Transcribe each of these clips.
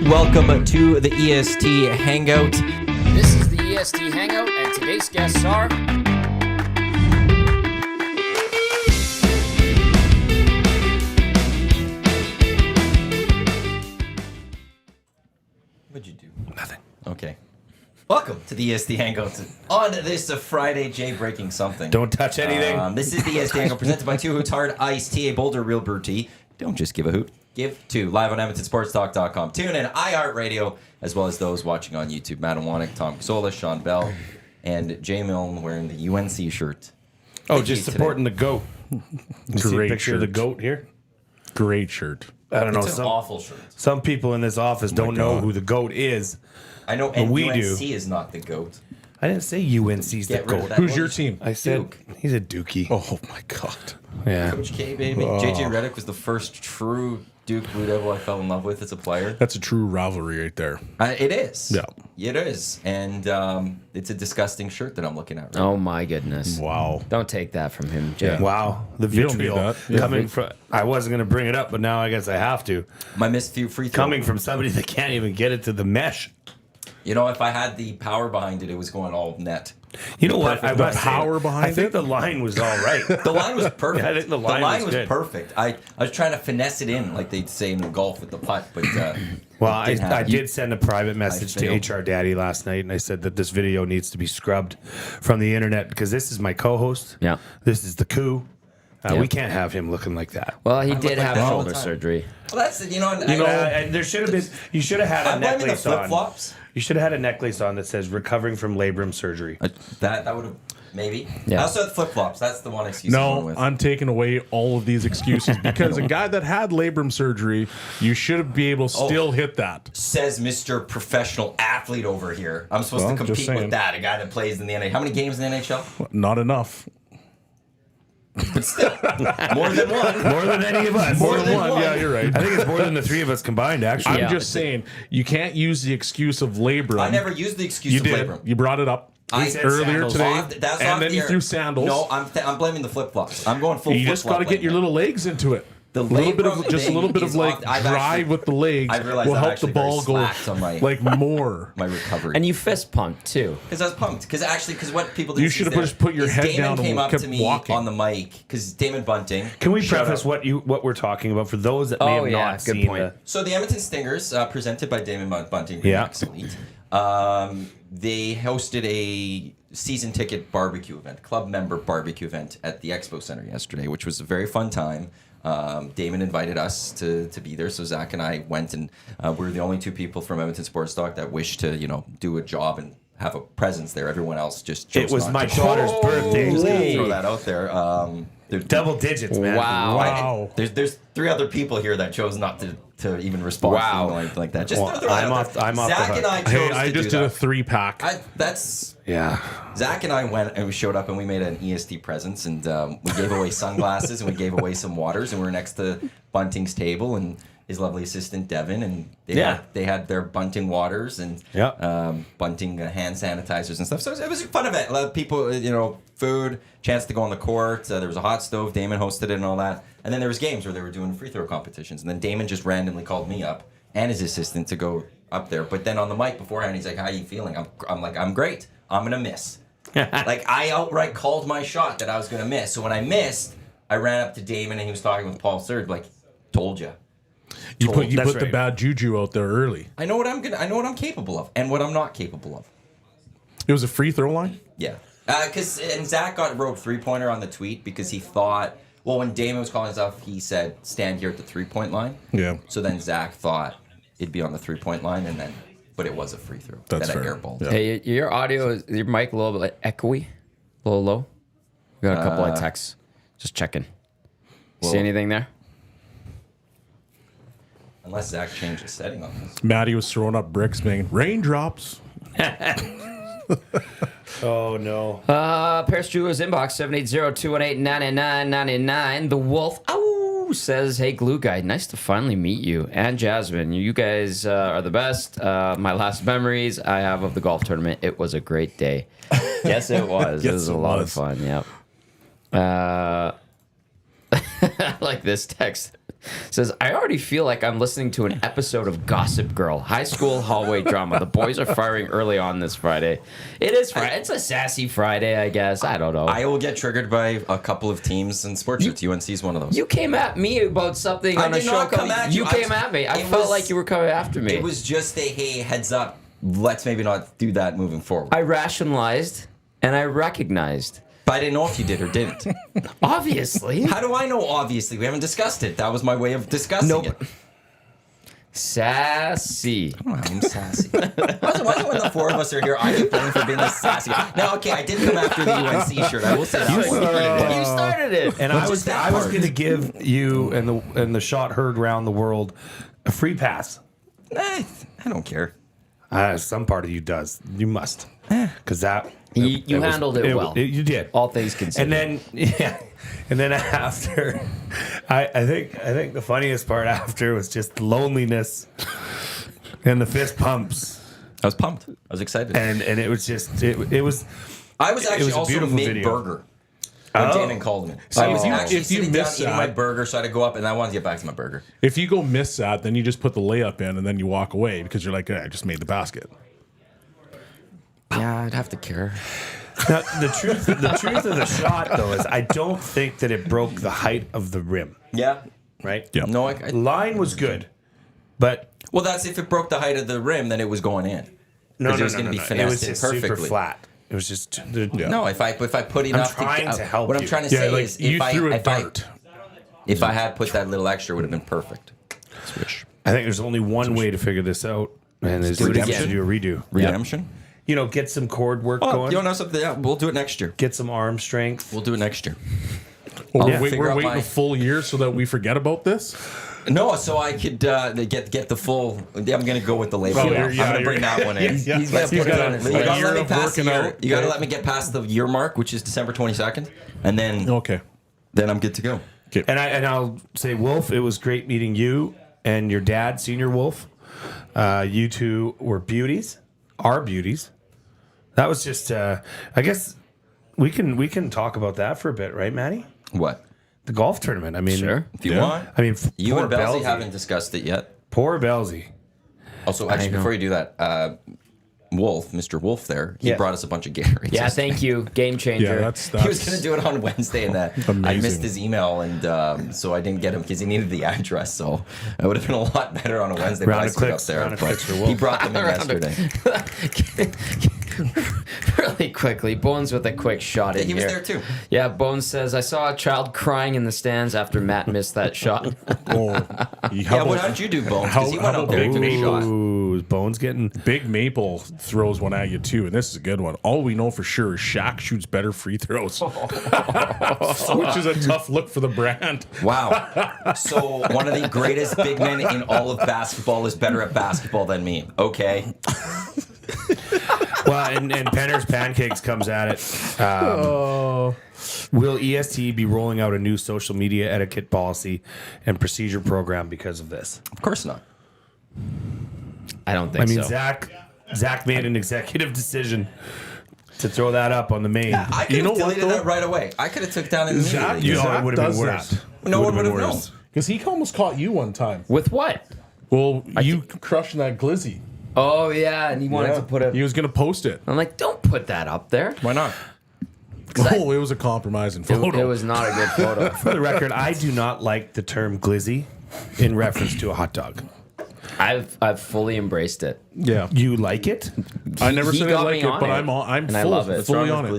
Welcome to the EST Hangout. This is the EST Hangout, and today's guests are... What'd you do? Nothing. Okay. Welcome to the EST Hangout. On this Friday, Jay breaking something. Don't touch anything. This is the EST Hangout presented by Two Hoots Hard Iced Tea, a Boulder Real Brew Tea. Don't just give a hoot. Give two. Live on EdmontonSportsTalk.com. Tune in, iHeartRadio, as well as those watching on YouTube. Matt Iwanyk, Tom Gazzola, Shawn Belle, and Jay Milne wearing the UNC shirt. Oh, just supporting the GOAT. See a Great picture of the shirt. GOAT here? Great shirt. I don't know. It's an awful shirt. Some people in this office don't know who the GOAT is. I know, and we UNC do. is not the GOAT. I didn't say UNC's the Get rid of GOAT. that. Who's your team? I said Duke. he's a Dookie. Oh my God. Yeah. Coach K, baby. JJ Redick was the first true Duke Blue Devil I fell in love with as a player. That's a true rivalry right there. It is. Yeah. It is. And it's a disgusting shirt that I'm looking at right Oh my goodness. Wow. Don't take that from him, Jay. Yeah. Wow. The You don't need vitriol that. coming from. I wasn't going to bring it up, but now I guess I have to. now. My missed few free throw. Coming from somebody that can't even get it to the mesh. You know, if I had the power behind it, it was going all net. You know what? The must say, power behind I think it? the line was all right. The line was perfect. Yeah, I think the line was good. perfect. I was trying to finesse it in, like they'd say in the golf with the putt, but Well, it didn't I happen. did send a private message to failed. HR Daddy last night, and I said that this video needs to be scrubbed from the internet because this is my co-host. Yeah. This is the coup. Yeah. We can't have him looking like that. Well, he look did like have that all shoulder the time. surgery. Well, that's it. You know, There should have been. You should have had a I'm blaming the necklace on. flip-flops. You should have had a necklace on that says "recovering from labrum surgery." That would have maybe. Yeah. I also had flip flops. That's the one excuse. I'm going No, with. I'm taking away all of these excuses because a guy that had labrum surgery, you should be able to still hit that. Says Mr. Professional Athlete over here. I'm supposed Well, to just compete saying. with that. A guy that plays in the NHL. How many games in the NHL? Not enough. But still, more than one. More than any of us. More than one. Yeah, you're right. I think it's more than the three of us combined. Actually, I'm just saying you can't use the excuse of labrum. I never used the excuse You of did. labrum. You brought it up said earlier sandals. today, That's off and then the you air. threw sandals. No, I'm blaming the flip flops. I'm going full. You just got to get your little legs into it. The a little bit labrum of just a little thing bit of is like off- I've drive actually- with the legs I realized will I'm help the actually ball very go slacked on my- like more. my recovery. And you fist pumped, too. Because I was pumped. Because what people did You should have just put your head down and came up kept to me walking. on the mic because Damon Bunting. Can we shout preface out. what we're talking about for those that may Oh, have yeah, not good seen point. So the Edmonton Stingers, presented by Damon Bunting, Yeah. Max Elite, they hosted a season ticket barbecue event, club member barbecue event at the Expo Center yesterday, which was a very fun time. Damon invited us to be there, so Zach and I went, and we were the only two people from Edmonton Sports Talk that wished to, do a job and have a presence there. Everyone else just chose It was not my to. daughter's birthday. Just gonna throw that out there. There's Double digits, man. Wow. Wow. There's three other people here that chose not to even respond Wow. to anything like that. Just Well, throw that I'm out off- there. I'm off the Zach hook. and I chose Hey, to I do just did that. a 3-pack. Yeah. Zach and I went and we showed up and we made an EST presence and we gave away sunglasses and we gave away some waters and we were next to Bunting's table and his lovely assistant Devin and they had their Bunting waters and Bunting hand sanitizers and stuff. So it was a fun event. A lot of people, food, chance to go on the court. There was a hot stove. Damon hosted it and all that. And then there was games where they were doing free throw competitions. And then Damon just randomly called me up and his assistant to go up there. But then on the mic beforehand, he's like, "How are you feeling?" I'm like, "I'm great. I'm gonna miss." Like I outright called my shot that I was gonna miss. So when I missed, I ran up to Damon and he was talking with Paul Surd. Like, told you. You put That's the right. bad juju out there early. I know what I'm capable of and what I'm not capable of. It was a free throw line. Yeah. And Zach got rogue 3-pointer on the tweet because he thought, well, when Damon was calling stuff, he said, stand here at the 3-point line. Yeah. So then Zach thought it'd be on the 3-point line, but it was a free throw. That's that I fair. airballed. Yeah. Hey, your audio, is your mic a little bit echoey? A little low? We got a couple of texts. Just checking. Well- See anything there? Unless Zach changed the setting on this. Maddie was throwing up bricks, being raindrops. Oh no. Paris Jewelers inbox 780-218-9999. The Wolf says, "Hey Glue Guy, nice to finally meet you and Jasmine. You guys are the best. My last memories I have of the golf tournament. It was a great day." Yes, it was. It Yes, was a it lot of was. fun. Yep. I like this text. says, I already feel like I'm listening to an episode of Gossip Girl, high school hallway drama. The boys are firing early on this Friday. It is Friday. It's a sassy Friday, I guess. I don't know. I will get triggered by a couple of teams and sports shirts. UNC is one of those. You came at me about something I on a did show. not come at you. You came at me. I felt like you were coming after me. It was just a, hey, heads up. Let's maybe not do that moving forward. I rationalized and I recognized. But I didn't know if you did or didn't. Obviously. How do I know? Obviously, we haven't discussed it. That was my way of discussing it. Sassy. I don't know how I'm sassy. Why is it when the four of us are here, I get blamed for being this sassy? Now, okay, I did come after the UNC shirt. I will say that. You started it. And I was going to give you and the shot heard round the world a free pass. I don't care. Some part of you does. You must. Because that... You handled it well. You did. All things considered. And then after, I think the funniest part after was just loneliness and the fist pumps. I was pumped. I was excited. And it was just it was. I was actually also mid-burger when Danon called me. So I was actually sitting down eating my burger, so I had to go up, and I wanted to get back to my burger. If you go miss that, then you just put the layup in, and then you walk away because you're like, I just made the basket. Yeah, I'd have to care. Now, the truth of the shot, though, is I don't think that it broke the height of the rim. Yeah. Right? Yeah. No, Line was good, but... Well, that's if it broke the height of the rim, then it was going in. No, it was going to be finessed it was just perfectly. super flat. It was just... No, if I put enough... trying to help What you. I'm trying to say like is you threw a dart. If I had put that little extra, it would have been perfect. Swish. I think there's only one way to figure this out, and it's to do a redo. Redemption? Get some cord work going. You know something? Yeah, we'll do it next year. Get some arm strength. We'll do it next year. Or I'll figure we're out waiting my- a full year so that we forget about this? No, so I could get the full... I'm going to go with the label. Oh, I'm yeah, going to bring that one in. He's gonna Let's put put it it on. on. A You got to year let me of pass the working year. out. You got to let me get past the year mark, which is December 22nd, and then Okay. I'm good to go. And I'll say, Wolf, it was great meeting you and your dad, Senior Wolf. You two were beauties, are beauties. That was just, I guess we can talk about that for a bit, right, Maddie? What? The golf tournament. I mean, Sure. If you want. I mean, You poor and Bellezy Bellezy. haven't discussed it yet. Poor Bellezy. Also, actually, before you do that, Wolf, Mr. Wolf there, he brought us a bunch of Gatorades. Yeah, thank you. Game changer. Yeah, that's He was going to do it on Wednesday, and I Amazing. missed his email, and so I didn't get him because he needed the address. So it would have been a lot better on a Wednesday. Round but I of screwed clicks, up there. round of But clicks for he Wolf. brought them in yesterday. Really quickly, Bones with a quick shot in He was here. there too. Yeah, Bones says, I saw a child crying in the stands after Matt missed that shot. Yeah, what did you do, Bones? Because he How went out about there and took a Big shot. Ooh, Bones getting... Big Maple throws one at you too, and this is a good one. All we know for sure is Shaq shoots better free throws, which is a tough look for the brand. Wow. So one of the greatest big men in all of basketball is better at basketball than me. Okay. Well, and Penner's Pancakes comes at it. Will EST be rolling out a new social media etiquette policy and procedure program because of this? Of course not. I don't think I mean, so. Zach made an executive decision to throw that up on the main. I could You know have what, deleted though? that right away. I could have took down immediately. Zach, You know, it Zach would have does been worse. that. No one would have known. Because he almost caught you one time. With what? Well, you crushing that glizzy. Oh, yeah, and he wanted to put He it. was going to post it. I'm like, don't put that up there. Why not? Oh, it was a compromising photo. It was not a good photo. For the record, I do not like the term glizzy in reference to a hot dog. I've fully embraced it. Yeah. You like it? I never He said I got like me it, on but it, I'm and I full, love it. What's wrong fully with on it.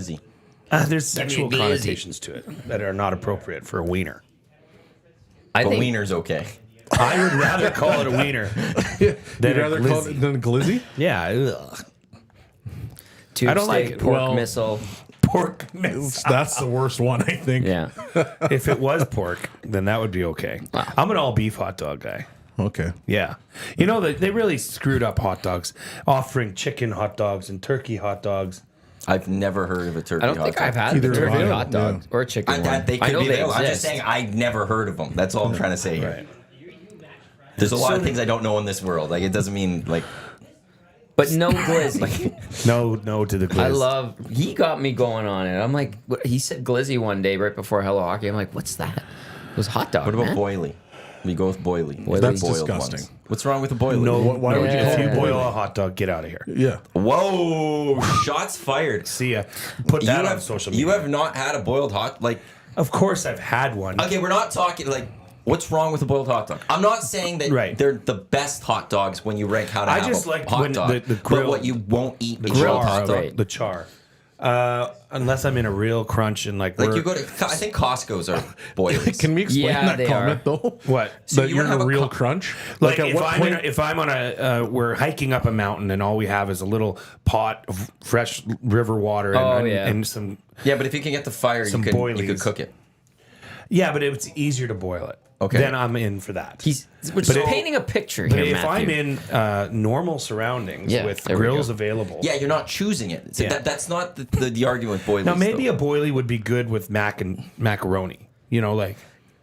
Bellezy? There's sexual glizzy. connotations to it that are not appropriate for a wiener. I But think wiener's okay. I would rather call it a wiener You'd than a rather call it glizzy. than a glizzy? Yeah. Ugh. tube I don't like steak, it. pork Well- missile. Pork miss. That's the worst one, I think. Yeah. If it was pork, then that would be okay. I'm an all beef hot dog guy. Okay. Yeah. You know, they really screwed up hot dogs, offering chicken hot dogs and turkey hot dogs. I've never heard of a turkey I don't hot think dog. I've had Either a turkey have I. hot dog or a chicken one. They I could know be they there. I'm just exist. saying I've never heard of them. That's all I'm trying to say here. There's a lot of things I don't know in this world. Like, it doesn't mean, like... But no glizzy. No to the glizz. He got me going on it. I'm like, he said glizzy one day right before Hello Hockey. I'm like, what's that? It was hot dog. What about man. boily? We go with boily. That's Boiled disgusting. ones. What's wrong with a boily? No, Why would you if call you it boil boiling? a hot dog, get out of here. Yeah. Whoa! Shots fired. See ya. Put that on social media. You have not had a boiled hot like. Of course, I've had one. Okay, we're not talking like. What's wrong with a boiled hot dog? I'm not saying that Right. they're the best hot dogs when you rank how to I have just a like hot when dog. the but grill- what you won't eat the is grilled char hot of dog. it, the char. Unless I'm in a real crunch and like Like you go to, I think Costco's are boilies. Can we explain Yeah, that they comment though? what? So That you you're in have a a real co- crunch? Like at if what I'm point? if I'm on a we're hiking up a mountain and all we have is a little pot of fresh river water and some Yeah, but if you can get the fire, you Some could boilies. cook it. yeah, but it's easier to boil it. Okay. Then I'm in for that. We're just But painting a picture but here, if Matthew. I'm in normal surroundings Yeah, with there we grills go. available. Yeah, you're not choosing it. So Yeah. that's not the argument with boilies. Now maybe though. a boilie would be good with macaroni. You know, like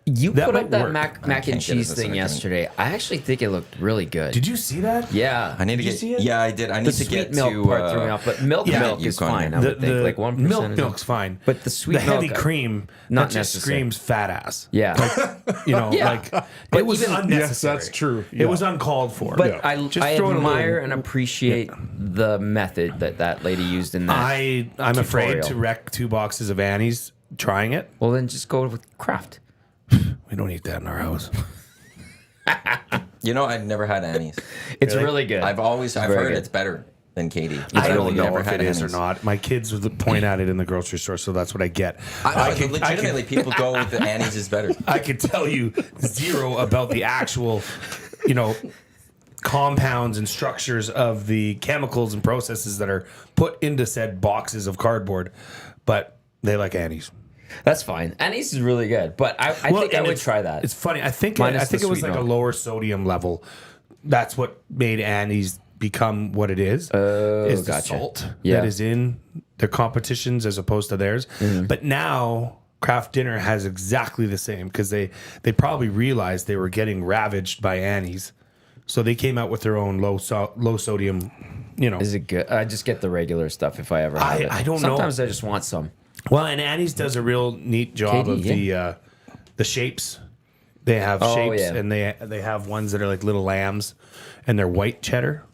You that put might up that work. mac I and can't get cheese into thing this yesterday. I actually think it looked really good. did you see that? Yeah. I need to Did you get. see it? Yeah, I did. I need the to get sweet milk to. part threw me off, but milk Yeah. milk is Yukon, fine. yeah. I would think like 1%. milk's fine, But the sweet heavy milk, cream not that just necessary. screams fat ass. Yeah. You know, Yeah. like But it was even- unnecessary. Yes, that's true. It Yeah. was uncalled for. But Yeah. I Just I throw it a admire little- and appreciate the method that lady used in that. I'm afraid tutorial. to wreck 2 boxes of Annie's trying it. Well, then just go with Kraft. We don't eat that in our house. You know, I've never had Annie's. It's really good. I've very heard good. it's better than Katie. I I've don't know never if had it is or Annie's. not. My kids would point at it in the grocery store, so that's what I get. Legitimately, people go with the Annie's is better. I could tell you zero about the actual, you know, compounds and structures of the chemicals and processes that are put into said boxes of cardboard, but they like Annie's. That's fine. Annie's is really good, but I think I and would it's- try that. It's funny. I think Minus it the was sweet like a milk. lower sodium level. That's what made Annie's become what it is. Is the gotcha. salt Yeah. that is in their competitions as opposed to theirs. But now Kraft Dinner has exactly the same because they probably realized they were getting ravaged by Annie's, so they came out with their own low sodium. You know, Is it good? I just get the regular stuff if I ever have it. I don't know. Sometimes I just want some. well, and Annie's does a real neat job KD, of the shapes. They have Oh, shapes, yeah. and they have ones that are like little lambs, and they're white cheddar.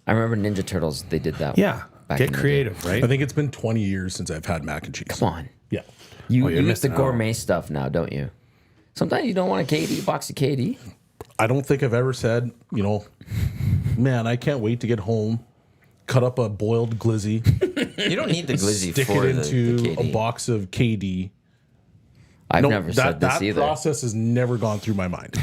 I remember Ninja Turtles. They did that. Yeah, back get in the creative, right? I think it's been 20 years since I've had mac and cheese. Come on. Yeah. You you're eat the missing out. gourmet stuff now, don't you? Sometimes you don't want a KD box of KD. I don't think I've ever said, man, I can't wait to get home, cut up a boiled glizzy, You don't need the glizzy stick for it into the KD. a box of KD. I've No, never said this that either. process has never gone through my mind.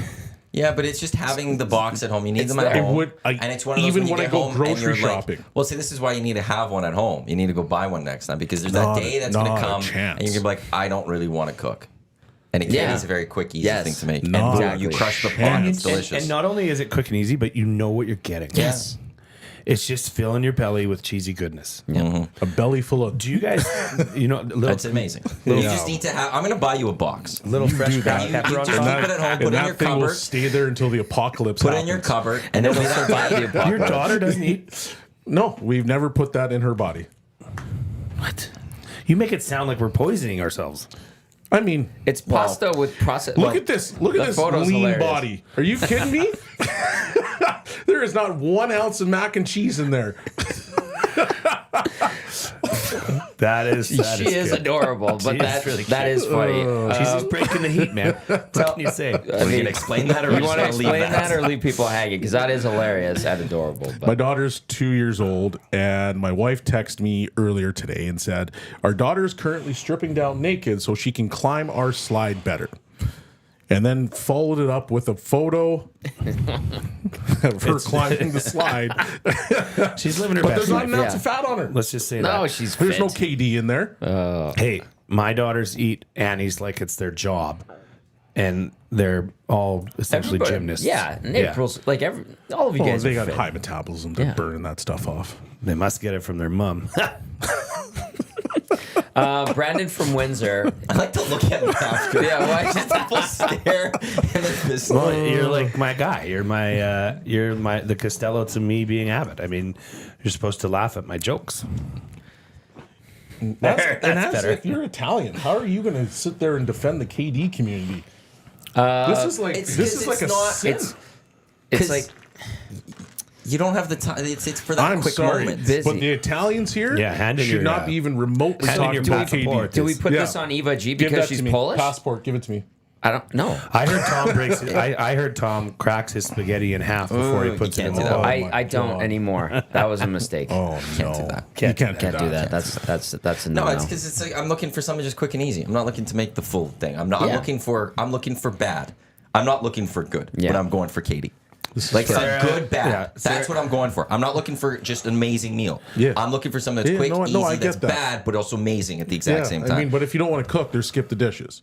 Yeah, but it's just having the box at home. You need them at It home, would- and it's one of those even you when I get go home and grocery you're like- shopping. well, see, this is why you need to have one at home. You need to go buy one next time because there's that Not a- day that's going not to a come, chance. and you're gonna be like, I don't really want to cook. And a Yeah. KD is a very quick, easy Yes. thing to make. Not and boom, exactly. you crush the pot. chance. It's delicious. And not only is it quick and easy, but you know what you're getting. Yes. It's just filling your belly with cheesy goodness. A belly full of. Do you guys, little, That's amazing. You just need to have. I'm going to buy you a box. little fresh You cracked pepper on just top? keep it at home. and Put it in that your thing will cupboard. stay there until the apocalypse Put it happens. in your cupboard, and then It'll we'll survive the Your apocalypse. daughter doesn't eat. No, we've never put that in her body. What? You make it sound like we're poisoning ourselves. I mean, It's pasta with processed. look at this. Look at the this photo's lean hilarious. body. Are you kidding me? There is not 1 ounce of mac and cheese in there. That is. She is adorable, but is really that is funny. She's just breaking the heat, man. What can you say? Are we going to explain that, or You want to explain that or leave people hanging? Because that is hilarious and adorable. But My daughter's 2 years old, and my wife texted me earlier today and said, our daughter is currently stripping down naked so she can climb our slide better. And then followed it up with a photo of her climbing the slide. She's living her But best there's not life. an ounce Yeah. of fat on her. Let's just say no, that. she's There's fit. no KD in there. Hey, my daughters eat Annie's like it's their job, and they're all essentially Everybody- gymnasts. Yeah, and April's like all of you Oh, guys. they are got fit. high metabolism. They're Yeah. burning that stuff off. They must get it from their mom. Brandon from Windsor. I like to look at him after. Yeah, why Just the full stare. And it's this. Well, you're like my guy. You're the Costello to me being Abbott. I mean, you're supposed to laugh at my jokes. That's better. if you're Italian. How are you going to sit there and defend the KD community? This is like it's- this is 'cause like a it's not- sin. It's like you don't have the time. It's for that I'm quick sorry, moment. Busy. but the Italians here hand in should your, not be even remotely hand in talking your about passport. KD. do we put Yeah. this on Eva G Give because that she's to me. Polish? Passport, give it to me. I don't know. I heard Tom breaks. I heard Tom cracks his spaghetti in half before Ooh, he puts you it in can't the do that. bowl. I don't anymore. That was a mistake. Oh no, do that. You can't Can't do that. That's a no. No, it's because it's like I'm looking for something just quick and easy. I'm not looking to make the full thing. I'm not. Yeah. I'm looking for bad. I'm not looking for good. Yeah. But I'm going for Katie. Like Sarah- a good bad. yeah, That's what I'm going for. I'm not looking for just an amazing meal. Yeah. I'm looking for something that's Yeah, quick, no, easy, I get that's that. bad, but also amazing at the exact same time. I mean, but if you don't want to cook, there's skip the dishes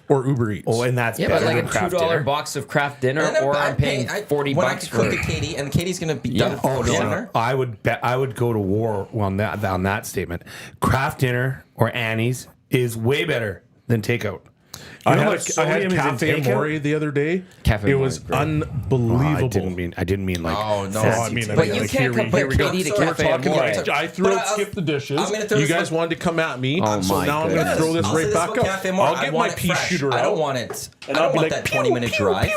or Uber Eats. Oh, and that's Yeah, but better like a than craft $2 dinner. box of craft dinner, And or I'd I'm paying pay- 40 when bucks I could for cook at Katie, and Katie's going to be done for dinner. I would bet I would go to war on that statement. Craft dinner or Annie's is way better than takeout. You I know how had, much I had sodium is in Cafe takeout? Amore the other day. Cafe it Amore was is great. unbelievable. I didn't mean like. Oh, no. fancy Oh, I mean, takeout. But you like, can't compare here we go. Katie to Sorry, Cafe we're talking Amore. about- I threw But out skip the dishes. I'm gonna throw You this guys one- wanted to come at me, Oh so my now I'm going to goodness. throw this I'll say right this back about up. Cafe Amore. I'll I get want my it pea fresh. shooter I out. don't want it. I And I'll don't be want like, that 20-minute drive.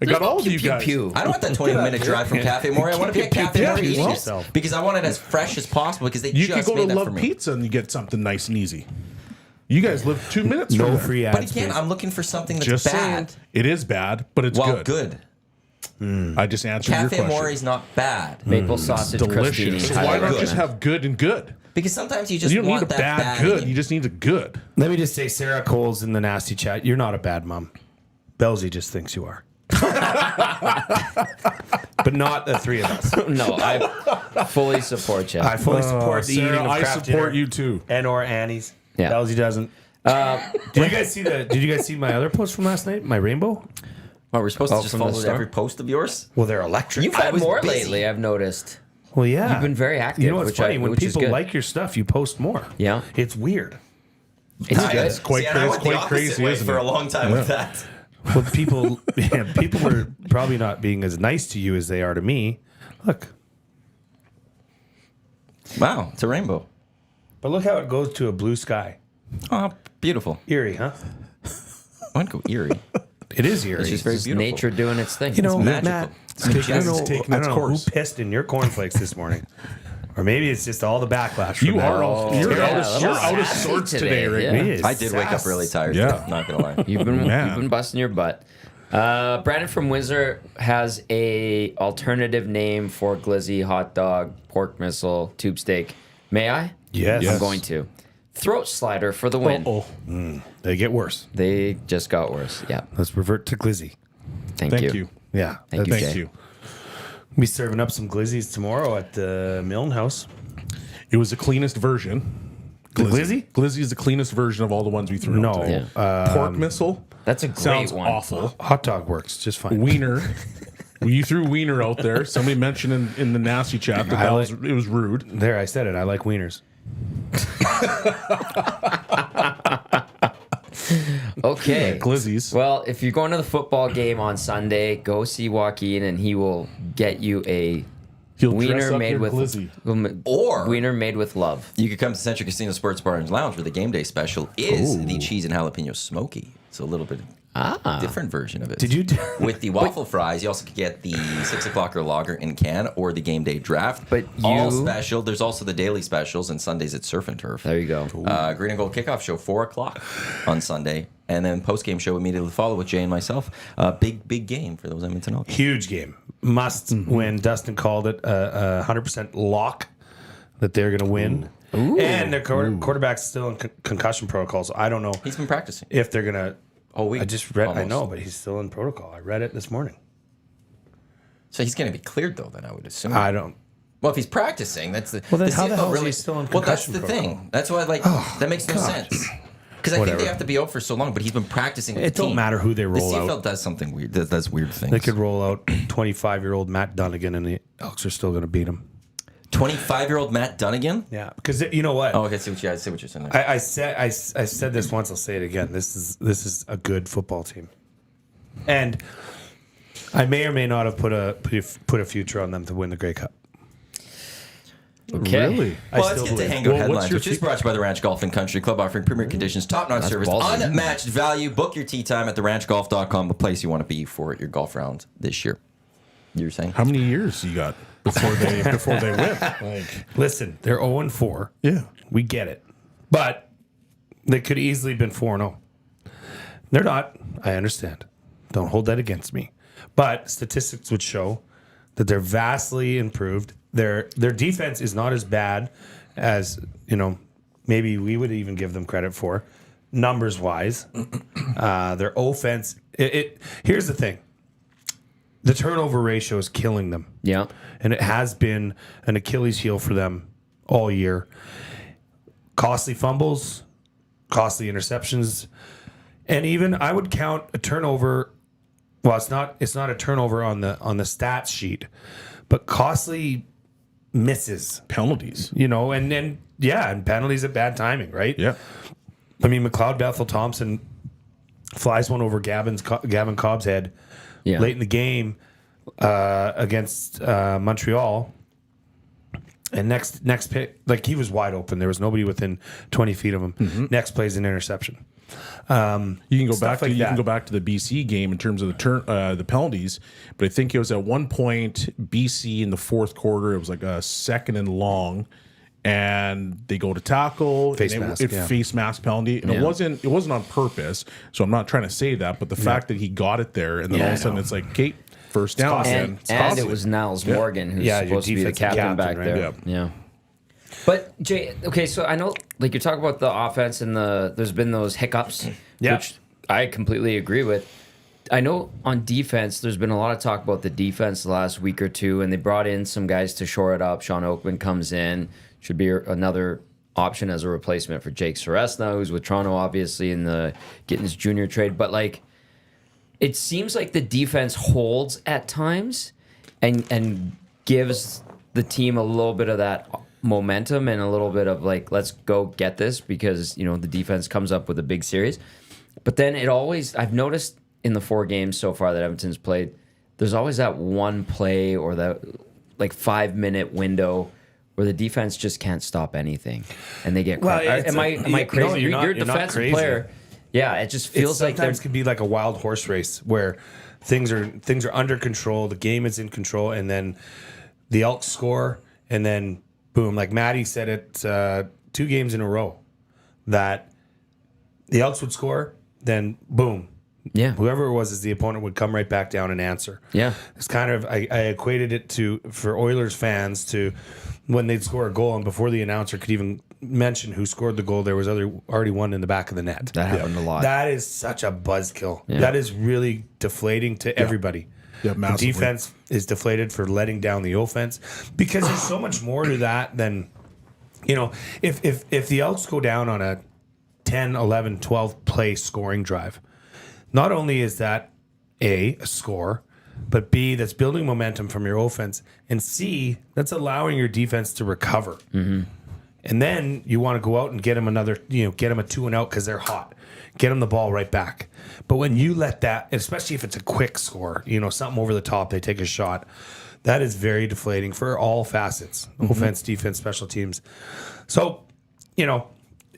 I got all of you Pew, guys. pew. I don't want that 20-minute drive from Cafe Amore. I want to be at Cafe Yeah, Amore you eating will. it because I want it as fresh as possible because they You just could go made to that for Love me. Pizza and you get something nice and easy. You guys live 2 minutes from No there. free But ads. again, please. I'm looking for something that's Just bad. saying, it is bad, but it's Well, good. good. I just answered your Cafe question. Amore is not bad Maple sausage Delicious. crostini. So highly why not recommend. just have good and good? because sometimes you just You don't want need a that bad good. in You just need a good. Let me just say, Sarah Cole's in the nasty chat. You're not a bad mom. Bellezy just thinks you are. But not the three of us. No, I fully support you. I fully support the Sarah, eating of I craft support dinner you too. and or Annie's. Yeah. Bellezy doesn't. Did you guys see Did you guys see my other post from last night? My rainbow. Well, we're supposed to just from the follow store? every post of yours. Well, they're electric. You've I had was more busy. lately, I've noticed. Well, yeah. You've been very active, You know what's which funny? When which is people good. like your stuff, you post more. Yeah. It's weird. It's good. It's quite See, and I crazy. went the Quite opposite crazy, way isn't for it? a long time with that. Well, people were probably not being as nice to you as they are to me. Look. Wow, it's a rainbow. But look how it goes to a blue sky. Oh, beautiful. Eerie, huh? I wouldn't go eerie. It is eerie. It's just very Just beautiful. nature doing its thing. You know, magical. Matt, It's I don't majestic. know, It's taking I its don't know who course. pissed in your cornflakes this morning. Or maybe it's just all the backlash from You that. are all, you're yeah, out a of, little you're out of sassy sorts today, today, right? yeah. It is. I did wake up really tired. Yeah. Not gonna lie. You've been Man. busting your butt. Brandon from Windsor has a alternative name for glizzy, hot dog, pork missile, tube steak. May I? Yes. I'm going to. Throat slider for the win. Oh, they get worse. They just got worse. Yeah. Let's revert to glizzy. Thank you. Yeah. Thank you, that's- Thank Jay. you. Be serving up some glizzies tomorrow at the Milne house. It was the cleanest version. Glizzy? Glizzy is the cleanest version of all the ones we threw No. out today. Yeah. Pork missile That's a great sounds one. awful. Hot dog works just fine. Wiener. You threw wiener out there. Somebody mentioned in the nasty chat that, I was, like- it was rude. There, I said it. I like wieners. Okay. Glizzies. Well, if you're going to the football game on Sunday, go see Joaquin, and he will get you a He'll dress wiener up made your with glizzy. Or- wiener made with love. You could come to Central Casino Sports Bar and Lounge where the game day special is the cheese and jalapeno smoky. So a little bit different version of it. Did you? With the waffle fries, you also could get the 6 o'clocker lager in can or the game day draft. But all you- special. There's also the daily specials and Sundays at Surf and Turf. There you go. Green and Gold kickoff show 4 o'clock on Sunday, and then post game show immediately follow with Jay and myself. Big game for those Edmonton Elks. Huge game. Must win. Dustin called it a 100% lock that they're going to win. And their quarterback's still in concussion protocol, so I don't know He's been practicing. if they're going to. Oh, wait. I just read. I almost. know, but he's still in protocol. I read it this morning. So he's going to be cleared though. Then I would assume. I don't. Well, if he's practicing, that's the. Well, then the how the CFL hell is he still in Well, that's concussion the protocol? thing. That's why, that makes no sense. Because I think Whatever. they have to be out for so long, but he's been practicing. With It the don't team. matter who they roll The CFL out. does something weird. Does weird things. They could roll out 25-year-old Matt Dunnigan, and the Elks are still going to beat him. 25-year-old Matt Dunnigan. Yeah, because you know what? Oh, okay. I see what you're saying. There. I said this once. I'll say it again. This is a good football team, and I may or may not have put a future on them to win the Grey Cup. Okay. Really? Well, let's get to Hangout Well, what's headlines, your which is brought to you by the Ranch Golf and Country Club, offering premier conditions, top-notch service, ballsy. unmatched value. Book your tee time at theranchgolf.com, the place you want to be for your golf round this year. You were saying? How many years you got before they win? Like, Listen, they're 0-4. yeah. We get it. But they could easily have been 4-0. They're not. I understand. Don't hold that against me. But statistics would show that they're vastly improved. Their defense is not as bad as, maybe we would even give them credit for, numbers-wise. Their offense, here's the thing. The turnover ratio is killing them. Yeah. And it has been an Achilles heel for them all year. Costly fumbles, costly interceptions, and even I would count a turnover. Well, it's not a turnover on the stats sheet, but costly misses, Penalties. and penalties at bad timing, right? Yeah. I mean, McLeod Bethel Thompson flies one over Gavin Cobb's head late in the game against Montreal. And next pick, like he was wide open. There was nobody within 20 feet of him. Mm-hmm. Next play is an interception. You can go back like to that. can go back to the BC game in terms of the penalties, but I think it was at one point BC in the fourth quarter. It was like a second and long, and they go to tackle Face and mask, it yeah. face mask penalty, and it wasn't on purpose. So I'm not trying to say that, but the fact that he got it there, and then all of a sudden it's like, okay, first down, And it's it costly. was Niles Morgan who's Yeah, your supposed to be the defensive captain back captain, there. right? Yeah. But Jay, okay, so I know like you're talking about the offense and there's been those hiccups, which I completely agree with. I know on defense, there's been a lot of talk about the defense the last week or two, and they brought in some guys to shore it up. Sean Oakman comes in, should be another option as a replacement for Jake Seresna, who's with Toronto, obviously, in the Gittins Jr. trade. But like, it seems like the defense holds at times and gives the team a little bit of that momentum and a little bit of like, let's go get this, because the defense comes up with a big series. But then I've noticed in the 4 games so far that Edmonton's played, there's always that one play or that like 5-minute window where the defense just can't stop anything and they get Well, cracked. Am I crazy? No, you're You're a not defensive crazy. player. Yeah, it just feels like sometimes can be like a wild horse race where things are under control, the game is in control, and then the Elks score, and then boom, like Maddie said it 2 games in a row that the Elks would score, then boom. Yeah. Whoever it was as the opponent would come right back down and answer. Yeah. It's kind of, I equated it to, for Oilers fans, to when they'd score a goal and before the announcer could even mention who scored the goal, there was already one in the back of the net. That happened a lot. That is such a buzzkill. Yeah. That is really deflating to everybody. Yeah, The massively. defense is deflated for letting down the offense, because there's so much more to that than, if the Elks go down on a 10, 11, 12 play scoring drive, not only is that A, a score, but B, that's building momentum from your offense, and C, that's allowing your defense to recover. Mm-hmm. And then you want to go out and get them get them a 2-and-out because they're hot. Get them the ball right back. But when you let that, especially if it's a quick score, something over the top, they take a shot, that is very deflating for all facets, offense, defense, special teams. So,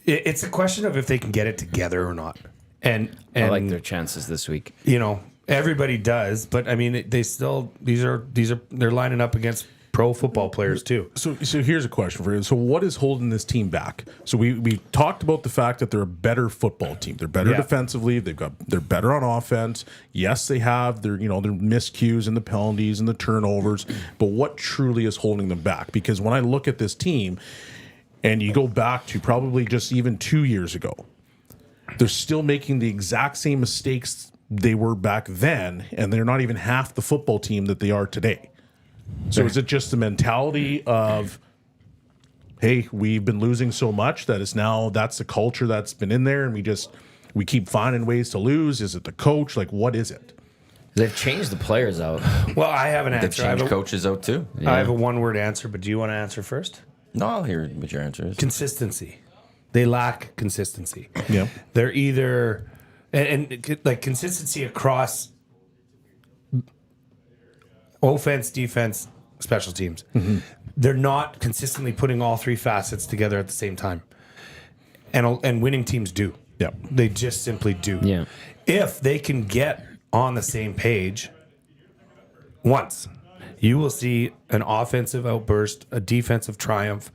it's a question of if they can get it together or not. And I like their chances this week. Everybody does, but I mean, they still they're lining up against pro football players too. So here's a question for you. So what is holding this team back? So we talked about the fact that they're a better football team. They're better defensively. They're better on offense. Yes, they have their their miscues and the penalties and the turnovers. But what truly is holding them back? Because when I look at this team, and you go back to probably just even 2 years ago, they're still making the exact same mistakes they were back then, and they're not even half the football team that they are today. So is it just the mentality of, hey, we've been losing so much that that's the culture that's been in there, and we keep finding ways to lose? Is it the coach? Like, what is it? They've changed the players out. Well, I have an They've answer. I changed have a, coaches out too. I have a one-word answer, but do you want to answer first? No, I'll hear what your answer is. Consistency. They lack consistency. Yeah. They're either and like consistency across offense, defense, special teams. Mm-hmm. they're not consistently putting all three facets together at the same time. And winning teams do. Yeah. They just simply do. Yeah. If they can get on the same page once, you will see an offensive outburst, a defensive triumph,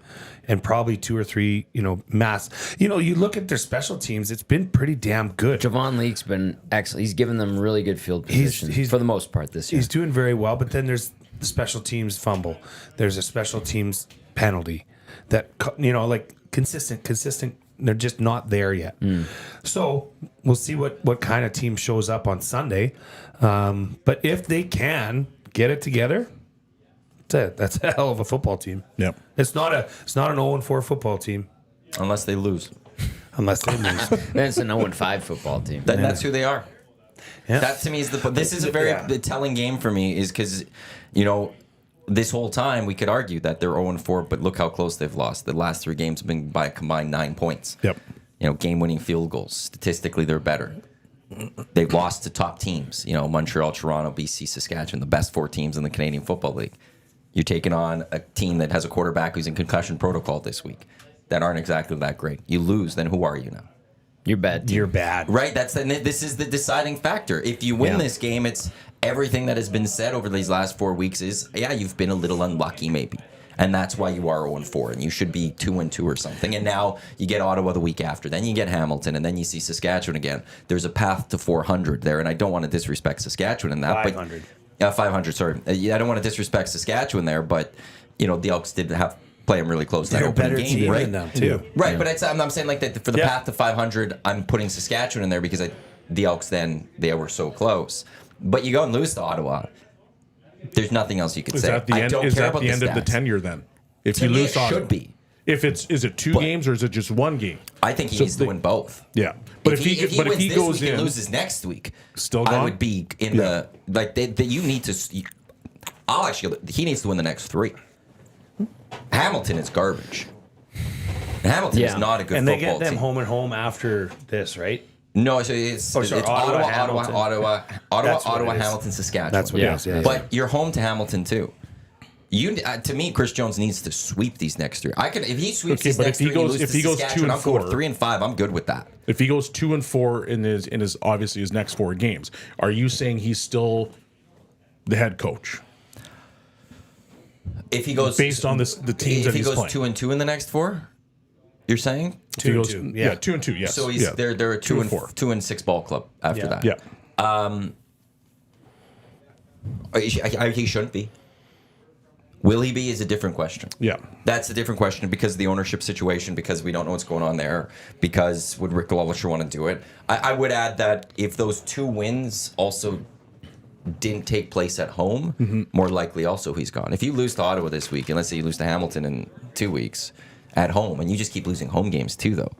and probably 2 or 3, mass. You look at their special teams, it's been pretty damn good. Javon Leake's been excellent. He's given them really good field position for the most part this year. He's doing very well, but then there's the special teams fumble. There's a special teams penalty that, consistent. They're just not there yet. So we'll see what kind of team shows up on Sunday. But if they can get it together, that's a hell of a football team. Yep. It's not an 0-4 football team Unless they lose. unless they lose. Then it's an 0-5 football team. That's who they are. Yeah. That to me is this is a very telling game for me, is because, this whole time we could argue that they're 0-4, but look how close they've lost. The last 3 games have been by a combined 9 points. Yep. Game-winning field goals. Statistically, they're better. They've lost to top teams. Montreal, Toronto, BC, Saskatchewan, the best 4 teams in the Canadian Football League. You're taking on a team that has a quarterback who's in concussion protocol this week that aren't exactly that great. You lose, then who are you now? You're bad. You're bad. Right? This is the deciding factor. If you win this game, it's everything that has been said over these last 4 weeks is, you've been a little unlucky maybe. And that's why you are 0-4, and you should be 2-2 or something. And now you get Ottawa the week after. Then you get Hamilton, and then you see Saskatchewan again. There's a path to 400 there, and I don't want to disrespect Saskatchewan in that. 500. But, 500, sorry. I don't want to disrespect Saskatchewan there, but, the Elks did play them really close to that They're a opening better game, team right? than them, too. Right, but I'm saying like that for the path to 500, I'm putting Saskatchewan in there because the Elks they were so close. But you go and lose to Ottawa. There's nothing else you could say. Is that the end of the tenure then? If To you me, lose it to Ottawa? should be. Is it 2 games or is it just 1 game? I think he needs to win both. Yeah, but if he wins this goes week in, and loses next week, Still I gone? would be in the you need to. He needs to win the next 3. Hamilton is garbage. Hamilton is not a good and football they get them team. home and home after this, right? No, so it's Ottawa, Ottawa, Hamilton, Saskatchewan. That's what it is. Yeah. But you're home to Hamilton too. To me, Chris Jones needs to sweep these next 3. If he sweeps these next 3, if he goes 2-4, 3-5, I'm good with that. if he goes 2-4 in his obviously his next 4 games, are you saying he's still the head coach? If he goes Based on the teams that he's playing. If he goes 2-2 in the next 4, you're saying? If he goes, 2-2, yeah, 2-2, yes. So they're a 2-6 ball club after that. Yeah. He shouldn't be. Will he be is a different question. Yeah. That's a different question because of the ownership situation, because we don't know what's going on there, because would Rick Lawler want to do it? I would add that if those 2 wins also didn't take place at home, more likely also he's gone. If you lose to Ottawa this week, and let's say you lose to Hamilton in 2 weeks at home, and you just keep losing home games too, though,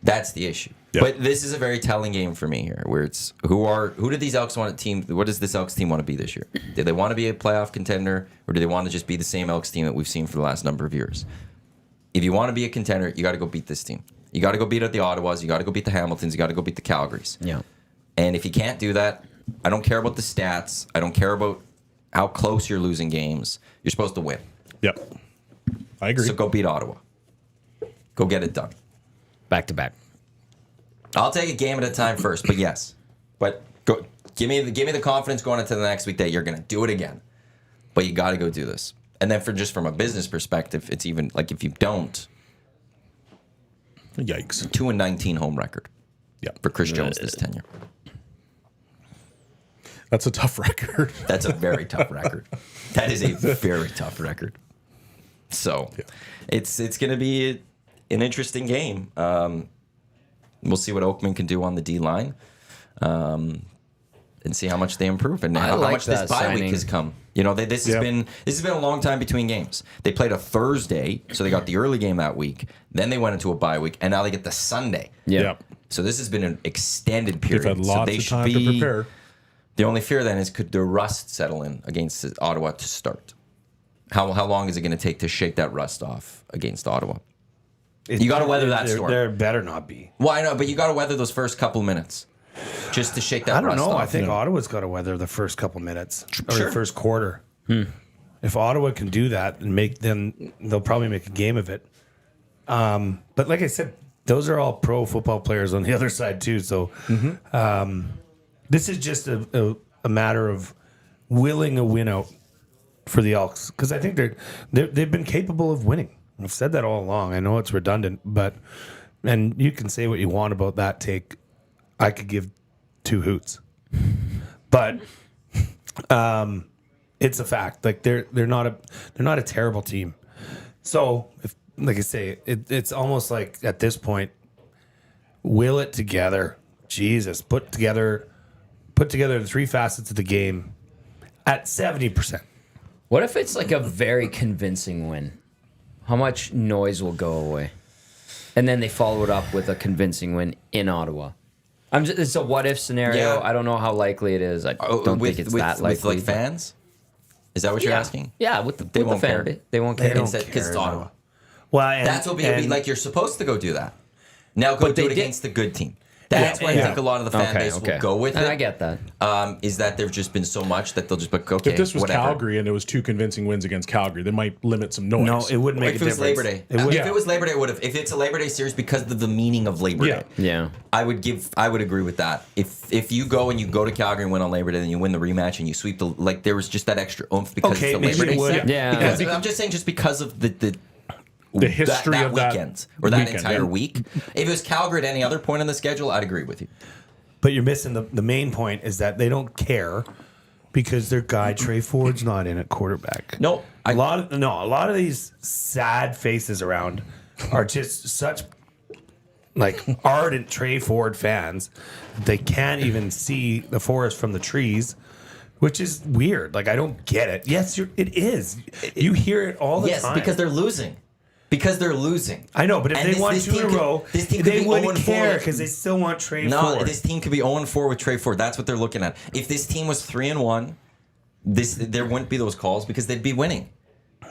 that's the issue. Yep. But this is a very telling game for me here, where it's who do these Elks want what does this Elks team want to be this year? Do they want to be a playoff contender, or do they want to just be the same Elks team that we've seen for the last number of years? If you want to be a contender, you got to go beat this team. You got to go beat the Ottawas, you got to go beat the Hamiltons, you got to go beat the Calgarys. Yeah. And if you can't do that, I don't care about the stats. I don't care about how close you're losing games. You're supposed to win. Yep. I agree. So go beat Ottawa. Go get it done. Back to back. I'll take a game at a time first, but yes. But go give me the confidence going into the next week that you're going to do it again. But you got to go do this. And then from a business perspective, it's even like if you don't, Yikes. 2-19 home record. Yeah. For Chris Jones this tenure. That's a tough record. That's a very tough record. That is a very tough record. So it's going to be an interesting game. We'll see what Oakman can do on the D line, and see how much they improve and how much this bye week has come. This has been a long time between games. They played a Thursday, so they got the early game that week. Then they went into a bye week, and now they get the Sunday. Yep. So this has been an extended period. They've had lots of time to prepare. The only fear then is could the rust settle in against Ottawa to start? How long is it going to take to shake that rust off against Ottawa? You got to weather that storm. There better not be. Well, I know, but you got to weather those first couple minutes just to shake that rust off. I think Ottawa's got to weather the first couple minutes or Sure. the first quarter. If Ottawa can do that and then they'll probably make a game of it. But like I said, those are all pro football players on the other side too. So this is just a matter of willing a win out for the Elks, because I think they've been capable of winning. I've said that all along. I know it's redundant, and you can say what you want about that take. I could give 2 hoots, but it's a fact. Like they're not a terrible team. So if, like I say, it's almost like at this point, will it together. Jesus, put together the 3 facets of the game at 70%. What if it's like a very convincing win? How much noise will go away? And then they follow it up with a convincing win in Ottawa. It's a what if scenario. Yeah. I don't know how likely it is. I don't think it's that likely. With like fans? Is that what you're asking? Yeah, with the won't fan. care. They won't care. Because it's Ottawa. Well, That's what it'll be like. You're supposed to go do that. Now go But do they it did- against the good team. That's why I think a lot of the fan base will go with and it. I get that. Is that there've just been so much that they'll just be like, okay, If this was whatever. Calgary and it was 2 convincing wins against Calgary, they might limit some noise. no, it wouldn't make If a it was difference. Labor Day, It would, if it was Labor Day, it would have. If it's a Labor Day series because of the meaning of Labor Yeah. Day, Yeah. I would agree with that. If you go to Calgary and win on Labor Day, then you win the rematch and you sweep there was just that extra oomph because Okay, it's the maybe Labor it Day would. set. Yeah. Because I'm just saying, just because of the history that of that weekend or that weekend, entire yeah. week. If it was Calgary at any other point on the schedule, I'd agree with you. But you're missing the main point is that they don't care because their guy Trey Ford's not in at quarterback. No, a lot of these sad faces around are just such like ardent Trey Ford fans. They can't even see the forest from the trees, which is weird. Like I don't get it. Yes, it is. You hear it all the Yes, time. because they're losing. Because they're losing. I know, but if And they won 2 in a row, this team could they be wouldn't 0-4. care because they still want Trey No, Ford. this team could be 0-4 with Trey Ford. That's what they're looking at. If this team was 3-1, there wouldn't be those calls because they'd be winning.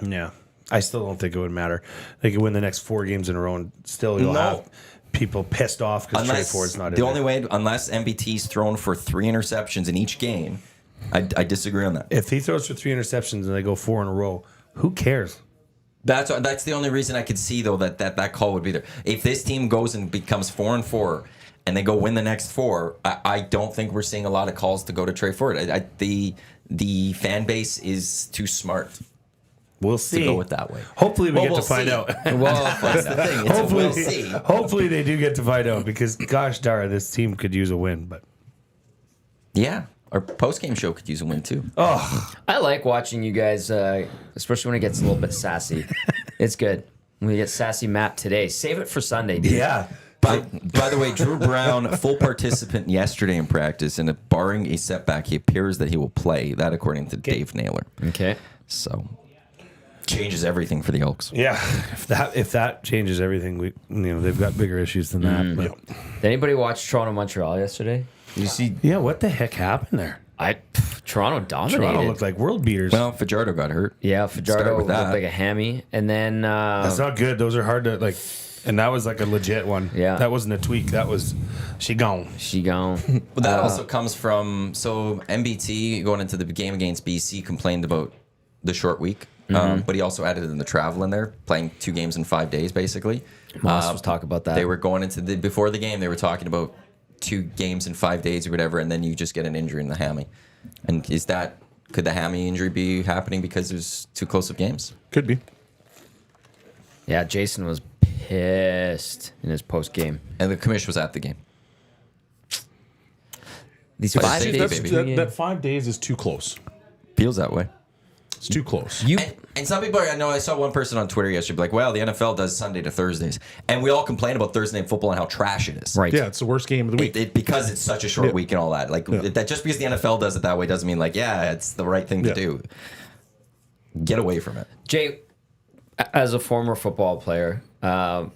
Yeah. I still don't think it would matter. They could win the next 4 games in a row and still you'll No. have people pissed off because Trey Ford's not in the there. only way, unless MBT's thrown for 3 interceptions in each game, I disagree on that. If he throws for 3 interceptions and they go 4 in a row, who cares? That's the only reason I could see though that call would be there. If this team goes and becomes 4-4 and they go win the next 4, I don't think we're seeing a lot of calls to go to Trey Ford. The fan base is too smart We'll to see. go it that way. Hopefully we Well, get we'll to find see. out. Well, that's the thing. It's hopefully, we'll see. hopefully they do get to find out because gosh darn, this team could use a win. But Yeah, our post game show could use a win too. I like watching you guys, especially when it gets a little bit sassy. It's good. We get sassy Matt today. Save it for Sunday, dude. yeah. By the way, Drew Brown, full participant yesterday in practice, and barring a setback, he appears that he will play. That according to Dave Naylor. Okay. So changes everything for the Elks. Yeah. If that changes everything, they've got bigger issues than that. But Did anybody watch Toronto Montreal yesterday? Did you see? yeah, what the heck happened there? Toronto dominated. Toronto looked like world beaters. Well, Fajardo got hurt. Yeah, Start Fajardo with looked that. like a hammy, and then That's not good. Those are hard to like. And that was like a legit one. Yeah. That wasn't a tweak. That was she gone. she gone. But that also comes from MBT going into the game against BC complained about the short week, but he also added in the travel in there, playing 2 games in 5 days basically. Moss was talking about that. They were going into before the game. They were talking about 2 games in 5 days or whatever, and then you just get an injury in the hammy. And could the hammy injury be happening because there's 2 close-up games? Could be. Yeah, Jason was pissed in his post game. And the commish was at the game. These But 5 see, days. baby. That 5 days is too close. Feels that way. It's too close. And some people, I know I saw one person on Twitter yesterday be like, well, the NFL does Sunday to Thursdays. And we all complain about Thursday Night Football and how trash it is. Right. Yeah, it's the worst game of the week. Because it's such a short Yeah. week and all that. Like, that just because the NFL does it that way doesn't mean, like, yeah, it's the right thing to Yeah. do. Get away from it. Jay, as a former football player, can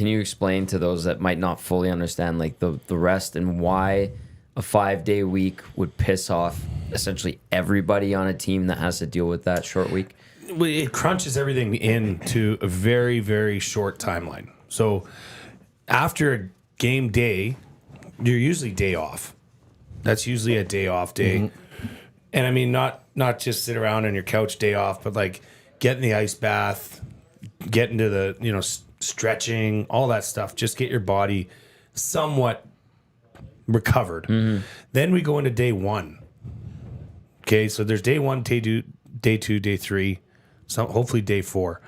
you explain to those that might not fully understand like the rest and why a 5-day week would piss off essentially everybody on a team that has to deal with that short week? It crunches everything into a very, very short timeline. So after a game day, you're usually day off. That's usually a day off day. And I mean, not just sit around on your couch day off, but like get in the ice bath, get into the, stretching, all that stuff. Just get your body somewhat recovered. Then we go into day 1. Okay, so there's day 1, day 2, day 3, hopefully day 4.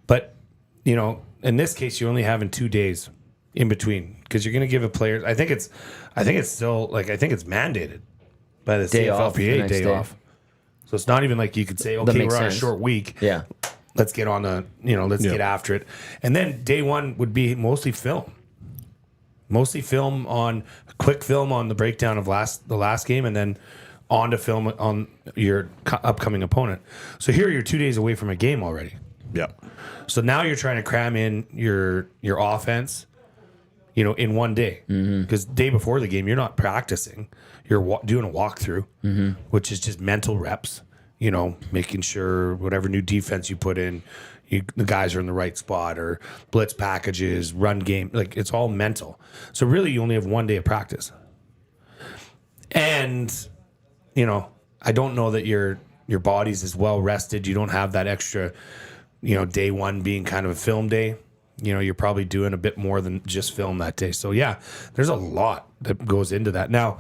But, in this case, you're only having 2 days in between because you're going to give a player. I think it's still I think it's mandated by the CFLPA day off. So it's not even like you could say, okay, we're on a short week. Yeah. Let's get on the, let's get after it. And then day 1 would be mostly film. On quick film on the breakdown of the last game, and then on to film on your upcoming opponent. So here you're 2 days away from a game already. Yeah. So now you're trying to cram in your offense, in one day. Because day before the game, you're not practicing. You're doing a walkthrough, which is just mental reps. Making sure whatever new defense you put in, the guys are in the right spot, or blitz packages, run game. Like, it's all mental. So really, you only have 1 day of practice. And, I don't know that your body's as well rested. You don't have that extra, day 1 being kind of a film day. You're probably doing a bit more than just film that day. So, yeah, there's a lot that goes into that. Now,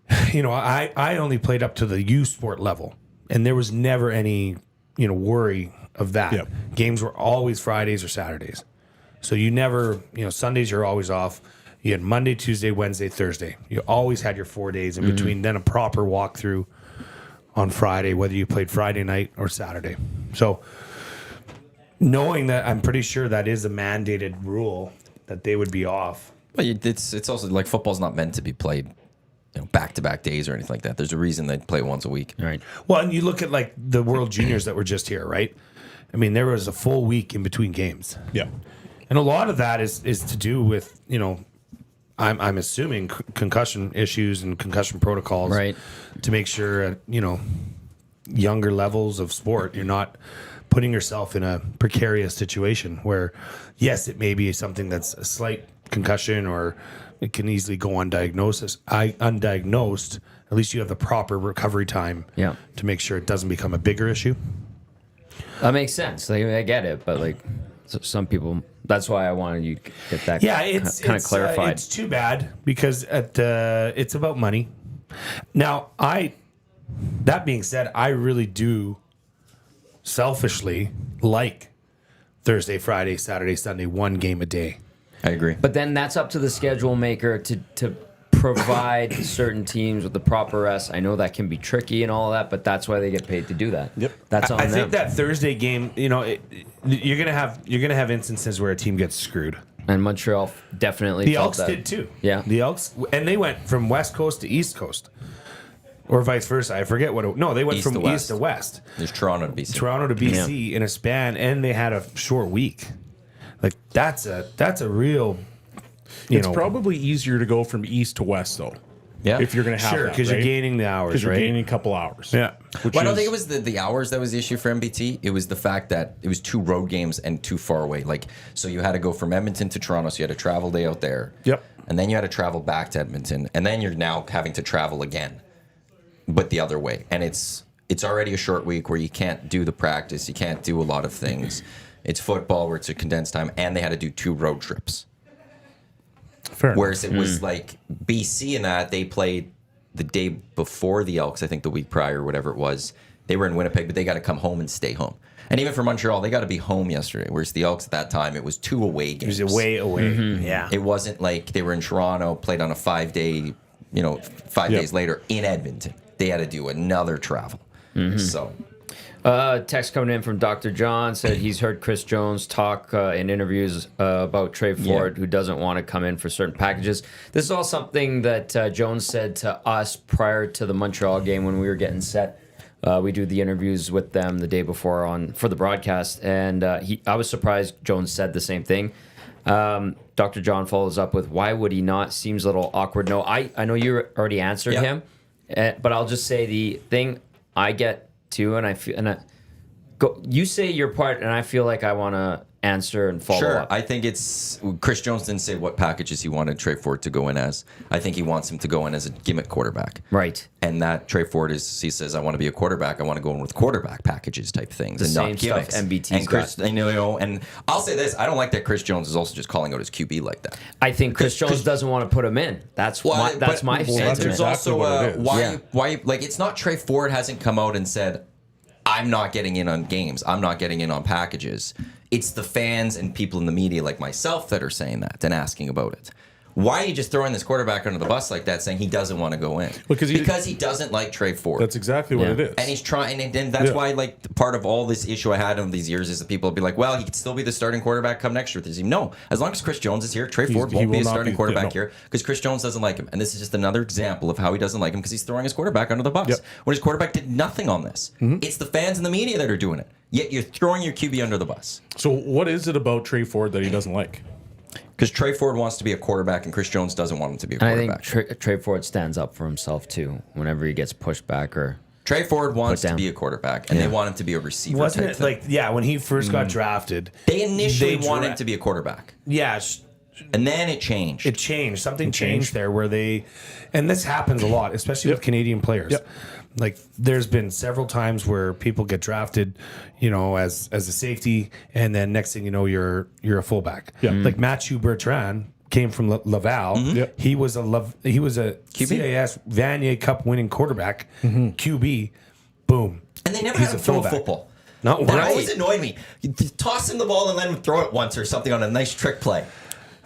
I only played up to the U sport level, and there was never any, worry of that. Yep. Games were always Fridays or Saturdays. So you never, Sundays you're always off. You had Monday, Tuesday, Wednesday, Thursday. You always had your 4 days in between, then a proper walkthrough on Friday, whether you played Friday night or Saturday. So knowing that, I'm pretty sure that is a mandated rule that they would be off. But it's also like football's not meant to be played back-to-back days or anything like that. There's a reason they play once a week. Right. Well, and you look at like the World Juniors that were just here, right? I mean, there was a full week in between games. Yeah. And a lot of that is to do with, I'm assuming concussion issues and concussion protocols, Right. To make sure at, younger levels of sport, you're not putting yourself in a precarious situation where, yes, it may be something that's a slight concussion or it can easily go undiagnosed. At least you have the proper recovery time to make sure it doesn't become a bigger issue. That makes sense. I get it, but some people. That's why I wanted you to get that. Yeah, it's kind of clarified. It's too bad because it's about money. Now, that being said, I really do selfishly like Thursday, Friday, Saturday, Sunday, 1 game a day. I agree. But then that's up to the schedule maker to provide certain teams with the proper rest. I know that can be tricky and all of that, but that's why they get paid to do that. Yep. That's on I them. think that Thursday game, you're gonna have instances where a team gets screwed. And Montreal definitely The felt Elks that. did too. Yeah. The Elks, and they went from West Coast to East Coast, or vice versa. I forget what. They went East from to East to West. There's Toronto to BC. Toronto to BC in a span, and they had a short week. Like that's a real. It's probably easier to go from east to west, though. Yeah. If you're going to have Sure, because you're gaining the hours, Because you're right? gaining a couple hours. Yeah. Which Well, I don't is- think it was the hours that was the issue for MBT. It was the fact that it was 2 road games and too far away. So you had to go from Edmonton to Toronto, so you had a travel day out there. Yep. And then you had to travel back to Edmonton, and then you're now having to travel again, but the other way. And it's already a short week where you can't do the practice, you can't do a lot of things. It's football where it's a condensed time, and they had to do 2 road trips. Fair enough. Whereas it was like BC and that they played the day before the Elks, I think the week prior, or whatever it was. They were in Winnipeg, but they got to come home and stay home. And even for Montreal, they got to be home yesterday. Whereas the Elks at that time, it was 2 away games. It was away. Yeah. It wasn't like they were in Toronto, played on a 5-day, 5 days later in Edmonton. They had to do another travel. So Text coming in from Dr. John said he's heard Chris Jones talk in interviews about Trey Ford, who doesn't want to come in for certain packages. This is all something that Jones said to us prior to the Montreal game when we were getting set. We do the interviews with them the day before for the broadcast, and I was surprised Jones said the same thing. Dr. John follows up with, why would he not? Seems a little awkward. No, I know you already answered him, but I'll just say the thing I get too, and Go. You say your part, and I feel like I want to answer and follow Sure. up. I think it's Chris Jones didn't say what packages he wanted Trey Ford to go in as. I think he wants him to go in as a gimmick quarterback. Right. And that Trey Ford he says, I want to be a quarterback. I want to go in with quarterback packages type things The and same not gimmicks. stuff MBT's and Chris, and I'll say this: I don't like that Chris Jones is also just calling out his QB like that. I think Chris Jones doesn't want to put him in. That's my that's sentiment. There's exactly also what it is. why like it's not Trey Ford hasn't come out and said, I'm not getting in on games. I'm not getting in on packages. It's the fans and people in the media like myself that are saying that and asking about it. Why are you just throwing this quarterback under the bus like that, saying he doesn't want to go in? Because he doesn't like Trey Ford. That's exactly what it is. And he's trying, and that's why, like, part of all this issue I had over these years is that people will be like, well, he could still be the starting quarterback come next year with his team. No, as long as Chris Jones is here, Trey Ford he won't be will a not starting be- quarterback no. here because Chris Jones doesn't like him. And this is just another example of how he doesn't like him because he's throwing his quarterback under the bus. Yep. When his quarterback did nothing on this. It's the fans and the media that are doing it. Yet you're throwing your QB under the bus. So what is it about Trey Ford that he doesn't like? Because Trey Ford wants to be a quarterback and Chris Jones doesn't want him to be a And I quarterback. think Trey Ford stands up for himself too whenever he gets pushed back or. Trey Ford wants Put to down. be a quarterback, and they want him to be a receiver. Wasn't type it thing. like when he first got drafted? They initially they wanted dra- him to be a quarterback, Yeah, and then it changed. it changed. Something changed there where they, and this happens a lot, especially with Canadian players. Yep. Like there's been several times where people get drafted, as a safety, and then next thing you know, you're a fullback. Yeah. Like Mathieu Bertrand came from Laval. Yep. He was a CAS Vanier Cup winning quarterback, QB. Boom. And they never He's had him a throw a fullback. football. Not That once. always annoyed me. You toss him the ball and let him throw it once or something on a nice trick play.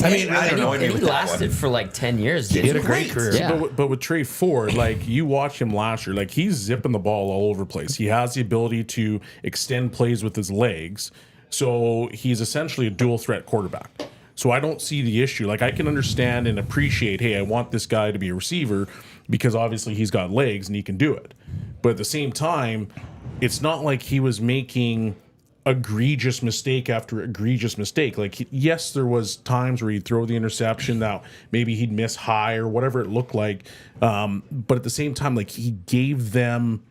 I mean, It really annoyed me And he with that lasted one. for like 10 years. He Didn't had a great career. Yeah. But with Trey Ford, like you watch him last year, like he's zipping the ball all over the place. He has the ability to extend plays with his legs. So he's essentially a dual threat quarterback. So I don't see the issue. Like I can understand and appreciate, hey, I want this guy to be a receiver because obviously he's got legs and he can do it. But at the same time, it's not like he was making egregious mistake after egregious mistake. Like yes, there was times where he'd throw the interception that maybe he'd miss high or whatever it looked like. But at the same time, like he gave them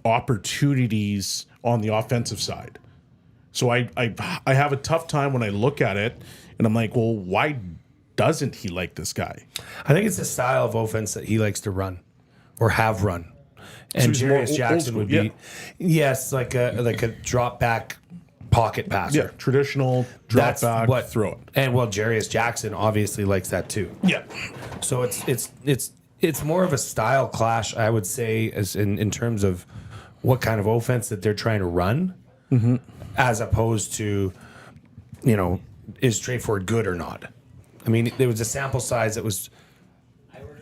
opportunities on the offensive side. So I have a tough time when I look at it and I'm like, well, why doesn't he like this guy? I think it's the style of offense that he likes to run or have run. And he's more Jarius old Jackson school, would be, yes, like a drop back pocket passer. Yeah, traditional drop back, throw it. And Jarius Jackson obviously likes that too. Yeah. So it's more of a style clash, I would say, as in terms of what kind of offense that they're trying to run, as opposed to, is Trey Ford good or not? I mean, there was a sample size that was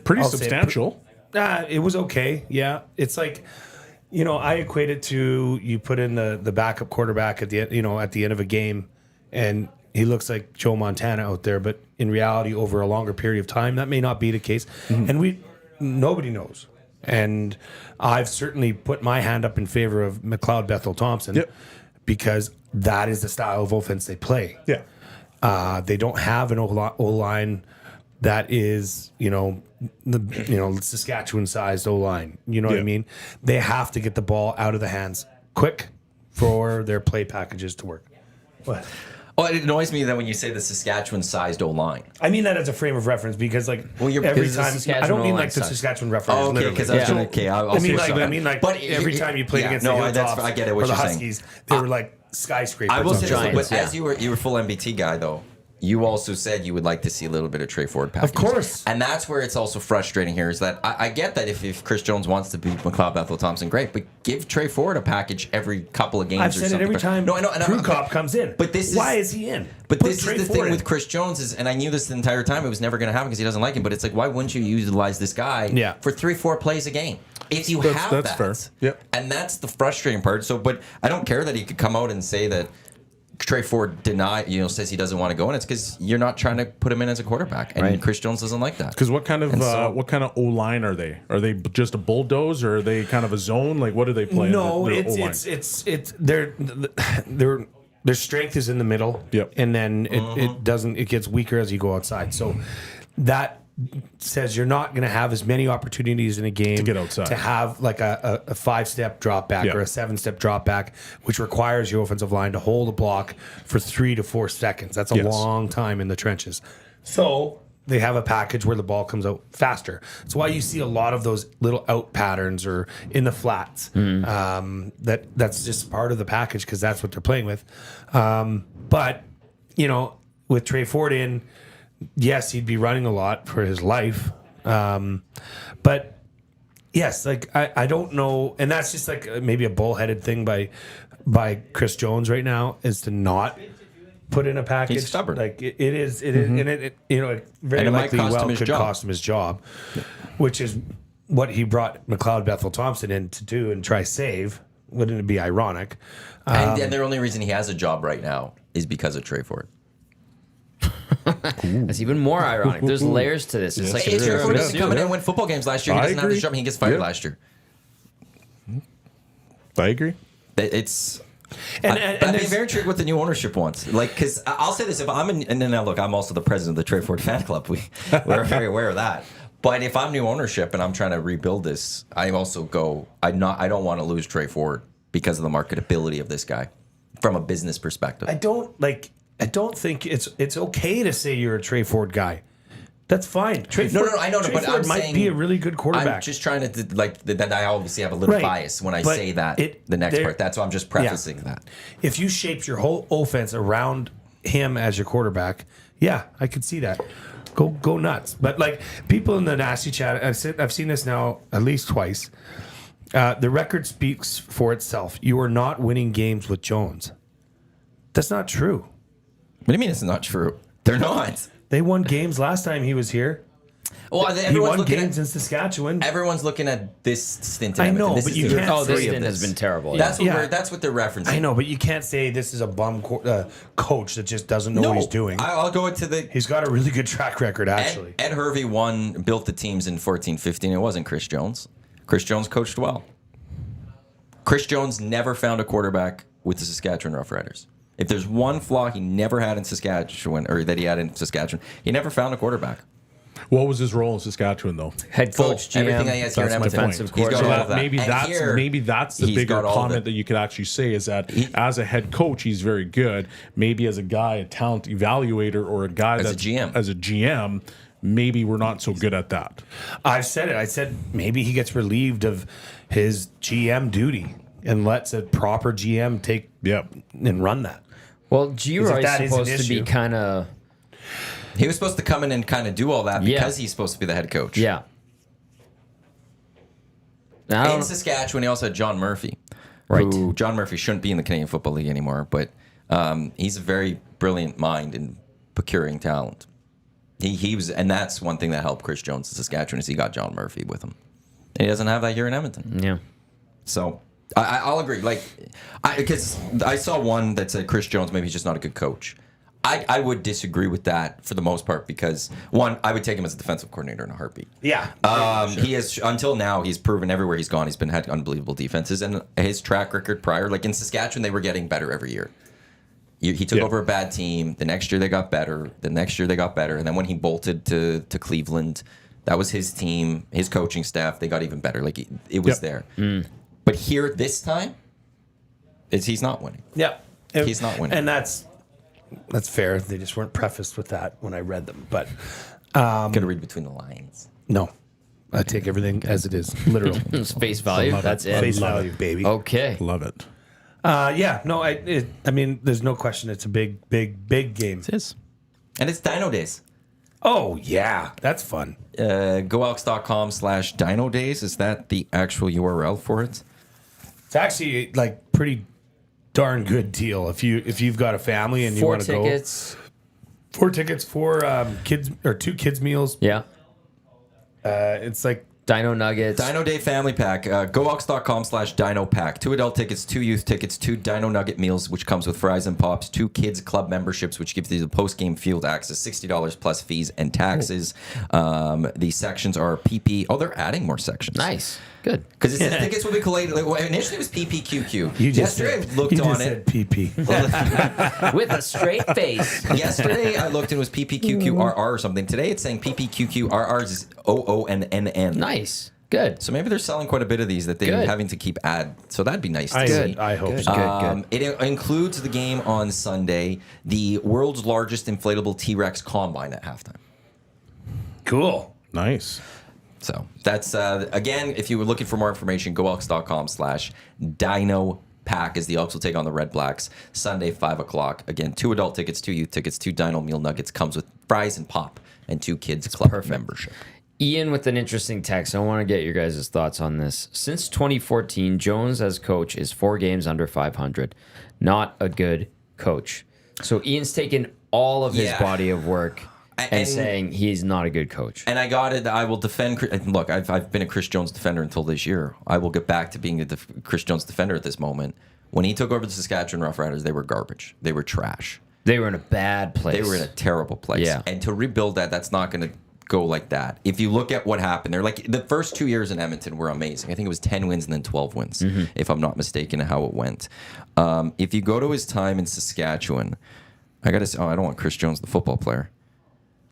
Pretty I'll say substantial. it was okay. Yeah, it's like, I equate it to you put in the backup quarterback at the end of a game, and he looks like Joe Montana out there. But in reality, over a longer period of time, that may not be the case, and nobody knows. And I've certainly put my hand up in favor of McLeod Bethel Thompson because that is the style of offense they play. Yeah. They don't have an O-line that is, Saskatchewan-sized O-line. You know what I mean? They have to get the ball out of the hands quick for their play packages to work. What? Oh, it annoys me that when you say the Saskatchewan-sized O-line. I mean that as a frame of reference because, like, Well, you're- every is the time Saskatchewan I don't mean O-line like the size. Saskatchewan reference. Oh, okay, literally. because I was Yeah. gonna. Okay, I'll I mean, say like, something. But every time you played against the Hilltops I get it. What or the you're saying. Huskies, they were like skyscrapers. I will say this, Giants, but as you were full MBT guy though, you also said you would like to see a little bit of Trey Ford packages. Of course. And that's where it's also frustrating here is that I get that if Chris Jones wants to beat McLeod Bethel Thompson, great, but give Trey Ford a package every couple of games I've or said something. it every time. No, I know. And Crew Cop comes in. But this why is is he in? But Put this Trey is the Ford thing in. with Chris Jones is, and I knew this the entire time, it was never going to happen because he doesn't like him. But it's like, why wouldn't you utilize this guy for 3-4 plays a game? If you have that's that. fair. Yep. And that's the frustrating part. So, but I don't care that he could come out and say that Trey Ford says he doesn't want to go in. It's because you're not trying to put him in as a quarterback, and Chris Jones doesn't like that. Because what kind of so- O line are they? Are they just a bulldoze, or are they kind of a zone? Like what do they play? No, Their O-line? it's their strength is in the middle. Yep. And then it gets weaker as you go outside. So that says you're not going to have as many opportunities in a game to get outside. to have like a 5-step drop back Yeah. or a 7-step drop back, which requires your offensive line to hold a block for 3 to 4 seconds. That's a Yes. long time in the trenches. So they have a package where the ball comes out faster. That's why you see a lot of those little out patterns or in the flats. That's just part of the package because that's what they're playing with. But, you know, with Trey Ford in, yes, he'd be running a lot for his life. But yes, like I don't know. And that's just like maybe a bullheaded thing by Chris Jones right now is to not put in a package. He's stubborn. Like it is, and it you know, it very And it might likely cost him well his could job. cost him his job, which is what he brought McLeod Bethel Thompson in to do and try save. Wouldn't it be ironic? And the only reason he has a job right now is because of Trey Ford. That's even more ironic. There's layers to this. It's like Hey, a Trey Ford pyramid doesn't come in scheme. and win football games last year. He I doesn't have agree. his job. And he gets fired Yeah. last year. I agree. It's. And I'd be there's- very intrigued what the new ownership wants. Like, because I'll say this: if I'm in, and then now look, I'm also the president of the Trey Ford fan club. We're very aware of that. But if I'm new ownership and I'm trying to rebuild this, I also go. I don't want to lose Trey Ford because of the marketability of this guy from a business perspective. I don't think it's okay to say you're a Trey Ford guy. That's fine. Trey No, Ford, I know, Trey but Ford I'm might saying be a really good quarterback. I'm just trying to that. I obviously have a little Right. bias when I But say that. it- The next there- part. That's why I'm just prefacing that. If you shaped your whole offense around him as your quarterback, yeah, I could see that. Go nuts. But like people in the nasty chat, I've seen this now at least twice. The record speaks for itself. You are not winning games with Jones. That's not true. What do you mean it's not true? They're not. They won games last time he was here. Well, He everyone's won looking games at in Saskatchewan. everyone's looking at this stint. In I Edmonton. know, This but is you the can't Oh, this three of stint has been terrible. That's what Yeah. that's what they're referencing. I know, but you can't say this is a bum coach that just doesn't know what he's doing. I'll go into the. He's got a really good track record, actually. Ed Hervey built the teams in 14-15. It wasn't Chris Jones. Chris Jones coached well. Chris Jones never found a quarterback with the Saskatchewan Roughriders. If there's one flaw he never had in Saskatchewan, or that he had in Saskatchewan, he never found a quarterback. What was his role in Saskatchewan, though? Head coach, GM, Everything that he has here in that's my Edmonton. defensive He's got coordinator. all So of that that. And maybe that's the he's bigger got all of comment it. that you could actually say is that as a head coach, he's very good. Maybe as a guy, a talent evaluator, or a guy As a that's GM. as a GM, maybe we're not so good at that. I've said it. I said maybe he gets relieved of his GM duty and lets a proper GM take Yep. and run that. Well, if G-Roy's that is an supposed to be issue- kind of He was supposed to come in and kind of do all that Yeah. because he's supposed to be the head coach. yeah. I In don't- Saskatchewan, he also had John Murphy. Right. Who, John Murphy shouldn't be in the Canadian Football League anymore, but he's a very brilliant mind in procuring talent. He was, and that's one thing that helped Chris Jones in Saskatchewan is he got John Murphy with him, and he doesn't have that here in Edmonton. yeah. So I'll agree. Like, because I saw one that said Chris Jones maybe he's just not a good coach. I would disagree with that for the most part because one, I would take him as a defensive coordinator in a heartbeat. Yeah. He has until now he's proven everywhere he's gone he's been had unbelievable defenses and his track record prior, like in Saskatchewan, they were getting better every year. He took over a bad team. The next year they got better. The next year they got better, and then when he bolted to Cleveland, that was his team, his coaching staff. They got even better. Like it was there. But here this time, he's not winning. Yeah. He's not winning. And that's fair. They just weren't prefaced with that when I read them. But Gotta read between the lines. no, I take everything as it is, literal. It's face value. Love it. That's it. Face value, baby. Okay. Love it. Yeah, no, I mean, there's no question it's a big game. It is. And it's Dino Days. Oh, yeah, that's fun. GoElks.com/Dino Days. Is that the actual URL for it? It's actually like pretty darn good deal if you've got a family and you 4 want to go. tickets. 4 tickets, 4 kids or 2 kids meals. Yeah. It's like Dino Nuggets. Dino Day Family Pack. GoElks.com/Dino Pack. 2 adult tickets, 2 youth tickets, 2 Dino Nugget meals, which comes with fries and pops, 2 kids club memberships, which gives you the post-game field access, $60 plus fees and taxes. The sections are PP. Oh, they're adding more sections. Nice. Good. Because it says tickets will be collated. Like, initially, it was PPQQ. Yesterday, I looked you on just it. said PP. With a straight face. Yesterday, I looked and it was PPQQRR or something. Today, it's saying PPQQRR is OONNN. Nice. Good. So maybe they're selling quite a bit of these that they're Good. having to keep add. So that'd be nice to see. I hope Good. so. Good. It includes the game on Sunday, the world's largest inflatable T-Rex combine at halftime. Cool. Nice. So that's, again, if you were looking for more information, goelks.com/Dino Pack as the Elks will take on the Red Blacks Sunday, 5 o'clock. Again, 2 adult tickets, 2 youth tickets, 2 Dino Meal Nuggets. Comes with fries and pop and 2 kids club membership. Ian with an interesting text. I want to get your guys' thoughts on this. Since 2014, Jones as coach is 4 games under 500. Not a good coach. So Ian's taken all of his body of work and saying he's not a good coach. And I got it. I will defend. Look, I've been a Chris Jones defender until this year. I will get back to being a Chris Jones defender at this moment. When he took over the Saskatchewan Roughriders, they were garbage. They were trash. They were in a bad place. They were in a terrible place. Yeah. And to rebuild that's not going to go like that. If you look at what happened, they're like the first 2 years in Edmonton were amazing. I think it was 10 wins and then 12 wins, if I'm not mistaken, how it went. If you go to his time in Saskatchewan, I got to say, I don't want Chris Jones, the football player.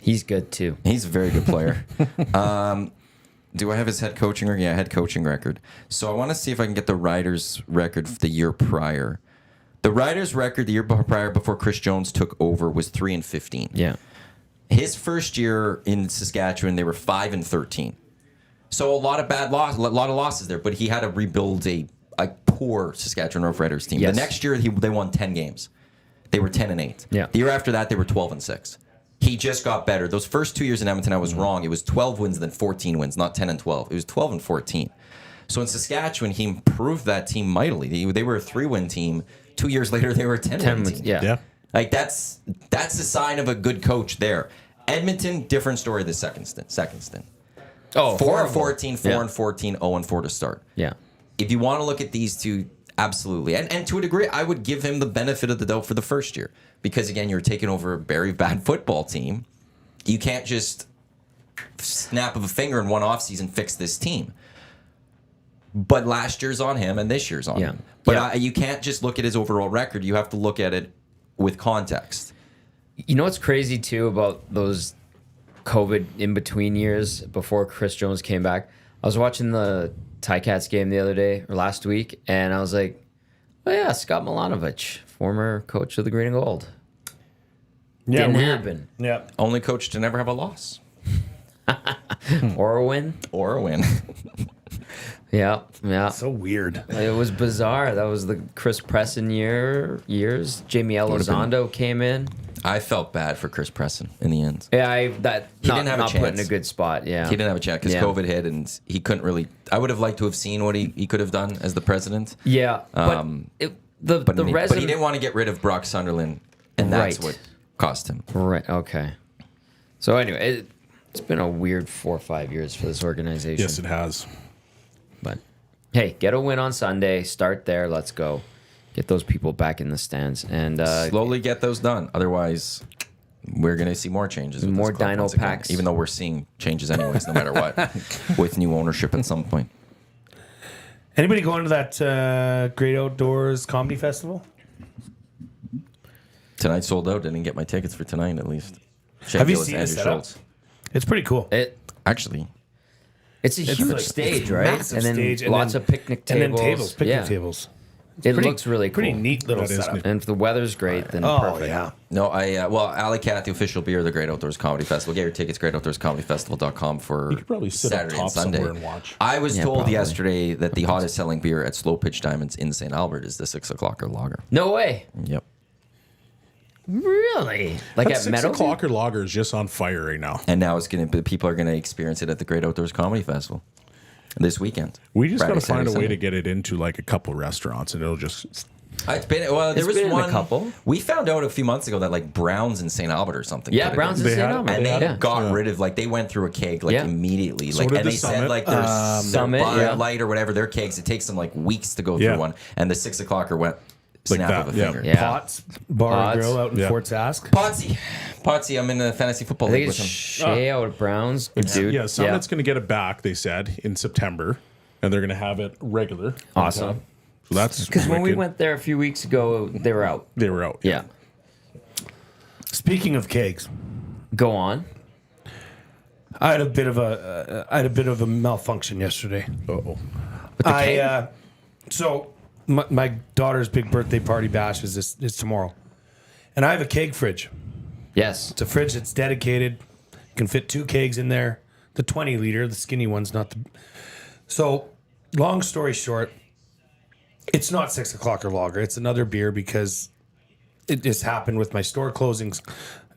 He's good too. He's a very good player. Do I have his head coaching record? Yeah, head coaching record. So I want to see if I can get the Riders record the year prior. The Riders record the year prior before Chris Jones took over was 3-15. Yeah. His first year in Saskatchewan, they were 5-13. So a lot of losses there. But he had to rebuild a poor Saskatchewan Roughriders team. Yes. The next year, they won 10 games. They were 10-8. Yeah. The year after that, they were 12-6. He just got better. Those first 2 years in Edmonton, I was wrong. It was 12 wins, then 14 wins, not 10-12. It was 12-14. So in Saskatchewan, he improved that team mightily. They were a 3-win team. 2 years later, they were a 10-win team. Yeah. Like that's a sign of a good coach there. Edmonton, different story the second stint. Oh, 4-14, 4-14, 0-4 to start. Yeah. If you want to look at these two, absolutely. And to a degree, I would give him the benefit of the doubt for the first year. Because again, you're taking over a very bad football team. You can't just snap of a finger in one offseason fix this team. But last year's on him and this year's on him. But you can't just look at his overall record. You have to look at it with context. You know what's crazy too about those COVID in between years before Chris Jones came back? I was watching the Ticats game the other day or last week, and I was like, "Oh yeah, Scott Milanovic, former coach of the Green and Gold." Yeah, Didn't weird. happen. Yeah. Only coach to never have a loss Or a win. or a win. Yeah, yeah. So weird. It was bizarre. That was the Chris Presson years. Jamie Elizondo came in. I felt bad for Chris Presson in the end. Yeah, he didn't have a not put in chance. a good spot. Yeah, He didn't have a chance because COVID hit and he couldn't really. I would have liked to have seen what he could have done as the president. Yeah, but But he resume. didn't want to get rid of Brock Sunderland, and that's Right. what cost him. Right. Okay. So anyway, it's been a weird 4 or 5 years for this organization. Yes, it has. But hey, get a win on Sunday. Start there. Let's go. Get those people back in the stands and Slowly get those done. Otherwise, we're going to see more changes. with More this club Dino once again, packs. even though we're seeing changes anyways, no matter what, with new ownership at some point. Anybody going to that Great Outdoors Comedy Festival? Tonight sold out. Didn't get my tickets for tonight, at least. Have you Sheffield is seen the Andrew setup? Schultz. It's pretty cool. Actually, it's a huge like- stage, it's right? massive And then stage, and lots then- of picnic tables. And then tables, picnic tables. It Pretty- looks really cool. Pretty neat little That is setup. neat. And if the weather's great, then Oh, perfect. yeah. no, Alley Cat, the official beer of the Great Outdoors Comedy Festival. Get your tickets, greatoutdoorscomedyfestival.com for You could probably sit Saturday up and top Sunday. somewhere and watch. I was Yeah, told probably. yesterday that the hottest selling beer at Slow Pitch Diamonds in St. Albert is the 6 o'clocker lager. No way. Yep. Really? Like That at 6 Meadow? o'clocker lager is just on fire right now. And now people are going to experience it at the Great Outdoors Comedy Festival this weekend. We just got Friday, to find a Saturday, way to Sunday. get it into like a couple restaurants, and it'll just. It's been there It's was been in a one couple. We found out a few months ago that like Browns in St. Albert or something. Yeah, put it Browns in. in They St. had- Albert. And they yeah. got rid of they went through a keg immediately. So Like did and the they said Summit. like their Summit, Bud yeah. Light or whatever their kegs. It takes them like weeks to go Yeah. through one. And the 6 o'clocker went Like snap that, of a yeah. finger. Yeah. Potts Bar Potts. and Grill out in Yeah. Fort Sask. Potsy, I'm in the fantasy football I think league it's with him. Shea out at Browns. Good dude. Yeah, Summit's going to get it back. They said in September. and they're going to have it regular. Awesome. So that's Because when we wicked. went there a few weeks ago, they were out. They were out. Yeah. Speaking of kegs, Go on. I had a bit of a malfunction yesterday. Uh-oh. So my daughter's big birthday party bash is tomorrow, and I have a keg fridge. Yes. It's a fridge that's dedicated. You can fit 2 kegs in there. The 20-liter, the skinny one's not the. So, long story short, it's not 6 o'clock or lager. It's another beer because it just happened with my store closings.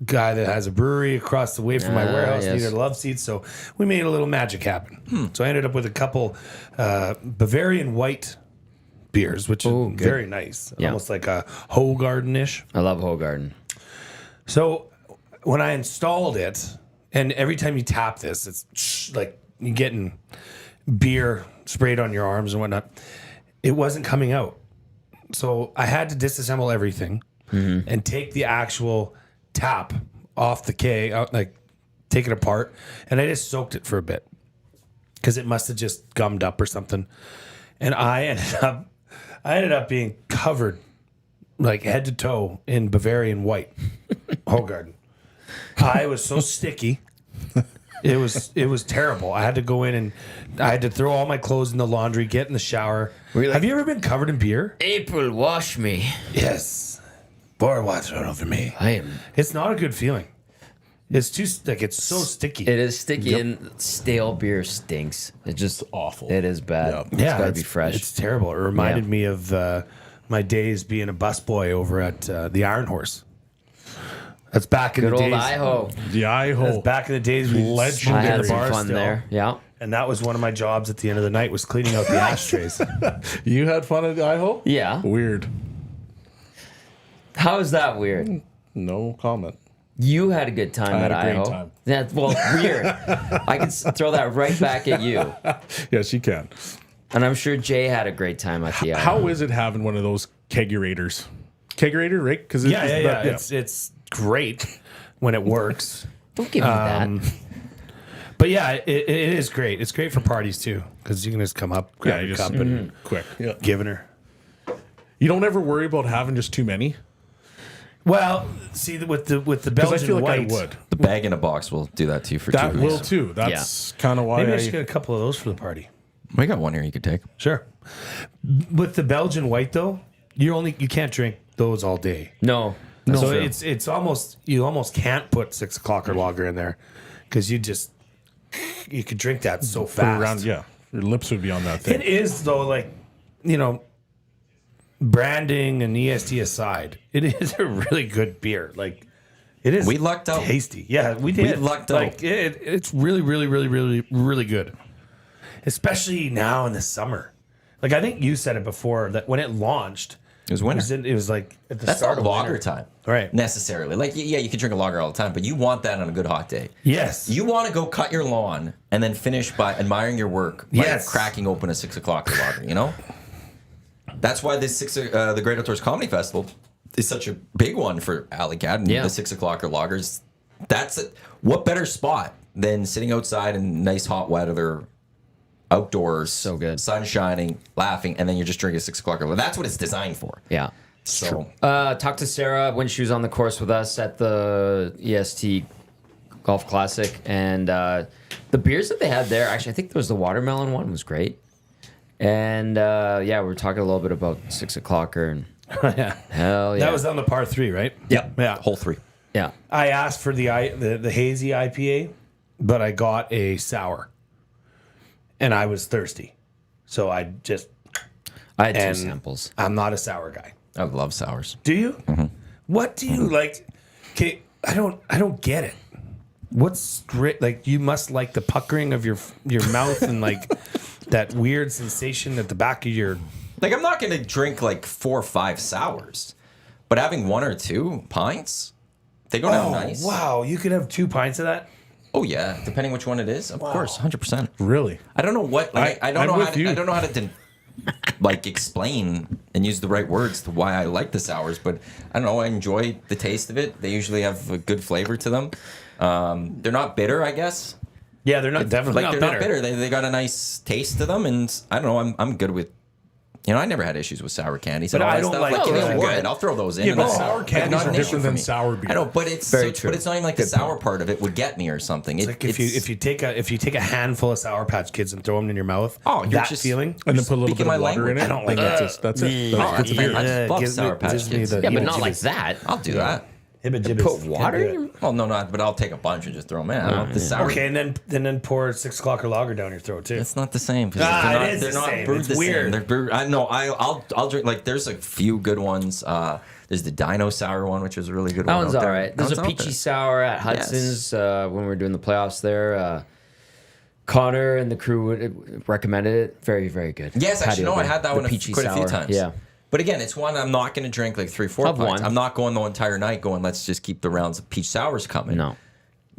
Guy that has a brewery across the way from my warehouse yes. needed love seats, so we made a little magic happen. So I ended up with a couple Bavarian white beers, which is good. very nice, Yeah. almost like a Hoegaarden-ish. I love Hoegaarden. So when I installed it, and every time you tap this, it's like you're getting beer sprayed on your arms and whatnot. It wasn't coming out. So I had to disassemble everything and take the actual tap off the keg, like take it apart. And I just soaked it for a bit because it must have just gummed up or something. And I ended up being covered like head to toe in Bavarian white. Hoegaarden. I was so sticky. It was terrible. I had to go in and I had to throw all my clothes in the laundry, get in the shower. Were you like- Have you ever been covered in beer? April, wash me. Yes. Pour water over me. I am. It's not a good feeling. It's too like it's so sticky. It is sticky and stale beer stinks. It just Awful. It is bad. Yep. It's gotta be fresh. It's terrible. It reminded me of my days being a busboy over at the Iron Horse. That's back in Good the old days. Idaho. The That's Idaho. back in the days we I legendary had some bar fun still. there. Yeah. And that was one of my jobs at the end of the night was cleaning out the ashtrays. You had fun at Idaho? Yeah. Weird. How is that weird? No comment. You had a good time had at a great Idaho. time. That's well weird. I can throw that right back at you. Yes, you can. And I'm sure Jay had a give at the Idaho. How is it having one of those kegurators? Kegurator, right? Because yeah. It's great when it works. Don't give me that. But yeah, it is great. It's great for parties too because you can just come up, grab you a just cup, and quick. Yeah. giving her. You don't ever worry about having just too many? Well, see with the Because Belgian I feel like white, I would. The bag in a box will do that to you for That 2 will weeks. too. That's kind of why maybe I should get a couple of those for the party. We got one here you could take. Sure. With the Belgian white though, you can't drink those all day. No. So true. it's almost you almost can't put 6 o'clock or lager in there because you could drink that so for fast. around. Yeah, your lips would be on that thing. It is though, like branding and EST aside, it is a really good beer. Like it is. We lucked out. Tasty. Yeah, we did. lucked like, out. It's really, really, really, really, really good. Especially now in the summer. Like I think you said it before that when it launched, It was winter. it was like at the That's start not of lager winter. time. Right. Necessarily. Like, yeah, you can drink a lager all the time, but you want that on a good hot day. Yes. You want to go cut your lawn and then finish by admiring your work by Yes. cracking open a 6 o'clock lager, you know? That's why the Great Outdoors Comedy Festival is such a big one for Alley Cat and Yeah. the 6 o'clock lagers. What better spot than sitting outside in nice hot weather, outdoors, So good. sun shining, laughing, and then you're just drinking a 6 o'clock lager. That's what it's designed for. Yeah. So Talked to Sarah when she was on the course with us at the EST Golf Classic, and the beers that they had there, actually, I think there was the watermelon one was great. And we were talking a little bit about 6 o'clocker, and yeah. hell yeah. That was on the par 3, right? Yep. Yeah. Whole 3. yeah. I asked for the hazy IPA, but I got a sour, and I was thirsty, so I I had 2 and samples. I'm not a sour guy. I love sours. Do you? What do you like? Okay, I don't get it. What's great? Like you must like the puckering of your mouth and like that weird sensation at the back of your. Like, I'm not going to drink like 4 or 5 sours, but having 1 or 2 pints, they go down nice. Wow! You could have 2 pints of that. Oh yeah, depending which one it is, of course, 100%. Really? I don't know what. Like, I don't I'm know with how. To, you. I don't know how to like explain and use the right words to why I like the sours, but I don't know. I enjoy the taste of it. They usually have a good flavor to them. They're not bitter, I guess. Yeah, they're not definitely Like not they're bitter. not bitter. They got a nice taste to them, and I don't know. I'm good with. I never had issues with sour candies. But and all I that don't stuff. like give me those a are Warhead. good. I'll throw those in. Yeah, and but that's sour not candies an are issue different for than me. sour beer. I know, but it's Very true. but it's not even like the sour part of it would get me or something. Like if you take a handful of Sour Patch Kids and throw them in your mouth, Oh, you're that just- feeling. And then put a little Speaking bit of my water in it. language. I don't like and that. That's it. that's amazing. I love Sour Patch gives me Kids. the Yeah, but not heebie-jeebies. like that. I'll do that. Hibba-jibbas. Put water Can't in do your it. Well, no, but I'll take a bunch and just throw them in. I don't know, the sour. Okay, and then pour 6 o'clock or lager down your throat too. It's not the same. 'Cause it is they're the not same. brewed It's the weird. same. They're brewed. I know. I'll drink. Like there's a few good ones. There's the Dino Sour one, which is a really good That one. one's out all there. right. There's That a one's out peachy there. sour at Hudson's when we were doing the playoffs there. Connor and the crew recommended it. Very, very good. Yes, actually, Patio no, I beer. had that The one peachy quite a few sour. times. Yeah. But again, it's one I'm not going to drink like 3-4 Have pints. one. I'm not going the entire night going, let's just keep the rounds of peach sours coming. No.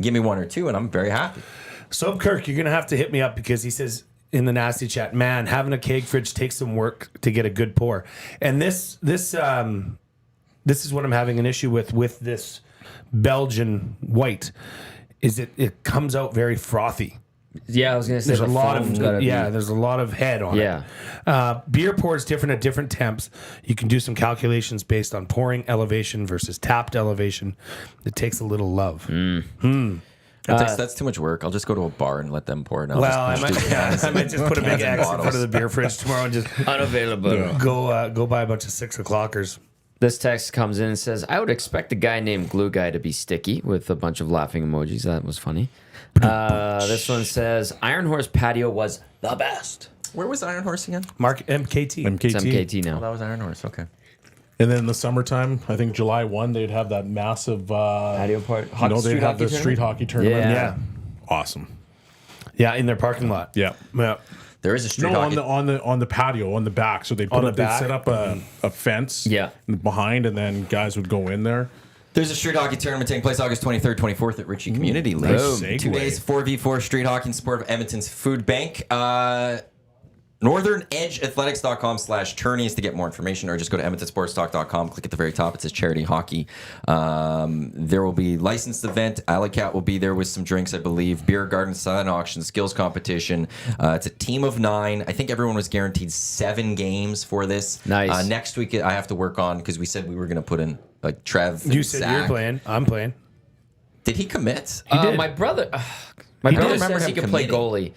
Give me 1 or 2 and I'm very happy. So Kirk, you're gonna have to hit me up because he says in the nasty chat, man, having a keg fridge takes some work to get a good pour. And this is what I'm having an issue with this Belgian white. Is it comes out very frothy. Yeah, I was gonna say There's a the lot foam's gotta of be- there's a lot of head on Yeah. it. Beer pours different at different temps. You can do some calculations based on pouring elevation versus tapped elevation. It takes a little love. That's too much work. I'll just go to a bar and let them pour it. Well, I might just put a big Cans and X in front bottles. of the beer fridge tomorrow and just Unavailable. go buy a bunch of 6 o'clockers. This text comes in and says, I would expect a guy named Glue Guy to be sticky with a bunch of laughing emojis. That was funny. This one says, Iron Horse Patio was the best. Where was Iron Horse again? Mark MKT. It's MKT. MKT Oh, now. that was Iron Horse. Okay. And then in the summertime, I think July 1, they'd have that massive Patio part. they'd have the street hockey tournament. Yeah. Yeah. Awesome. Yeah, in their parking lot. Yeah. Yeah. There is a street No, hockey. on the patio, on the back. So they On the they'd back? set up a fence Yeah. behind, and then guys would go in there. There's a street hockey tournament taking place August 23rd, 24th at Ritchie Community League. nice segue. 2 days, 4v4 street hockey in support of Edmonton's Food Bank. NorthernEdgeAthletics.com/tourney is to get more information, or just go to EdmontonSportsTalk.com. Click at the very top. It says charity hockey. There will be licensed event. Alicat will be there with some drinks, I believe. Beer garden, silent auction, skills competition. It's a team of 9. I think everyone was guaranteed 7 games for this. Nice. Next week, I have to work on, because we said we were going to put in like Trev. You and said Zach. you're playing. I'm playing. Did he commit? did. My brother, did. brother Remember says he him can play committing. goalie.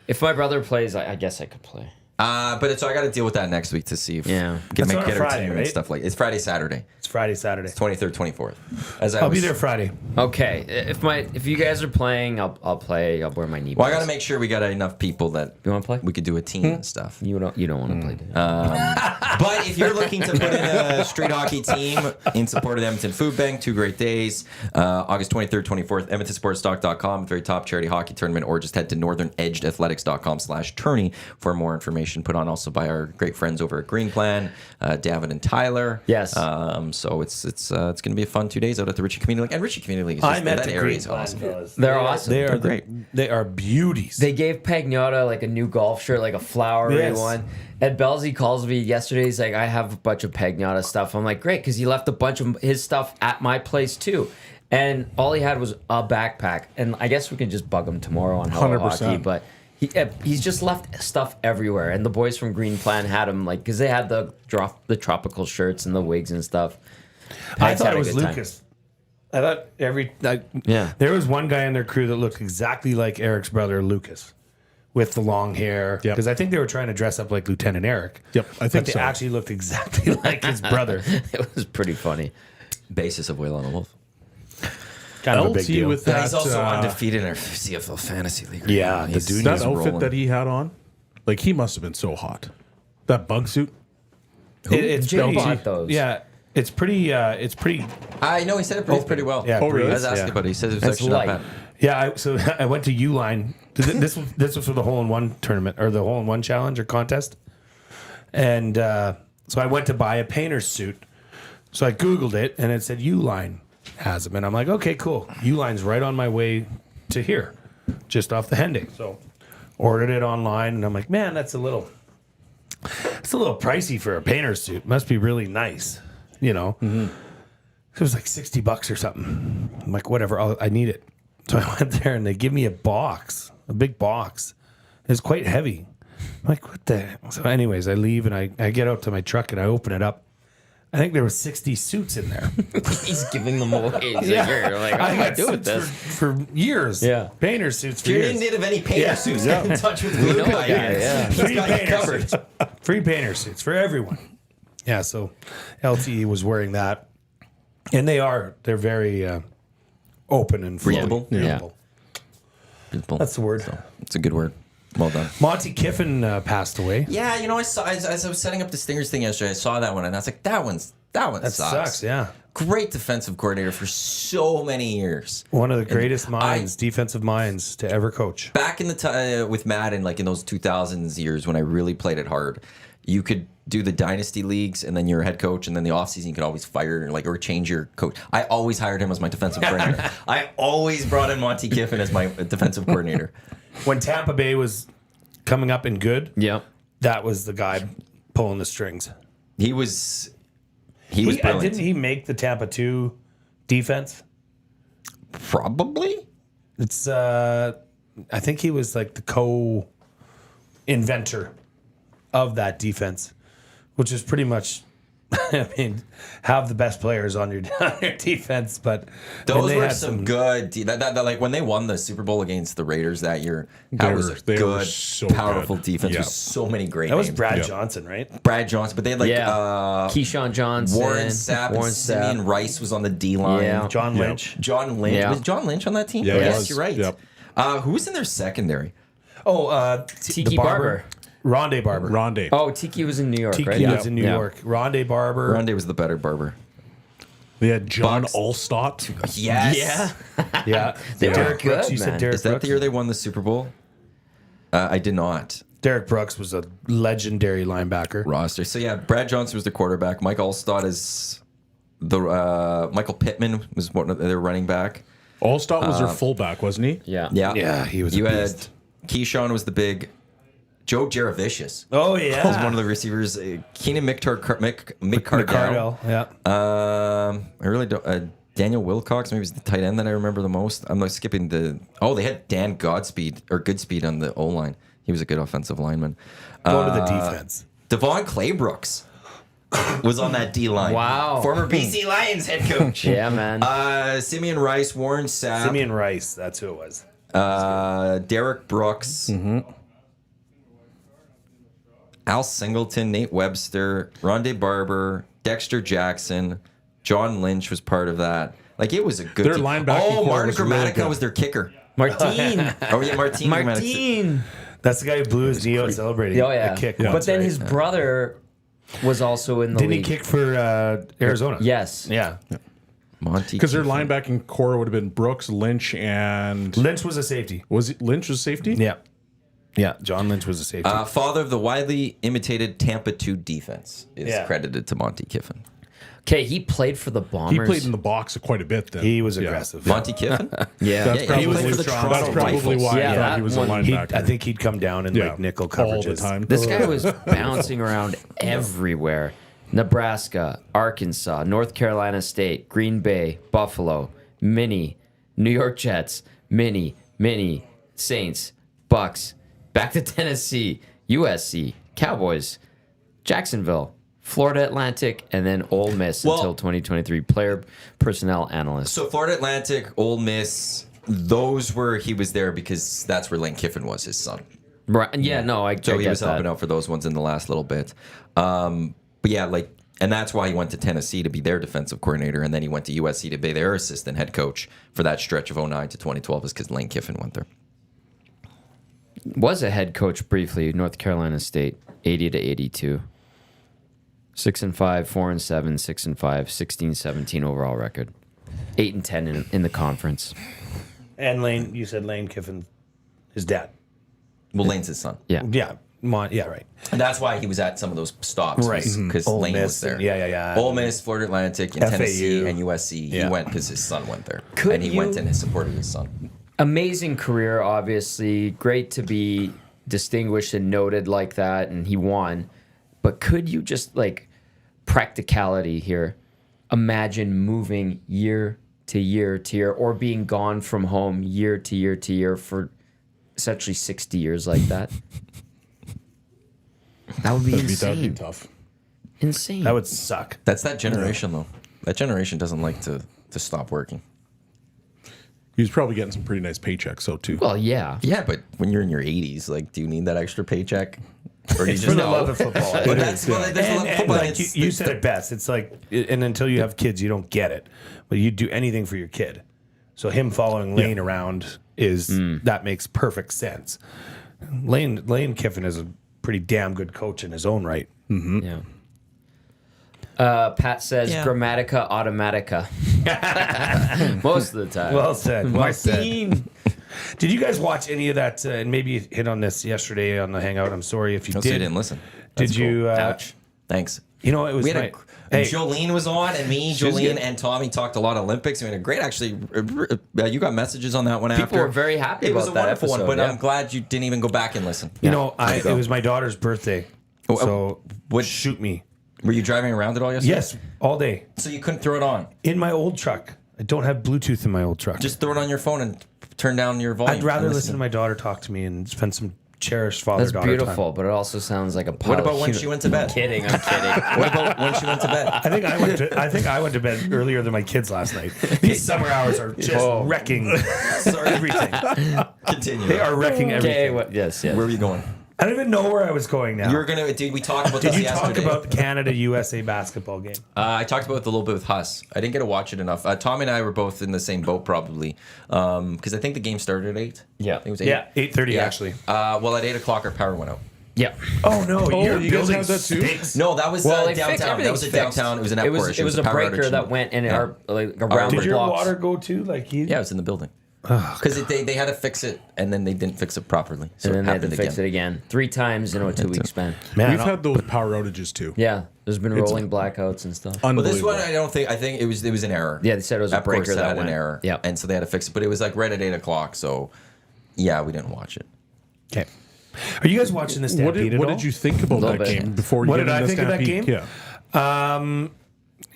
If my brother plays, I guess I could play. But so I got to deal with that next week to see if Yeah. get, That's on a our Friday, team and right? stuff like. It's Friday, Saturday, It's Friday, Saturday. 23rd, 24th. As I I'll be was- there Friday. Okay, if you guys are playing, I'll play. I'll wear my knee. Well, I brace. got to make sure we got enough people that You want to play? we could do a team and stuff. You don't want to play. Do you? But if you're looking to put in a street hockey team in support of the Edmonton Food Bank, 2 great days, August 23rd, 24th, EdmontonSportsTalk.com, very top charity hockey tournament, or just head to NorthernEdgeAthletics.com/tourney for more information. Put on also by our great friends over at Green Plan, Davin and Tyler. Yes. So it's going to be a fun 2 days out at the Ritchie Community League. And Ritchie Community League is I just, met that the area Green is Plan awesome. fellas. They're awesome. They are They're great. They are beauties. They gave Pagnotta like a new golf shirt, like a flowery Yes. one. And Bellezy calls me yesterday. He's like, I have a bunch of Pagnotta stuff. I'm like, great, because he left a bunch of his stuff at my place too. And all he had was a backpack. And I guess we can just bug him tomorrow on Hello 100%. Hockey. But he's just left stuff everywhere. And the boys from Green Plan had him like, because they had the tropical shirts and the wigs and stuff. I Pags thought had it a was good time. Lucas. I thought Yeah. There was one guy in their crew that looked exactly like Eric's brother Lucas, with the long hair. Yep. Because I think they were trying to dress up like Lieutenant Eric. Yep, I think but they so. actually looked exactly like his brother. It was pretty funny. Basis of Whale on the Wolf. Kind of a big LT deal. with that, He's also undefeated in our CFL fantasy league. right Yeah, now. the He's- dude- that he's outfit rolling. that he had on, like he must have been so hot. That bug suit. It's Jay pretty, bought those. Yeah, it's pretty. It's pretty. I know he said it pretty well. Yeah, Oh, really? I was asking about it. He says it was That's actually not light. bad. Yeah, so I went to Uline. This was for the hole-in-one tournament or the hole-in-one challenge or contest, and so I went to buy a painter's suit. So I Googled it and it said Uline has them, and I'm like, okay, cool. Uline's right on my way to here, just off the Henday. So ordered it online, and I'm like, man, it's a little pricey for a painter's suit. Must be really nice, you know. It was like $60 or something. I'm like, whatever, I need it. So I went there and they give me a box a big box. It's quite heavy. I'm like, what the heck? So anyways, I leave and I get out to my truck and I open it up. I think there were 60 suits in there. He's giving them away. You're like, what am I doing with this? For years. Yeah. Painter suits for If you're years. in need of any painter suits, get in touch with Glue know Guy. a guy, yeah. He's got you painter covered. suits. Free painter suits for everyone. Yeah, so LTE was wearing that. And they're very open and flowy. Breathable? Yeah. Beautiful. That's the word. It's a good word. Well done. Monte Kiffin passed away. Yeah, I saw as I was setting up the Stingers thing yesterday, I saw that one and I was like, that one That sucks. sucks, yeah. Great defensive coordinator for so many years. One of the greatest defensive minds to ever coach. Back in the time with Madden, like in those 2000s years when I really played it hard, you could do the dynasty leagues and then you're a head coach and then the offseason you could always fire or change your coach. I always hired him as my defensive coordinator. I always brought in Monte Kiffin as my defensive coordinator. When Tampa Bay was coming up in good, Yep. that was the guy pulling the strings. He was brilliant. Didn't he make the Tampa 2 defense? Probably. It's I think he was like the co-inventor of that defense, which is pretty much I mean, have the best players on your defense, but Those they were had some good. That like when they won the Super Bowl against the Raiders that year. That was a they were good, so powerful good. defense Yeah. with so many great. That was names. Brad Yeah. Johnson, right? Brad Johnson, but they had like Keyshawn Johnson, Warren Sapp, and Simeon Rice was on the D line. Yeah. John Yeah. Lynch. John Lynch Yeah. was John Lynch on that team. Yeah, he yes, was. you're right. Yep. Who was in their secondary? Oh, Tiki the Barber. Rondé Barber. Rondé. Oh, Tiki was in New York, Tiki right? was in New York. Rondé Barber. Rondé was the better barber. They had John Bucks. Allstott. Yes. Yeah. Yeah. They were Derek good, Brooks. You said man. Derek Is that Brooks? the year they won the Super Bowl? I did not. Derek Brooks was a legendary linebacker. Roster. So yeah, Brad Johnson was the quarterback. Mike Allstott is the Michael Pittman was one of their running back. Allstott was their fullback, wasn't he? Yeah. Yeah, Yeah, he was a You had beast. Keyshawn was the big. Joe Jaravicious Oh, was yeah. one of the receivers. Keenan McCardell. McCardell. Yeah. I really don't. Daniel Wilcox, maybe was the tight end that I remember the most. I'm like skipping the. Oh, they had Dan Goodspeed on the O line. He was a good offensive lineman. Go to the defense. Devon Claybrooks was on that D line. Wow. Former BC Lions head coach. Yeah, man. Simeon Rice, Warren Sapp, Simeon Rice. That's who it was. Derek Brooks, Al Singleton, Nate Webster, Rondé Barber, Dexter Jackson, John Lynch was part of that. Like it was a good Their team. linebacking Oh, core Martin was really Gramatica good. was their kicker. Martin. Oh yeah, Martin. Gramatica. Martin. That's the guy who blew his knee out celebrating Oh, yeah. a kick. Yeah. But once, then right? his brother was also in the Didn't he league. kick for Arizona? Yes. Yeah. Monte. Because their Kiffin. linebacking core would have been Brooks, Lynch, and Lynch was a safety. was it Lynch was safety? Yeah. Yeah. John Lynch was a safety. Father of the widely imitated Tampa 2 defense is Yeah. credited to Monte Kiffin. Okay, he played for the He Bombers. played in the box quite a bit then. he was Yeah. aggressive. Monte Kiffin? Yeah. That's Yeah, probably, he played for the Toronto that's probably Rifles. why Yeah, I thought that he was a one- linebacker. I think he'd come down in like nickel all coverages the time. This guy was bouncing around everywhere. Nebraska, Arkansas, North Carolina State, Green Bay, Buffalo, Mini, New York Jets, Mini, Saints, Bucks, back to Tennessee, USC, Cowboys, Jacksonville, Florida Atlantic, and then Ole Miss Well- until 2023. Player personnel analyst. So Florida Atlantic, Ole Miss, those were he was there because that's where Lane Kiffin was, his son. Right. Yeah, no, I So I he get was that. helping out for those ones in the last little bit. But yeah, like, and that's why he went to Tennessee to be their defensive coordinator, and then he went to USC to be their assistant head coach for that stretch of 09 to 2012, is because Lane Kiffin went there. Was a head coach briefly, North Carolina State, 80 to 82. 6-5, 4-7, 6-5, 16-17 overall record. 8-10 in the conference. And Lane, you said Lane Kiffin, his dad. Well, Lane's his son. Yeah. Yeah. Yeah, right. And that's why he was at some of those stops, Right. Because Ole Lane Miss was there. and- yeah. Ole Miss, Florida Atlantic, and FAU. Tennessee, and USC. Yeah. He went because his son went there. Could and he you- went and supported his son. Amazing career, obviously. Great to be distinguished and noted like that, and he won. But could you just, like, practicality here, imagine moving year to year to year, or being gone from home year to year to year for essentially 60 years like that. That would be That'd insane. be tough. Insane. That would suck. That's that generation, though. That generation doesn't like to stop working. He was probably getting some pretty nice paychecks, so too. Well, yeah. Yeah, but when you're in your 80s, like, do you need that extra paycheck? Or do you For just the know? love of football. But It that's is, well, yeah. there's a lot of And football. like you said it best. It's like, and until you have kids, you don't get it. But you do anything for your kid. So him following Lane around that makes perfect sense. Lane Kiffin is a pretty damn good coach in his own right. Mm-hmm. Yeah. Pat says Grammatica Automatica. Most of the time. Well said. Well said. Martin. Did you guys watch any of that? And maybe you hit on this yesterday on the Hangout. I'm sorry if you So did. you didn't listen. Did you? Ouch. Thanks. You know, it was We had my. and Jolene was on, and me, She was Jolene, good. and Tommy talked a lot of Olympics. We had a great, actually. You got messages on that one after. People were very happy It was about a that wonderful episode, one, but yeah. I'm glad you didn't even go back and listen. You know, There you it go. was my daughter's birthday. Oh, So what- shoot me? Were you driving around it all yesterday? Yes, all day So you couldn't throw it on. in my old truck. I don't have Bluetooth in my old truck. Just throw it on your phone and turn down your volume. I'd rather and listen to my daughter talk to me and spend some cherished That's father-daughter beautiful, but it also sounds like a pile What of about when human- she went to bed? I'm kidding. What about when she went to bed? time. I think I went to bed earlier than my kids last night. These summer hours are just wrecking everything. Continue. They are wrecking Okay, everything. yes. Where were you going? I don't even know where I was going now. You were gonna. Did we talk about Did this you talk yesterday? about the Canada-USA basketball game? I talked about it a little bit with Huss. I didn't get to watch it enough. Tom and I were both in the same boat probably, because I think the game started at 8. Yeah. I think it was 8. Yeah, 8:30 Yeah. actually. Well, at 8 o'clock our power went out. Yeah. Oh no, your you guys building had that too? stinks. No, that was Well, they fixed downtown. That was a everything's downtown. It was an It Epcorish. was a power breaker outage. that went in Yeah. our around Did the your blocks. water go too? Like you? Yeah, it was in the building. Because they had to fix it, and then they didn't fix it properly. So And it then they had to happened fix it again 3 times in a 2-week span. Man, We've had those power outages too. Yeah, there's been rolling blackouts and stuff. Well, this Unbelievable. one I don't think. I think it was an error. Yeah, they said it was a Epcor breaker said that an went. error. Yeah. and so they had to fix it. But it was like right at 8 o'clock. So yeah, we didn't watch it. Okay. Are you guys watching this What Stampede did, what at all? did you think about Little that bit. game before you What get did I into think of that Stampede? game? Yeah.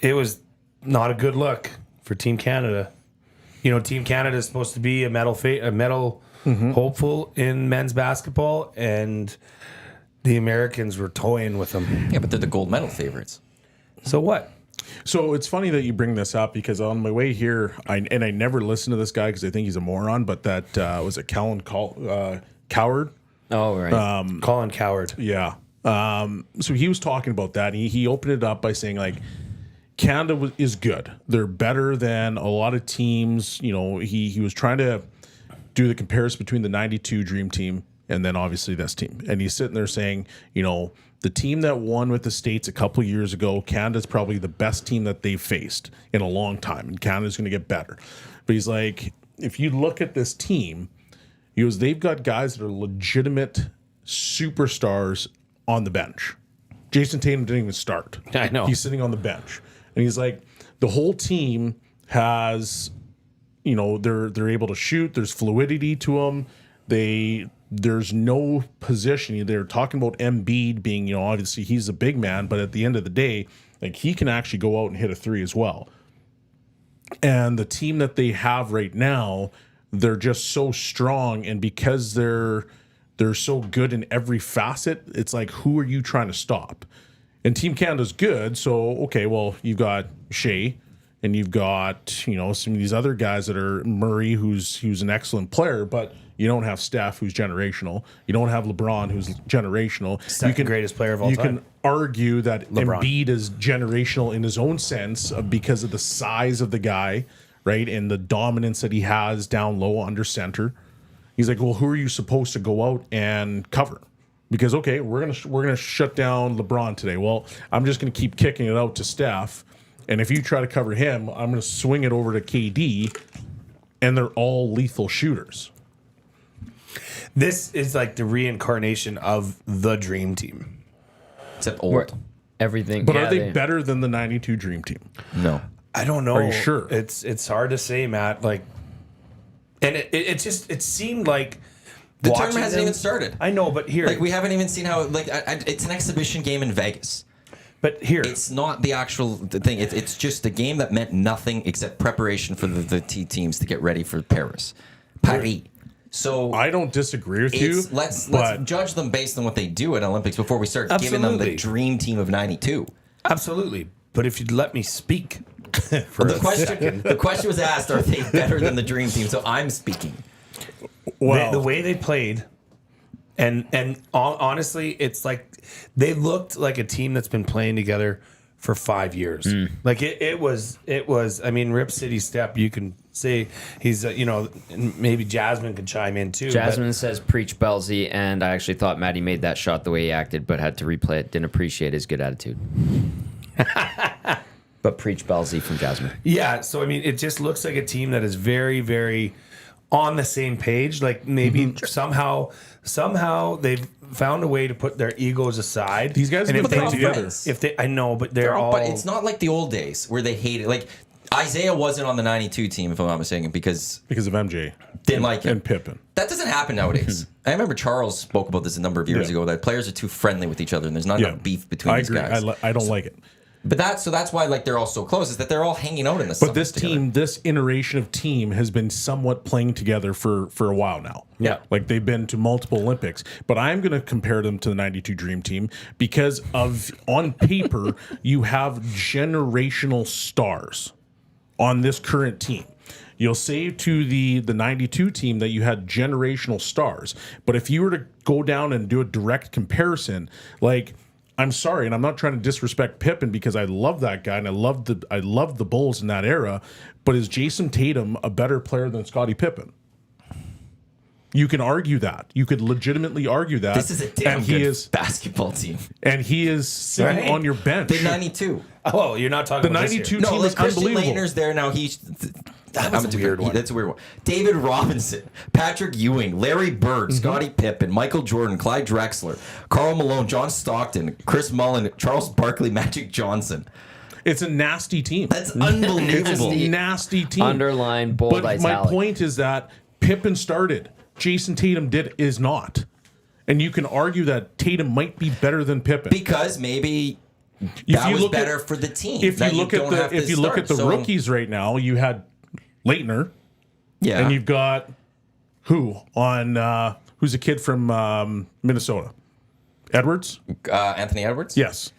It was not a good look for Team Canada. You know, Team Canada is supposed to be a medal hopeful in men's basketball, and the Americans were toying with them. Yeah, but they're the gold medal favorites. So what? So it's funny that you bring this up because on my way here, I never listened to this guy because I think he's a moron, but that was it Coward? Oh, right. Colin Coward. Yeah. So he was talking about that. And he opened it up by saying, like, Canada is good. They're better than a lot of teams. You know, he was trying to do the comparison between the 92 Dream Team and then obviously this team. And he's sitting there saying, you know, the team that won with the States a couple of years ago, Canada's probably the best team that they've faced in a long time. And Canada's going to get better. But he's like, if you look at this team, he goes, they've got guys that are legitimate superstars on the bench. Jason Tatum didn't even start. I know. He's sitting on the bench. And he's like, the whole team has, you know, they're able to shoot. There's fluidity to them. There's no positioning. They're talking about Embiid being, you know, obviously he's a big man, but at the end of the day, like he can actually go out and hit a three as well. And the team that they have right now, they're just so strong, and because they're so good in every facet, it's like, who are you trying to stop? And Team Canada's good, so okay, well, you've got Shea, and you've got, you know, some of these other guys that are Murray, who's an excellent player, but you don't have Steph, who's generational. You don't have LeBron, who's generational. Second greatest player of all you time. You can argue that LeBron. Embiid is generational in his own sense because of the size of the guy, right, and the dominance that he has down low under center. He's like, well, who are you supposed to go out and cover? Because okay, we're gonna shut down LeBron today. Well, I'm just gonna keep kicking it out to Steph, and if you try to cover him, I'm gonna swing it over to KD, and they're all lethal shooters. This is like the reincarnation of the Dream Team. Except old. Where everything. But yeah, are they better than the 92 Dream Team? No. I don't know. Are you sure? It's hard to say, Matt. Like, and it seemed like The watching tournament hasn't them- even started. I know, but here, Like, we haven't even seen how, like, it's an exhibition game in Vegas. but here, It's not the actual thing. It's just a game that meant nothing except preparation for the teams to get ready for Paris. Paris. So I don't disagree with you. Let's but judge them based on what they do at Olympics before we start giving them the Absolutely. dream team of '92. Absolutely. But if you'd let me speak for The question was asked: are they better than the dream team? So I'm speaking. well, the way they played, and honestly, it's like they looked like a team that's been playing together for 5 years. Like it was. I mean, Rip City Step. You can say he's and maybe Jasmine could chime in too. Jasmine says preach Bellezy, and I actually thought Maddie made that shot the way he acted, but had to replay it. Didn't appreciate his good attitude. But preach Bellezy from Jasmine. Yeah, so I mean, it just looks like a team that is very, very on the same page. Like maybe somehow they've found a way to put their egos aside. These guys and have if been they playing do- together. If they, I know, but they're all. But it's not like the old days where they hated. Like Isaiah wasn't on the '92 team, if I'm not mistaken, because because of MJ didn't like him. and Pippen. That doesn't happen nowadays. I remember Charles spoke about this a number of years Yeah. ago, that players are too friendly with each other and there's not Yeah, enough beef between I these agree. guys. I don't like it. But that's why like they're all so close, is that they're all hanging out in the But this team, this iteration of team, has been somewhat playing together for a while now. Yeah. Like they've been to multiple Olympics. But I'm going to compare them to the '92 Dream Team because on paper you have generational stars on this current team. You'll say to the '92 team that you had generational stars, but if you were to go down and do a direct comparison, like. I'm sorry, and I'm not trying to disrespect Pippen because I love that guy and I love the Bulls in that era. But is Jason Tatum a better player than Scottie Pippen? You can argue that. You could legitimately argue that. This is a damn and good basketball team. and he is sitting Right. on your bench. The '92. Oh, you're not talking The about this year. 92 No, team like is Christian unbelievable. Laettner's there now. was a weird one. That's a weird one. David Robinson, Patrick Ewing, Larry Bird, Scottie Pippen, Michael Jordan, Clyde Drexler, Karl Malone, John Stockton, Chris Mullin, Charles Barkley, Magic Johnson. It's a nasty team. That's It's a unbelievable. nasty team. Underline, bold, But my italic. point is that Pippen started. Jason Tatum is not. And you can argue that Tatum might be better than Pippen. Because maybe If that you was look at- better for the team. If that you look at don't have the to if you look start. at the So, rookies right now, you had Leitner, yeah, and you've got who's a kid from Minnesota? Edwards? Anthony Edwards. Yes.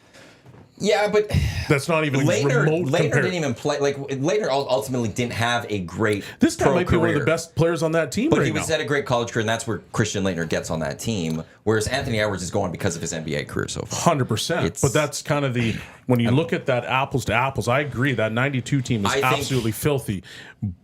Yeah, but That's not even Laettner remote compared. didn't even play. Like Laettner ultimately didn't have a great This guy pro might be one of the career. best players on that team But right he now. was at a great college career, and that's where Christian Laettner gets on that team. Whereas Anthony Edwards is going because of his NBA career so far. 100%. It's- But that's kind of when you look at that apples to apples, I agree that '92 team is I think- absolutely filthy.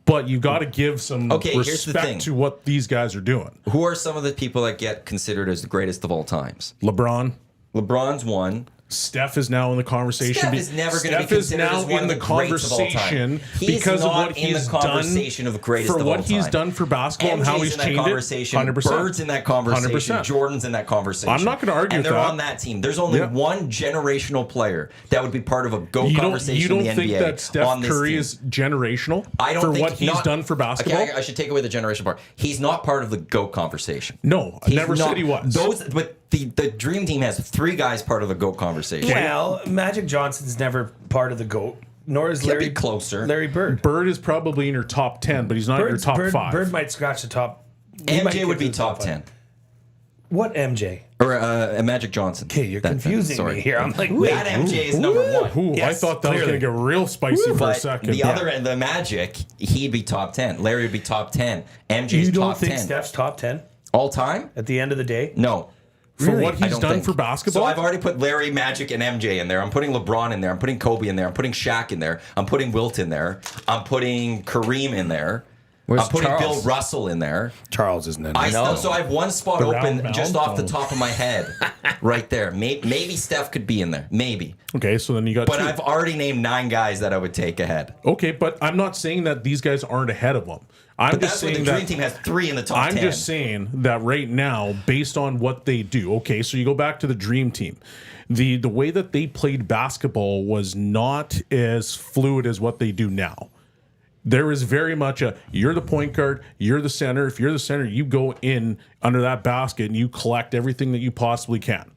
But you got to give some Okay, here's the thing. respect to what these guys are doing. Who are some of the people that get considered as the greatest of all times? LeBron, LeBron's one. Steph is now in the conversation. Steph is never going to be Steph is considered now as one in of the the greats of all time. conversation He's because of not what in the he's conversation done of the greatest for of what all he's time. done for basketball and how MJ's he's in that changed conversation. it. 100%. Bird's in that conversation. 100%. Jordan's in that conversation. I'm not gonna argue and with they're that. on that team. There's only Yeah. one generational player that would be part of a GOAT You don't conversation in the think NBA that Steph on this Curry team. is generational I don't for think what he's not- done for basketball? Okay, I should take away the generation part. He's not part of the GOAT conversation. No, I He's never not- said he was. But the Dream Team has three guys part of the GOAT conversation. Well, Magic Johnson's never part of the GOAT, nor is He'll Larry be closer. Larry Bird. Bird is probably in your top 10, but he's not in your top Bird, 5. Bird might scratch the top. he might MJ get would to be the top five. 10. What MJ? Or Magic Johnson. Okay, you're That- confusing sorry. me here. I'm like, That wait. MJ is number one. Ooh, I Yes, thought that was clearly. going to get real spicy for a But second. the other end, the Magic, he'd be top 10. Larry would be top 10. MJ's You don't top think 10. Steph's top 10 All time? at the end of the day? No. for Really? what I he's don't done think. for basketball? So I've already put Larry, Magic, and MJ in there. I'm putting LeBron in there. I'm putting Kobe in there. I'm putting Shaq in there. I'm putting Wilt in there. I'm putting Kareem in there. Where's I'm putting Charles? Bill Russell in there. Charles isn't in there. So I have one spot The open round just mound off the phone. top of my head, right there. Maybe Steph could be in there, maybe. Okay, so then you got But 2. I've already named 9 guys that I would take ahead. Okay, but I'm not saying that these guys aren't ahead of them. I'm But just that's what the saying Dream that Team has 3 in the top I'm 10. just saying that right now, based on what they do. Okay, so you go back to the Dream Team. The way that they played basketball was not as fluid as what they do now. There is very much you're the point guard, you're the center. If you're the center, you go in under that basket and you collect everything that you possibly can.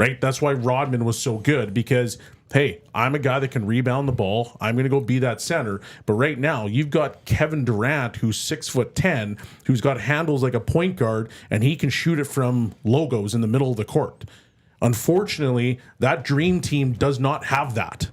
right? That's why Rodman was so good because, hey, I'm a guy that can rebound the ball. I'm going to go be that center. But right now, you've got Kevin Durant, who's 6'10", who's got handles like a point guard, and he can shoot it from logos in the middle of the court. Unfortunately, that dream team does not have that.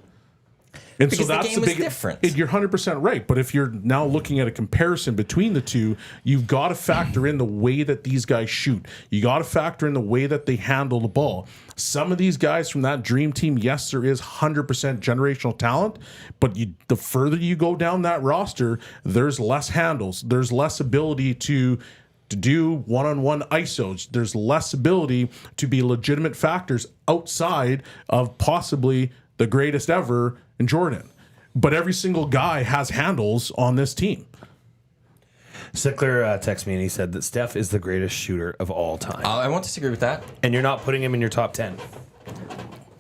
And Because so that's the game the is big different. You're 100% right. But if you're now looking at a comparison between the two, you've got to factor in the way that these guys shoot. You got to factor in the way that they handle the ball. Some of these guys from that dream team, yes, there is 100% generational talent, but the further you go down that roster, there's less handles. There's less ability to do one-on-one ISOs. There's less ability to be legitimate factors outside of possibly the greatest ever in Jordan. But every single guy has handles on this team. Sickler texted me and he said that Steph is the greatest shooter of all time. I won't disagree with that. And you're not putting him in your top 10.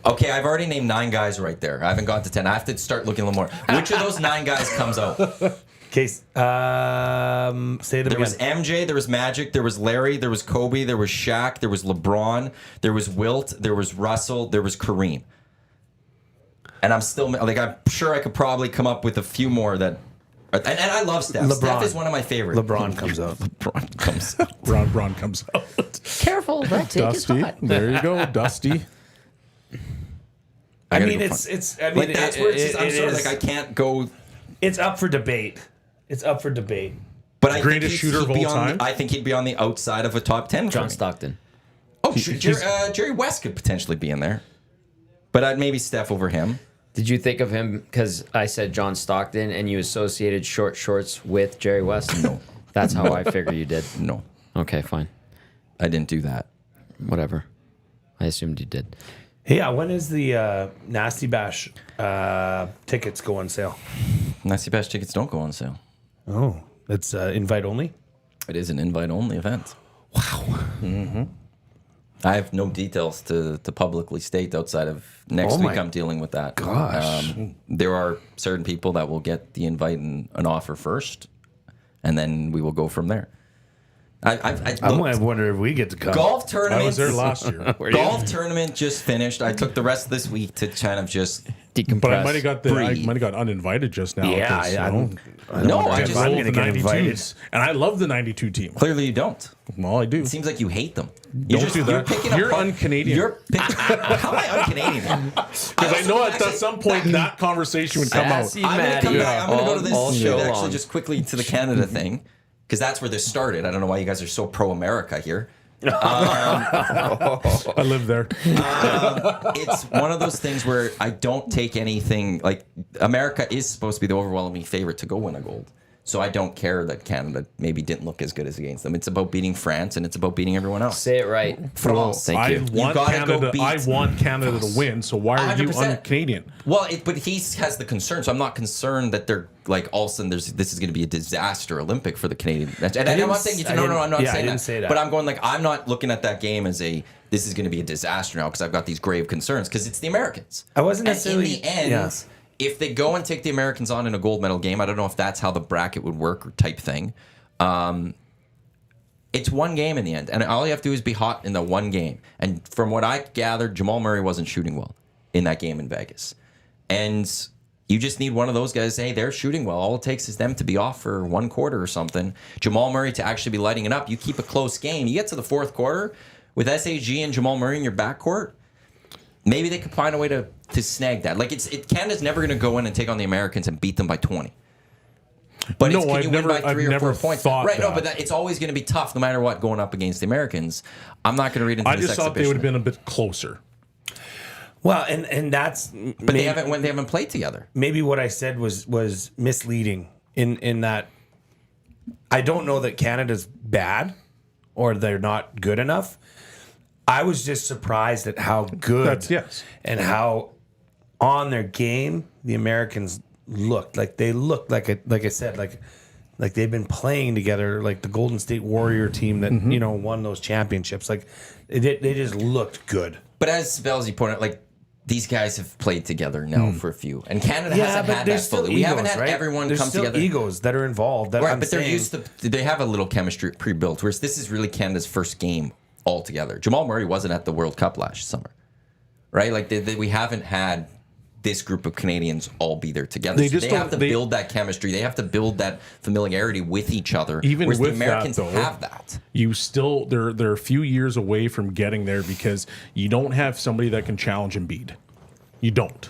Okay, I've already named 9 guys right there. I haven't gone to 10. I have to start looking a little more. Which of those 9 guys comes out? Case, say them There again. was MJ, there was Magic, there was Larry, there was Kobe, there was Shaq, there was LeBron, there was Wilt, there was Russell, there was Kareem. And I'm still like, I'm sure I could probably come up with a few more that. And I love Steph. Steph is one of my favorites. LeBron comes out. LeBron comes out. Ron comes out. Careful, that take is Dusty. hot. There you go, Dusty. I gotta mean, go it's. I mean, Like that's where it's just, I'm it sorry, is- like I can't go. It's up for debate. It's up for debate. But I Greatest think shooter of be all on time? I think he'd be on the outside of a top 10. for John me. Stockton. Oh, Jerry West could potentially be in there. But I'd maybe Steph over him. Did you think of him because I said John Stockton and you associated short shorts with Jerry West? No. That's how I figure you did. No, Okay, fine. I didn't do that. Whatever. I assumed you did. Hey, yeah, when is the Nasty Bash tickets go on sale? Nasty Bash tickets don't go on sale. Oh, it's invite only? It is an invite-only event. Wow. Mm-hmm. I have no details to publicly state outside of next Oh my week. I'm dealing with that. gosh. There are certain people that will get the invite and an offer first, and then we will go from there. I I wonder if we get to come. golf I tournament. was there last year. Golf tournament just finished. I took the rest of this week to kind of just. Decompress. But I might have Breathe. got uninvited just now. Yeah, 'cause, I you know, don't. I No, don't I know just if I'm rolled gonna the get invited. 92s. And I love the 92 team. Clearly, you don't. Well, I do. It seems like you hate them. Don't do that. You're picking You're apart- un-Canadian. You're how am I un-Canadian? Because I know at some point that conversation would come out. Sassy I'm gonna come Maddie. back. I'm gonna go to this All show actually long. just quickly to the Canada thing because that's where this started. I don't know why you guys are so pro-America here. I live there. It's one of those things where I don't take anything like America is supposed to be the overwhelming favorite to go win a gold. So I don't care that Canada maybe didn't look as good as against them. It's about beating France and it's about beating everyone else. Say it right. France. Thank I you. want gotta go Canada. beat I want Canada to win. So why are you 100%. un-Canadian? Well, but he has the concern, so I'm not concerned that they're like all of a sudden this is going to be a disaster Olympic for the Canadian. And I'm not saying I'm not saying that. But I'm going like I'm not looking at that game as a this is going to be a disaster now because I've got these grave concerns because it's the Americans. I wasn't And necessarily- in the end. yeah. If they go and take the Americans on in a gold medal game, I don't know if that's how the bracket would work or type thing. It's one game in the end, and all you have to do is be hot in the one game. And from what I gathered, Jamal Murray wasn't shooting well in that game in Vegas. And you just need one of those guys. Hey, they're shooting well. All it takes is them to be off for one quarter or something. Jamal Murray to actually be lighting it up. You keep a close game. You get to the fourth quarter with SAG and Jamal Murray in your backcourt. Maybe they could find a way to snag that. Like Canada's never going to go in and take on the Americans and beat them by 20. But No, can I've you never- win by 3 I've or never 4 points? thought Right? No, that. but it's always going to be tough, no matter what, going up against the Americans. I'm not going to read into I this just thought they would have been a bit closer. Well, and that's But they haven't played together. maybe what I said was misleading in that I don't know that Canada's bad or they're not good enough. I was just surprised at how good Yes. and how on their game the Americans looked. Like they looked like I said, like they've been playing together, like the Golden State Warrior team that won those championships. Like they just looked good. But as Bellezy pointed out, like these guys have played together now for a few, and Canada hasn't had that there's still fully. We haven't egos, had right? everyone There's come still together. egos that are involved. That Right, I'm but they're saying. used to. They have a little chemistry pre-built. Whereas this is really Canada's first game altogether. Jamal Murray wasn't at the World Cup last summer. right? Like we haven't had this group of Canadians all be there together. They So just they have to don't- build that chemistry. They have to build that familiarity with each other. Even whereas with the Americans that, though, have that. You still they're a few years away from getting there because you don't have somebody that can challenge Embiid. You don't.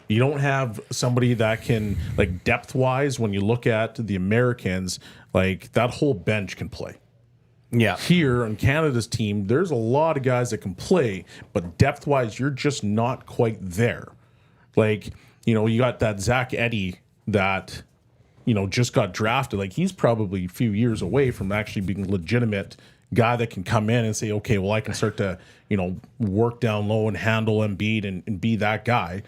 You don't have somebody that can, like, depth wise. When you look at the Americans, like, that whole bench can play. Yeah. Here on Canada's team, there's a lot of guys that can play, but depth wise, you're just not quite there. Like, you know, you got that Zach Eddy that, you know, just got drafted. Like, he's probably a few years away from actually being a legitimate guy that can come in and say, okay, well, I can start to, you know, work down low and handle Embiid and be that guy.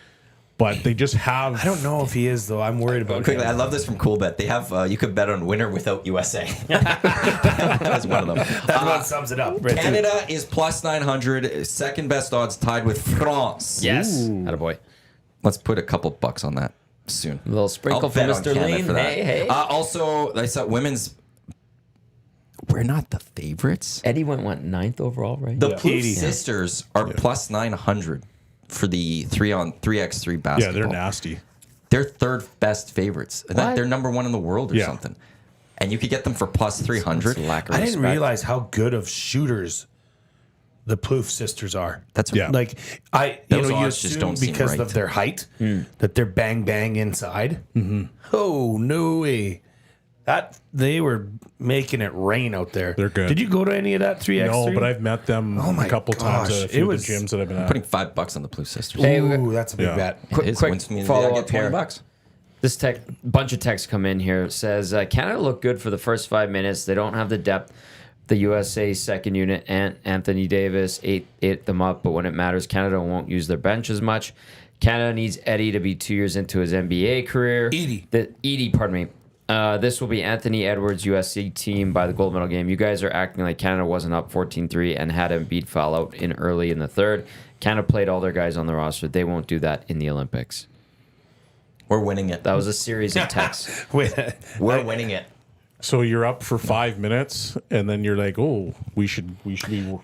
But they just have. I don't know if he is, though. I'm worried about Quickly, him. I love this from Coolbet. They have you could bet on winner without USA. That was one of them. That about sums it up. Right Canada is plus 900, second best odds, tied with France. Yes. Attaboy. Let's put a couple bucks on that soon. A little sprinkle I'll from bet on Mr. Canada Lean. for that. Hey. Also, I saw women's. We're not the favorites. Eddie went ninth overall, right? The Plouffe 80. sisters are plus 900 for the 3x3 basketball. Yeah, they're nasty. They're third best favorites. What? They're number one in the world or Yeah. something. And you could get them for plus 300. Lack of I didn't respect. realize how good of shooters the Plouffe sisters are. That's Yeah. Like, you Those know, you odds just assume don't seem because right. of their height that they're bang inside. Mm-hmm. Oh, no way. That they were making it rain out there. They're good. Did you go to any of that 3x3? No, but I've met them my a couple times gosh, at a few it of was- the gyms that I've been at. Putting $5 on the Plouffe sisters. Hey, Ooh, that's a big Yeah. bet. It is. quick Wins me- I follow get up here. $20. This bunch of texts come in here. It says Canada looked good for the first 5 minutes. They don't have the depth. The USA second unit and Anthony Davis ate them up, but when it matters, Canada won't use their bench as much. Canada needs Eddie to be 2 years into his NBA career. Edie, pardon me. This will be Anthony Edwards' USC team by the gold medal game. You guys are acting like Canada wasn't up 14-3 and had Embiid foul out early in the third. Canada played all their guys on the roster. They won't do that in the Olympics. We're winning it. That was a series of texts. We're winning it. So you're up for 5 minutes, and then you're like, "Oh, we should be." I'll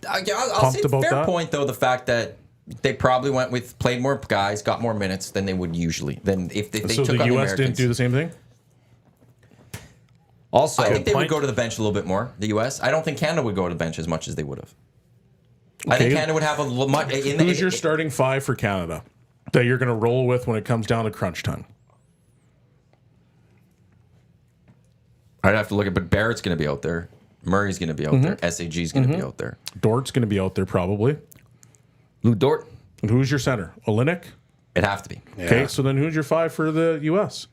Pumped say about fair that? point, though, the fact that they probably played more guys, got more minutes than they would usually. Than if they So took the on the U.S. Americans. didn't do the same thing. Also, I think they would point. go to the bench a little bit more, the U.S. I don't think Canada would go to the bench as much as they would have. I think Okay. Canada would have a little much. Who's your starting five for Canada that you're going to roll with when it comes down to crunch time? I'd have to look at, but Barrett's going to be out there. Murray's going to be out there. SAG's going to be out there. Dort's going to be out there probably. Lou Dort. And who's your center? Olynyk? It'd have to be. Okay, so then who's your five for the U.S.?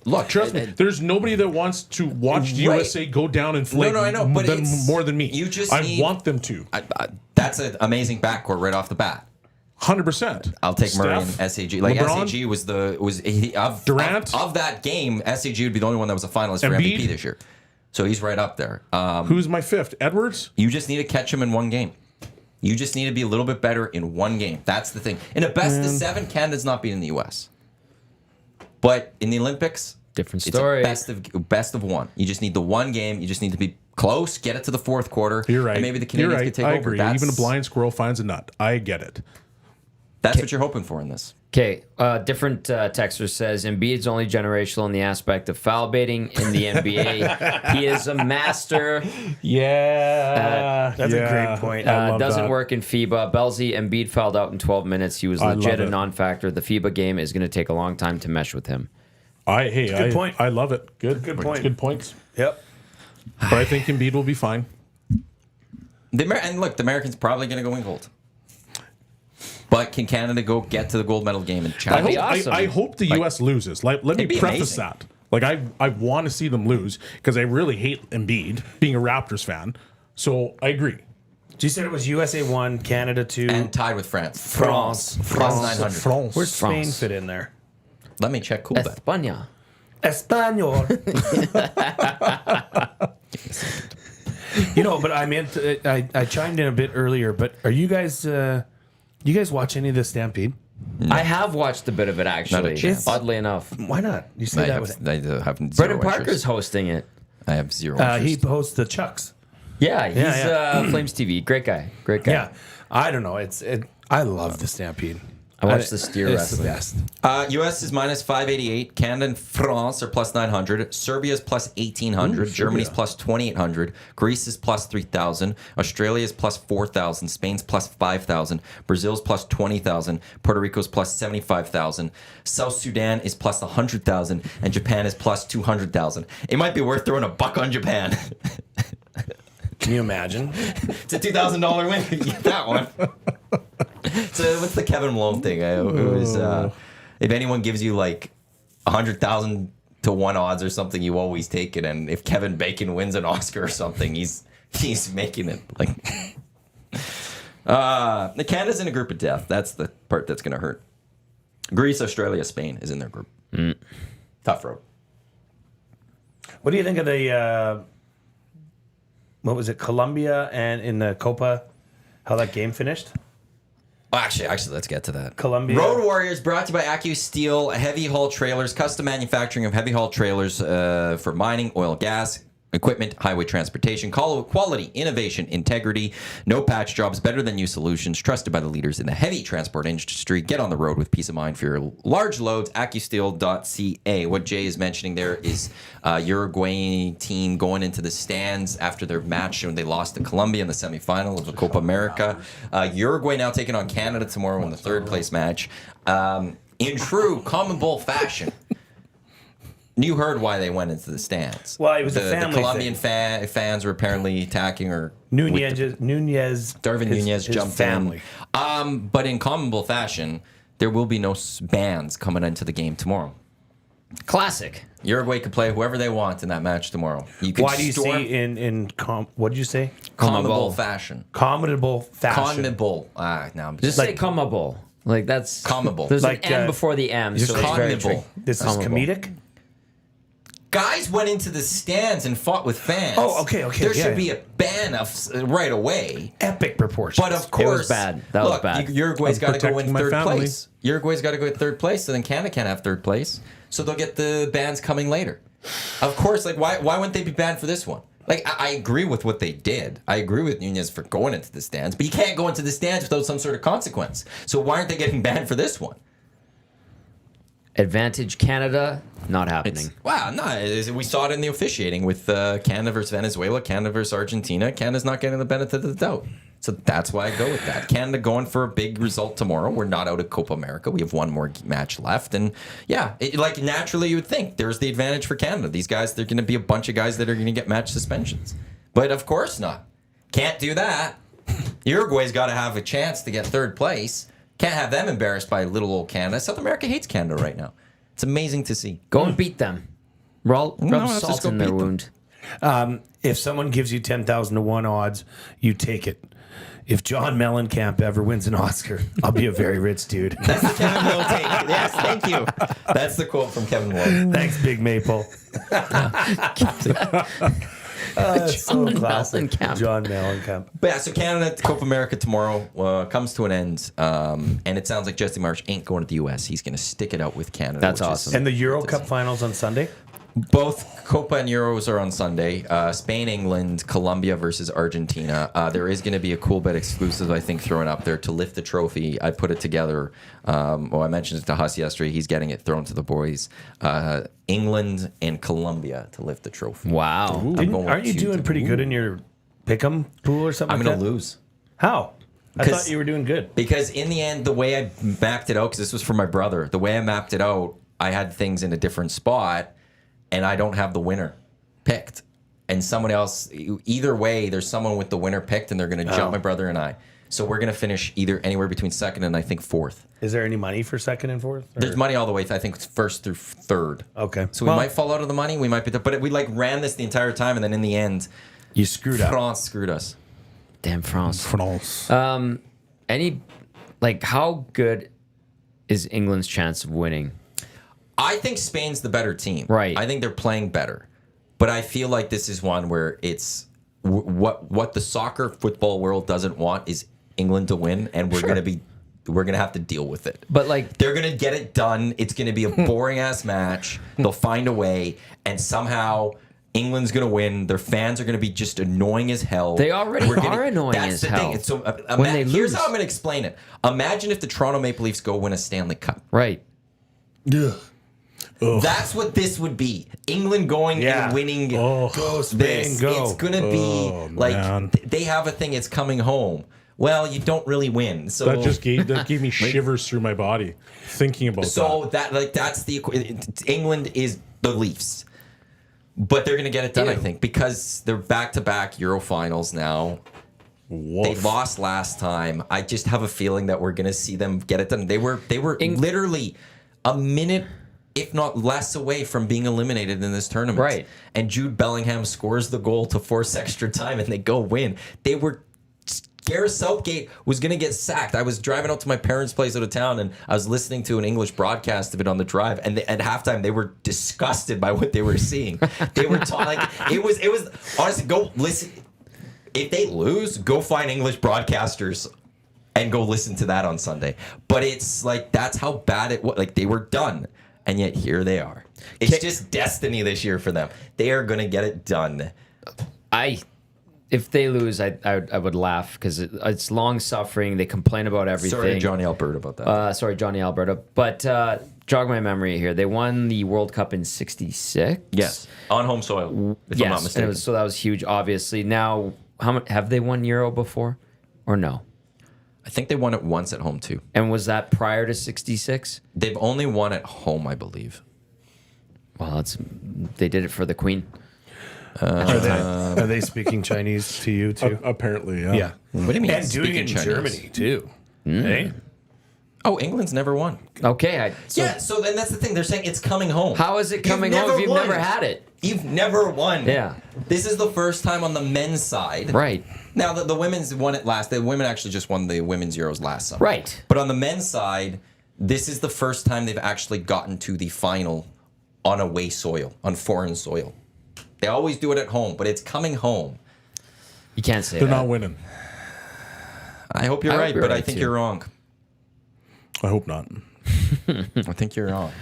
Look, Trust me, there's nobody that wants to watch the Right. USA go down in flames No, I know, but more than me. you just I need- want them to. that's an amazing backcourt right off the bat. 100%. I'll take Murray and Steph, SAG. Like LeBron, SAG of Durant? of that game. SAG would be the only one that was a finalist for Embiid? MVP this year. So he's right up there. Who's my fifth? Edwards? You just need to catch him in one game. You just need to be a little bit better in one game. That's the thing. In a best of 7, Canada's not beating the U.S. But in the Olympics, Different it's story. a best of one. You just need the one game. You just need to be close, get it to the fourth quarter. You're right. And maybe the You're Canadians right. could take I over. agree. Even a blind squirrel finds a nut. I get it. That's what you're hoping for in this. Okay, different texter says Embiid's only generational in the aspect of foul baiting in the NBA. He is a master. Yeah. That's a great point. I love Doesn't that. work in FIBA. Bellezy, Embiid fouled out in 12 minutes. He was I legit love a it. non-factor. The FIBA game is going to take a long time to mesh with him. Good point. I love it. Good point. Good points. Yep. But I think Embiid will be fine. And look, the Americans probably going to go win gold. But can Canada go get to the gold medal game and I challenge? That'd be hope, awesome. I hope the U.S. loses. Let me it'd be preface amazing. that. Like I want to see them lose because I really hate Embiid, being a Raptors fan. So I agree. You said it was USA 1, Canada 2. And tied with France. France. Plus 900. France. Where's Spain France. fit in there? Let me check Coolbet. España. Espanol. But I meant I chimed in a bit earlier. But are you guys? You guys watch any of the Stampede? I have watched a bit of it, actually. chance. Oddly enough. Why not? You say I that have, with I have zero Brendan Parker's interest. hosting it. I have zero he interest. hosts the Chucks. Yeah, he's Yeah. Flames TV. Great guy. Great guy. Yeah, I don't know. I love the Stampede. I watched the steer It's the wrestling. best. U.S. is minus 588. Canada and France are plus 900. Serbia is plus 1800. Germany's plus 2800. Greece is plus 3000. Australia is plus 4000. Spain's plus 5000. Brazil's plus 20,000. Puerto Rico's plus 75,000. South Sudan is plus 100,000. And Japan is plus 200,000. It might be worth throwing a buck on Japan. Can you imagine? It's a $2,000 win if you get that one. So what's the Kevin Milne thing? It was if anyone gives you like 100,000 to 1 odds or something, you always take it. And if Kevin Bacon wins an Oscar or something, he's making it. Like the Canada's in a group of death. That's the part that's going to hurt. Greece, Australia, Spain is in their group. Tough road. What do you think of the what was it, Colombia and in the Copa? How that game finished? Oh, actually, let's get to that. Colombia. Road Warriors brought to you by AccuSteel Heavy Haul Trailers, custom manufacturing of heavy haul trailers for mining, oil, gas, equipment, highway transportation, quality, innovation, integrity, no patch jobs, better than you solutions, trusted by the leaders in the heavy transport industry. Get on the road with peace of mind for your large loads. AccuSteel.ca. What Jay is mentioning there is Uruguay team going into the stands after their match when they lost to Colombia in the semifinal of the Copa America. Uruguay now taking on Canada tomorrow in the third place match. In true Common Bull fashion. You heard why they went into the stands. Well, it was a family The Colombian thing. fans were apparently attacking her. Nunez Darvin Nunez jumped family. in. But in Common Bull fashion, there will be no bands coming into the game tomorrow. Classic. Uruguay could play whoever they want in that match tomorrow. You can Why do you say what did you say? Common Bull. Bull fashion? Common fashion. Common Bull. Now I'm Just say CONMEBOL. Like that's CONMEBOL. There's Like, an M before the M. just So it's very CONMEBOL. tricky. This is CONMEBOL. comedic. Guys went into the stands and fought with fans. Oh, okay, There yeah. should be a ban of right away. Epic proportions. But of course, bad. That was look, bad. Uruguay's I'm got to go protecting in my third family. place. Uruguay's got to go in third place, so then Canada can't have third place. So they'll get the bans coming later. Of course, like why wouldn't they be banned for this one? Like I agree with what they did. I agree with Nunez for going into the stands, but you can't go into the stands without some sort of consequence. So why aren't they getting banned for this one? Advantage Canada, not happening. We saw it in the officiating with Canada versus Venezuela, Canada versus Argentina. Canada's not getting the benefit of the doubt. So that's why I go with that. Canada going for a big result tomorrow. We're not out of Copa America. We have one more match left. And yeah, naturally you would think there's the advantage for Canada. These guys, they're going to be a bunch of guys that are going to get match suspensions. But of course not. Can't do that. Uruguay's got to have a chance to get third place. Can't have them embarrassed by little old Canada. South America hates Canada right now. It's amazing to see. Go and beat them. Rub let's just salt go in their beat them. wound. If someone gives you 10,000 to 1 odds, you take it. If John Mellencamp ever wins an Oscar, I'll be a very rich dude. That's the Kevin Milne take. Yes, thank you. That's the quote from Kevin Milne. Thanks, Big Maple. So classic. Mellencamp. John Mellencamp. But yeah, so Canada at Copa America tomorrow comes to an end, and it sounds like Jesse Marsh ain't going to the U.S. He's going to stick it out with Canada. That's which is- awesome. And the Euro Cup finals on Sunday? Both Copa and Euros are on Sunday. Spain, England, Colombia versus Argentina. There is going to be a cool bet exclusive, I think, thrown up there to lift the trophy. I put it together. I mentioned it to Huss yesterday. He's getting it thrown to the boys. England and Colombia to lift the trophy. Wow. I'm going with Aren't you two doing to- pretty good in your pick'em pool or something I'm like going that? to lose. How? I 'Cause- thought you were doing good. Because in the end, the way I mapped it out, because this was for my brother, the way I mapped it out, I had things in a different spot, and I don't have the winner picked. And someone else, either way, there's someone with the winner picked, and they're going to jump my brother and I. So we're going to finish either anywhere between second and I think fourth. Is there any money for second and fourth? or- There's money all the way, I think it's first through third. Okay. So we might fall out of the money. We might be, but we like ran this the entire time, and then in the end, You screwed up. France screwed us. Damn France. France. How good is England's chance of winning? I think Spain's the better team. Right. I think they're playing better. But I feel like this is one where it's what the soccer football world doesn't want is England to win, and we're gonna have to deal with it. But like, They're gonna get it done. It's gonna be a boring ass match. They'll find a way, and somehow England's going to win. Their fans are going to be just annoying as hell. They already are annoying as hell. Thing. So, when they here's lose. how I'm going to explain it. Imagine if the Toronto Maple Leafs go win a Stanley Cup. Right. Yeah. That's what this would be. England going and winning Go Spain, this. go. It's going to be man. they have a thing. It's coming home. Well, you don't really win. So That gave me shivers through my body thinking about that. that's the England is the Leafs, but they're going to get it done. Ew. I think because they're back-to-back Euro finals now. They lost last time. I just have a feeling that we're going to see them get it done. They were literally a minute, if not less, away from being eliminated in this tournament. Right. And Jude Bellingham scores the goal to force extra time, and they go win. Gareth Southgate was going to get sacked. I was driving out to my parents' place out of town, and I was listening to an English broadcast of it on the drive. And at halftime, they were disgusted by what they were seeing. They were it was honestly, go listen. If they lose, go find English broadcasters and go listen to that on Sunday. But it's like that's how bad it was. Like they were done, and yet here they are. It's just destiny this year for them. They are going to get it done. If they lose, I would laugh because it's long suffering. They complain about everything. Sorry to Johnny Alberta about that. Sorry, Johnny Alberta. But jog my memory here. They won the World Cup in '66. Yes, on home soil. If I'm not mistaken. So that was huge. Obviously, now have they won Euro before, or no? I think they won it once at home too. And was that prior to '66? They've only won at home, I believe. Well, they did it for the Queen. Are they speaking Chinese to you too? Apparently, yeah. Yeah. What do you mean? And doing it in Chinese? Germany too. Hey? Oh, England's never won. Okay. So then that's the thing. They're saying it's coming home. How is it coming home if you've never had it? You've never won. Yeah. This is the first time on the men's side. Right. Now, the women's won it last. The women actually just won the women's Euros last summer. Right. But on the men's side, this is the first time they've actually gotten to the final on away soil, on foreign soil. They always do it at home, but it's coming home. You can't say They're that. not winning. I hope you're right, but I think you're wrong. I hope not. I think you're wrong.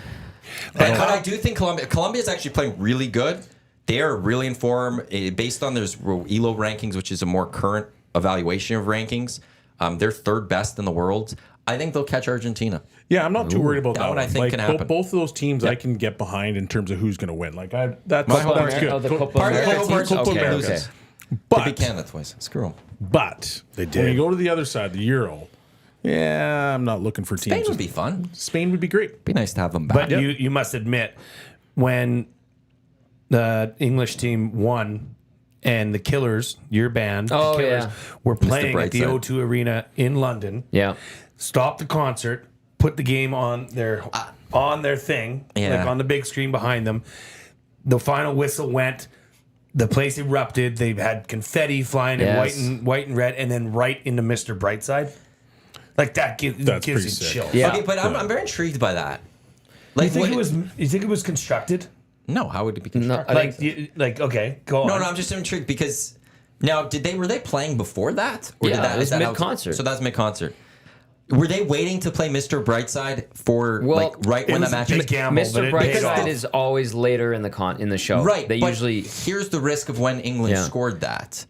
But I do think Colombia is actually playing really good. They are really in form based on their ELO rankings, which is a more current evaluation of rankings. They're third best in the world. I think they'll catch Argentina. Yeah, I'm not too worried about that. That one I think can happen. Both of those teams I can get behind in terms of who's going to win. Like that's Copa good. Oh, the Copa Part of America the teams? Copa Okay, America. okay. They But beat Canada twice. Screw them. They did. when you go to the other side, the Euro, yeah, I'm not looking for teams. Spain would be fun. Spain would be great. Be nice to have them back. But you must admit, when the English team won and the Killers, your band, Oh, the Killers, yeah. were playing at the Brightside. O2 Arena in London, Yeah. stopped the concert, put the game on their thing, Yeah. like on the big screen behind them. The final whistle went. The place erupted. They had confetti flying Yes. in white and red, and then right into Mr. Brightside. Like that gives That's you pretty sick. chills. Yeah. Okay, but I'm very intrigued by that. You think it was constructed? No, how would it be No, constructed? I think Okay, go on. No, I'm just intrigued because now were they playing before that? Or Yeah, it was how- mid-concert. So that's mid-concert. Were they waiting to play Mr. Brightside for right it when the was a match big was? gamble, but Mr. it paid Brightside off. is always later in the show. Right, They but usually here's the risk of when England Yeah. scored that.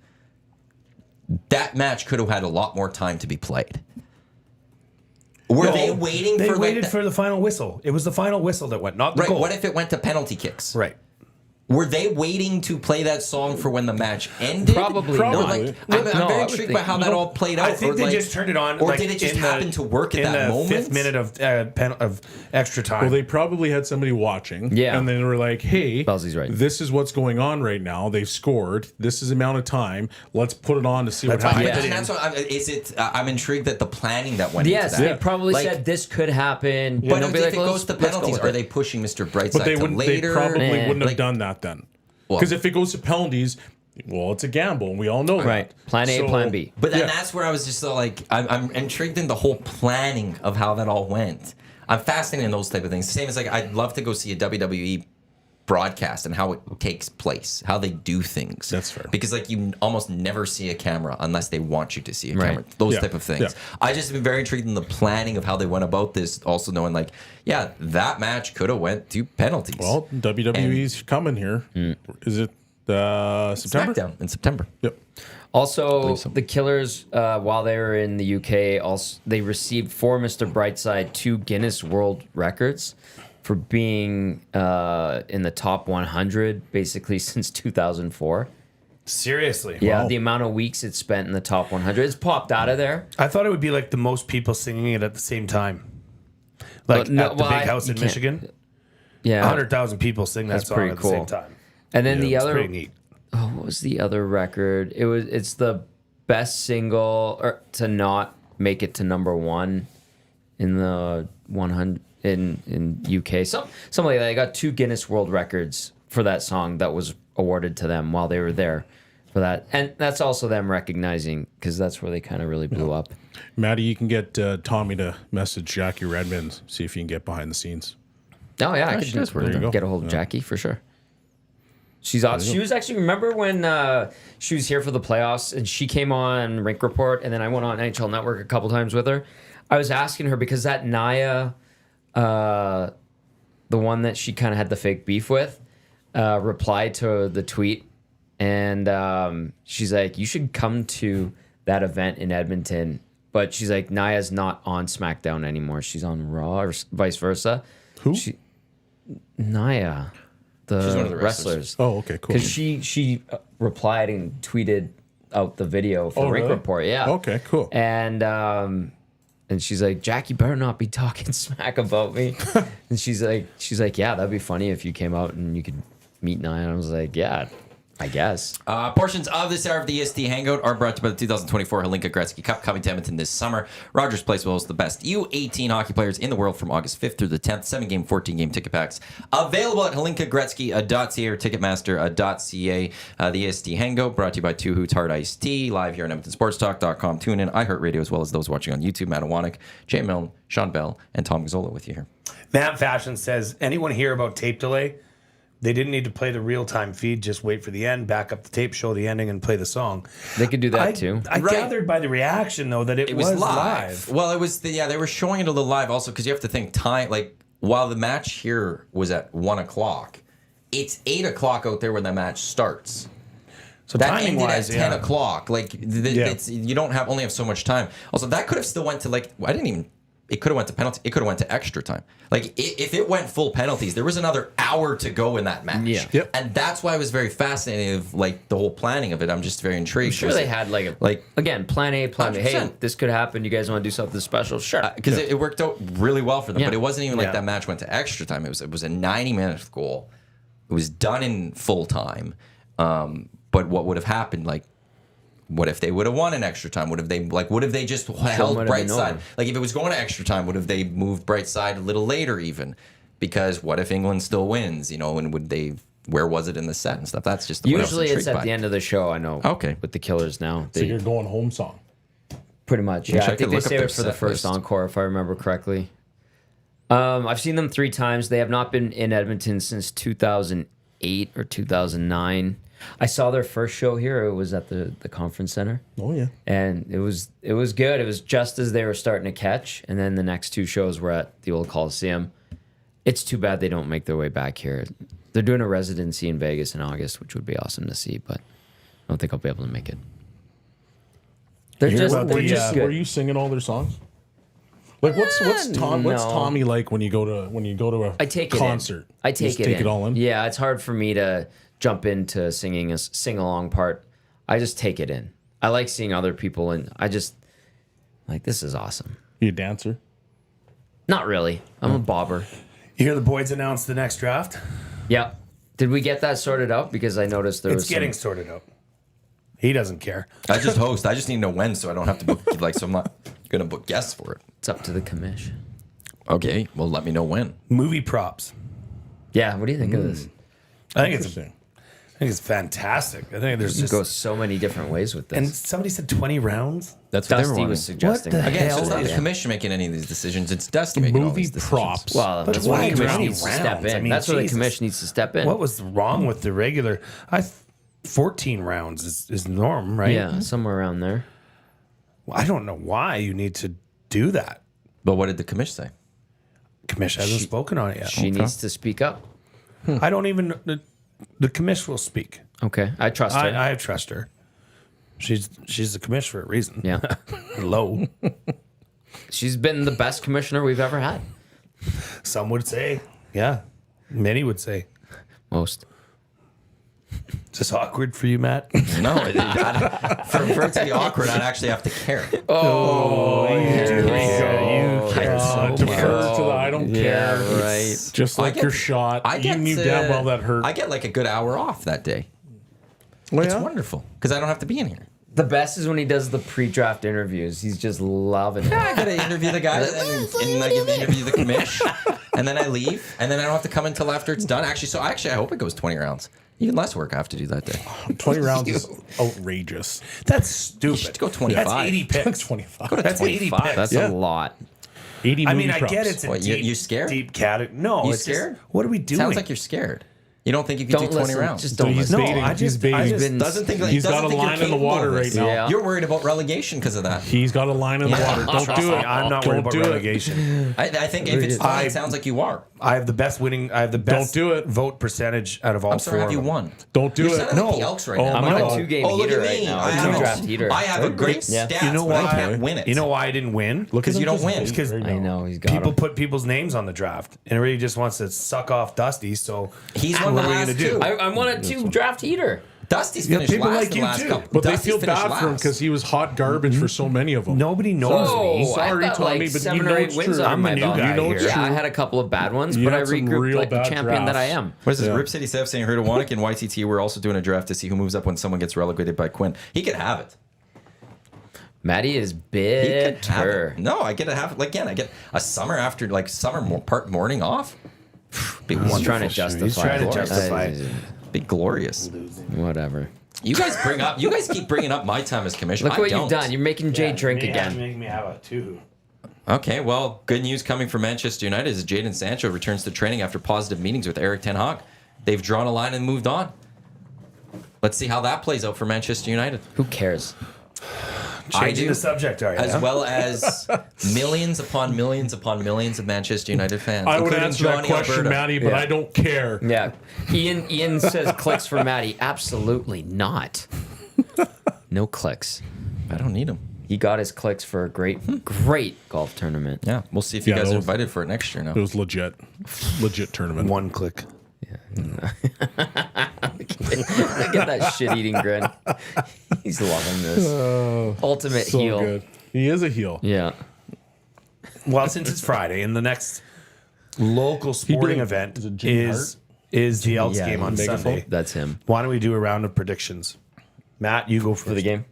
That match could have had a lot more time to be played. Were they waiting They for waited like for the final whistle. It was the final whistle that went, not the right? goal. What if it went to penalty kicks? Right. Were they waiting to play that song for when the match ended? Probably Or, not. like, No, I'm I very would intrigued think- by how that all played out. I think or they like- just turned it on. Or like, did it just in happen to work at in that the moment? 5th minute of extra time. Well, they probably had somebody watching. Yeah. And then they were like, hey, Bellezy's right. this is what's going on right now. They've scored. This is the amount of time. Let's put it on to see what That's how happens. I And that's what I'm intrigued that the planning that went yes, into they that. probably Like, said this could happen. But They'll if be it like, goes to let's go penalties, with are it. they pushing Mr. Brightside But they to they probably Yeah. wouldn't have Like- done that then. Well- Because if it goes to penalties, well, it's a gamble, and we all know Right. that. Plan A, So- plan B. But then Yeah. that's where I was just so like, I'm intrigued in the whole planning of how that all went. I'm fascinated in those type of things. Same as like, I'd love to go see a WWE broadcast and how it takes place, how they do things. That's fair. Because like you almost never see a camera unless they want you to see a Right. camera. Those Yeah. type of things. Yeah. I just been very intrigued in the planning of how they went about this. Also knowing like, yeah, that match could have went to penalties. Well, WWE's coming here. Is it September. SmackDown in September. Yep. Also, so. the Killers, while they were in the UK, also they received for Mr. Brightside 2 Guinness World Records for being in the top 100 basically since 2004. Seriously. Yeah, Wow. the amount of weeks it spent in the top 100. It's popped out of there. I thought it would be like the most people singing it at the same time. Like No, at the well, big house you in can't- Michigan. Yeah. 100,000 people sing that That's song pretty at the cool. same time. And then the It's other, pretty neat. oh, what was the other record? It's the best single or to not make it to number 1 in the 100 in UK. Something like that. They got 2 Guinness World Records for that song that was awarded to them while they were there for that. And that's also them recognizing because that's where they kind of really blew up. Maddie, you can get Tommy to message Jackie Redmond, see if you can get behind the scenes. Oh yeah, I she could does work there. get a hold of Jackie for sure. She's awesome. She was actually, remember when she was here for the playoffs and she came on Rink Report and then I went on NHL Network a couple times with her. I was asking her because that Naya, the one that she kind of had the fake beef with, replied to the tweet and she's like, you should come to that event in Edmonton. But she's like, Naya's not on SmackDown anymore. She's on Raw or vice versa. Who? Naya, the, She's one of the wrestlers. Oh, okay, cool. because she replied and tweeted out the video for Oh, Rink really? Report. Yeah. Okay, cool. And she's like, Jackie better not be talking smack about me. And she's like, yeah, that'd be funny if you came out and you could meet Naya. And I was like, yeah, I guess. Portions of this hour of the EST Hangout are brought to you by the 2024 Hlinka Gretzky Cup coming to Edmonton this summer. Rogers Place will host the best U18 hockey players in the world from August 5th through the 10th. 7-game, 14-game ticket packs available at hlinkagretzky.ca or ticketmaster.ca. The EST Hangout brought to you by 2 Hoots Hard Iced Tea, live here on EdmontonSportsTalk.com. Tune in, iHeartRadio, as well as those watching on YouTube. Matt Iwanyk, Jay Milne, Shawn Belle, and Tom Gazzola with you here. Matt Fashion says, anyone hear about tape delay? They didn't need to play the real-time feed. Just wait for the end, back up the tape, show the ending, and play the song. They could do that too. I Right. gathered by the reaction, though, that it was live. Well, it was, they were showing it a little live also because you have to think time, like, while the match here was at 1 o'clock, it's 8 o'clock out there when the match starts. So That ended at timing-wise, 10 o'clock. Like, Yeah. it's, you don't only have so much time. Also, that could have still went to, like, it could have went to penalty. It could have went to extra time. Like, if it went full penalties, there was another hour to go in that match. Yeah. Yep. And that's why I was very fascinated of, like, the whole planning of it. I'm just very intrigued. I'm sure they had again, plan A, plan B. Hey, 100%. this could happen. You guys want to do something special? Sure. Because it worked out really well for them. Yeah. But it wasn't even like Yeah. that match went to extra time. It was a 90-minute goal. It was done in full time. But what would have happened, like, what if they would have won in extra time? Would have they just held might have been Brightside? over. Like, if it was going to extra time, would have they moved Brightside a little later even? Because what if England still wins? You know, and where was it in the set and stuff? That's just what I was Usually it's intrigued at by. the end of the show. I know. Okay. With the Killers now, So you're going home song. pretty much. Wish Yeah, I I could think they look up save their it for the set first list. encore, if I remember correctly. I've seen them 3 times. They have not been in Edmonton since 2008 or 2009. I saw their first show here. It was at the conference center. Oh, yeah. And it was good. It was just as they were starting to catch, and then the next 2 shows were at the old Coliseum. It's too bad they don't make their way back here. They're doing a residency in Vegas in August, which would be awesome to see, but I don't think I'll be able to make it. They're hear just, about they're the, just Were good. you singing all their songs? Like what's no. Tommy like when you go to a I take it concert? in. I You take just it take in. it all in. Yeah, it's hard for me to jump into singing a sing along part. I just take it in. I like seeing other people, and I just like, this is awesome. You a dancer? Not really. I'm a bobber. You hear the boys announce the next draft? Yep. Did we get that sorted out? Because I noticed there It's was getting sorted out. He doesn't care. I just host. I just need to know when, so I don't have to book. So I'm not gonna book guests for it. It's up to the commish. Okay, well, let me know when. Movie props. Yeah. What do you think of this? I think Interesting. it's fantastic. I think there's It just goes so many different ways with this. and somebody said 20 rounds. That's what they were Dusty wanting. was suggesting. What the that. Again, so hell it's not is the it? commission making any of these decisions. It's Dusty making all Movie these decisions. props. Well, But that's where the why commission 20 needs to step rounds? in. I mean, That's where the Jesus. commission needs to step in. What was wrong with the regular? 14 rounds is norm, right? Yeah, somewhere around there. Well, I don't know why you need to do that. But what did the commission say? Commission hasn't spoken on it yet. She needs to speak up. I don't even. The commission will speak. Okay, I trust her. I trust her. She's the commissioner for a reason. Yeah. Low. She's been the best commissioner we've ever had. Some would say. Yeah. Many would say. Most. Is this awkward for you, Matt? No, for it to be awkward, I'd actually have to care. You care so Defer much. to the I don't care. right. Just like I get- your shot. I You get knew damn well that hurt. I get like a good hour off that day. Well, It's yeah. wonderful because I don't have to be in here. The best is when he does the pre-draft interviews. He's just loving it. I gotta interview the guys and I get to interview the commish, and then I leave, and then I don't have to come until after it's done. Actually, I hope it goes 20 rounds. Even less work I have to do that day. 20 rounds is outrageous. That's stupid. You should go 25. That's 80 picks. 25. Go to That's 80 25. picks. That's Yeah. a lot. 80 I movie mean, I props. get it's a What, deep, you scared? deep category. No, You it's just- scared? what are we doing? Sounds like you're scared. You don't think you could Don't do 20 listen. rounds? Just don't he's listen. No, baiting. I He's just- baiting. I just- been- Doesn't think He's doesn't got a think you're line in the capable water of right this. now. Yeah. You're worried about relegation because of that. He's got a line in the water. Don't Trust do me, it. I'm not worried Don't about do it. relegation. I think if it's 20, it sounds like you are. I have the best do it. vote percentage out of all I'm sorry, four. have you of them. won? Don't do You're it. sounding like the Elks right Oh now. I'm my on God. a two-game Oh, look heater at right me. now. I A have two-draft heater. I have a great Yeah. stats, You know but I why? can't win it. You know why I didn't win? Look at Because you him don't just win. Because right I now. know he's got people him. put people's names on the draft, and everybody just wants to suck off Dusty. So He's one of what the are we last gonna do? two. I'm on a two-draft heter. Dusty's Yeah, finished people last like in the you last too. couple. But they Dusty's feel finished bad for him last. because he was hot garbage for so many of them. Nobody knows me. Sorry, I've got Tommy, like but 7 you or know 8 it's wins true. under I'm my a new belt. guy You know it's here. Yeah, I true. had a couple of bad ones, You but I had some regrouped real like the bad champion that I drafts. am. What is this? Yeah. Rip City Seth saying, heard Iwanyk and YTT. We're also doing a draft to see who moves up when someone gets relegated by Quinn. He could have it. Maddie is He could have bitter. it. No, I get to have it. Like, again, I get a summer after, like, part morning off. Be He's wonderful. trying to justify. He's trying to it. justify. Be glorious. Whatever. You guys keep bringing up my time as commissioner. Look I what don't. you've done. You're making Jay drink again. Make me have a two. Okay, well, good news coming from Manchester United is Jadon Sancho returns to training after positive meetings with Eric Ten Hag. They've drawn a line and moved on. Let's see how that plays out for Manchester United. Who cares? Changing the subject, are you? As well as millions upon millions upon millions of Manchester United fans. I would including answer that Johnny question, Alberta. Matty, but Yeah. I don't care. Yeah. Ian says clicks for Maddie. Absolutely not. No clicks. I don't need him. He got his clicks for a great golf tournament. Yeah, we'll see if you Yeah, guys are those- invited for it next year now. It was legit tournament. One click. Look at that shit-eating grin. He's loving this. Ultimate So heel. good. He is a heel. Yeah. Well, since it's Friday, and the next local sporting doing- event is it Jimmy is the Elks Yeah, game on Megaphone? Sunday. That's him. Why don't we do a round of predictions? Matt, you go first. For the game.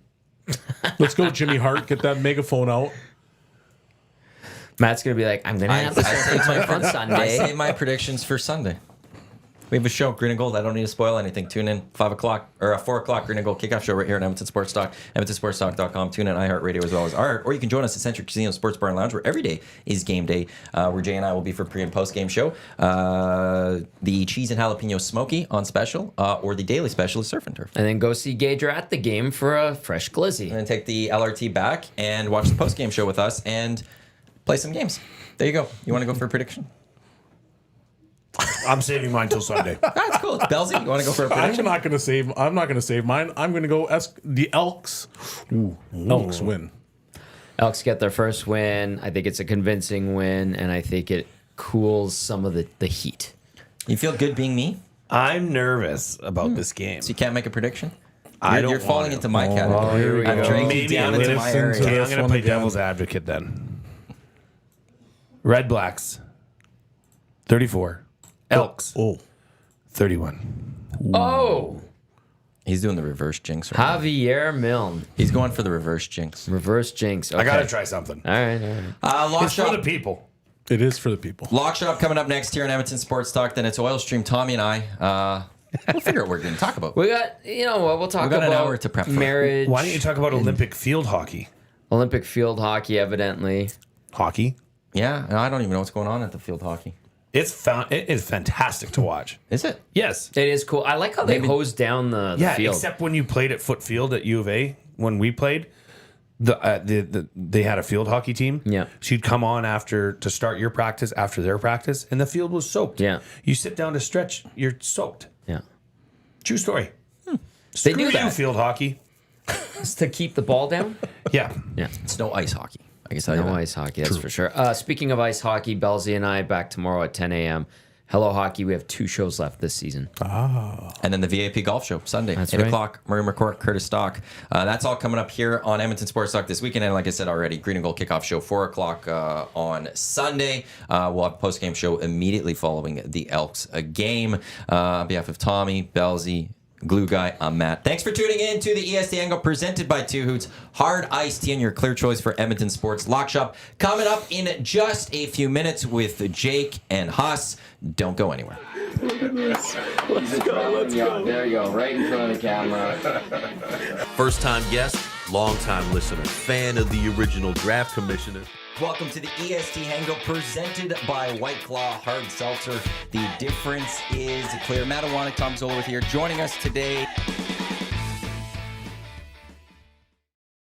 Let's go, Jimmy Hart. Get that megaphone out. Matt's going to be like, I'm going to have this on I Sunday. save my predictions for Sunday. We have a show, Green and Gold. I don't need to spoil anything. Tune in 5 o'clock or 4 o'clock Green and Gold kickoff show right here on Edmonton Sports Talk, EdmontonSportsTalk.com. Tune in iHeartRadio as well as iHeart. Or you can join us at Century Casino Sports Bar and Lounge, where every day is game day, where Jay and I will be for pre and post game show. The cheese and jalapeno smoky on special, or the daily special is surf and turf. And then go see Gager at the game for a fresh glizzy. And then take the LRT back and watch the post game show with us and play some games. There you go. You want to go for a prediction? I'm saving mine till Sunday. That's cool. Bellezy, you want to go for a prediction? I'm not going to save mine. I'm going to go the Elks. Elks win. Elks get their first win. I think it's a convincing win, and I think it cools some of the heat. You feel good being me? I'm nervous about this game. So you can't make a prediction? I don't You're falling want to. into my category. here we I've go. dragged you Maybe down a into little my Okay, area. I'm This going to one play again. devil's advocate then. Red Blacks, 34. Elks, Oh. 31. Oh! He's doing the reverse jinx right now. Javier Milne. He's going for the reverse jinx. Reverse jinx. Okay. I got to try something. All right. Lock It's for the shop. people. It is for the people. Lock shop coming up next here on Edmonton Sports Talk. Then it's Oil Stream. Tommy and I. We'll figure out what we're going to talk about. We got, you know what, we'll talk We got about an hour to prep for it. marriage. Why don't you talk about Olympic field hockey? Olympic field hockey, evidently. Hockey? Yeah, I don't even know what's going on at the field hockey. It is fantastic to watch. Is it? Yes. It is cool. I like how they Maybe- hose down the Yeah, field. except when you played at Foot Field at U of A, when we played, they had a field hockey team. Yeah. So you'd come on to start your practice after their practice, and the field was soaked. Yeah. You sit down to stretch, you're soaked. Yeah. True story. They do Screw you, that field hockey. to keep the ball down. Yeah. Yeah. It's no ice hockey. I guess I No ice hockey, that's for sure. Speaking of ice hockey, Bellezy and I back tomorrow at 10 a.m. Hello Hockey. We have 2 shows left this season. And then the VIP Golf Show, Sunday, That's 8 right. o'clock, Murray McCourt, Curtis Stock. That's all coming up here on Edmonton Sports Talk this weekend. And like I said already, Green and Gold Kickoff Show, 4 o'clock on Sunday. We'll have a post-game show immediately following the Elks game. On behalf of Tommy, Bellezy, Glue Guy, I'm Matt. Thanks for tuning in to the EST Hangout presented by Two Hoots. Hard iced tea and your clear choice for Edmonton Sports Lock Shop. Coming up in just a few minutes with Jake and Huss. Don't go anywhere. Let's go. There you go, right in front of the camera. First-time guest, long-time listener, fan of the original draft commissioner. Welcome to the EST Hangout presented by White Claw Hard Seltzer. The difference is clear. Matt Iwanyk, Tom Zola with here. Joining us today,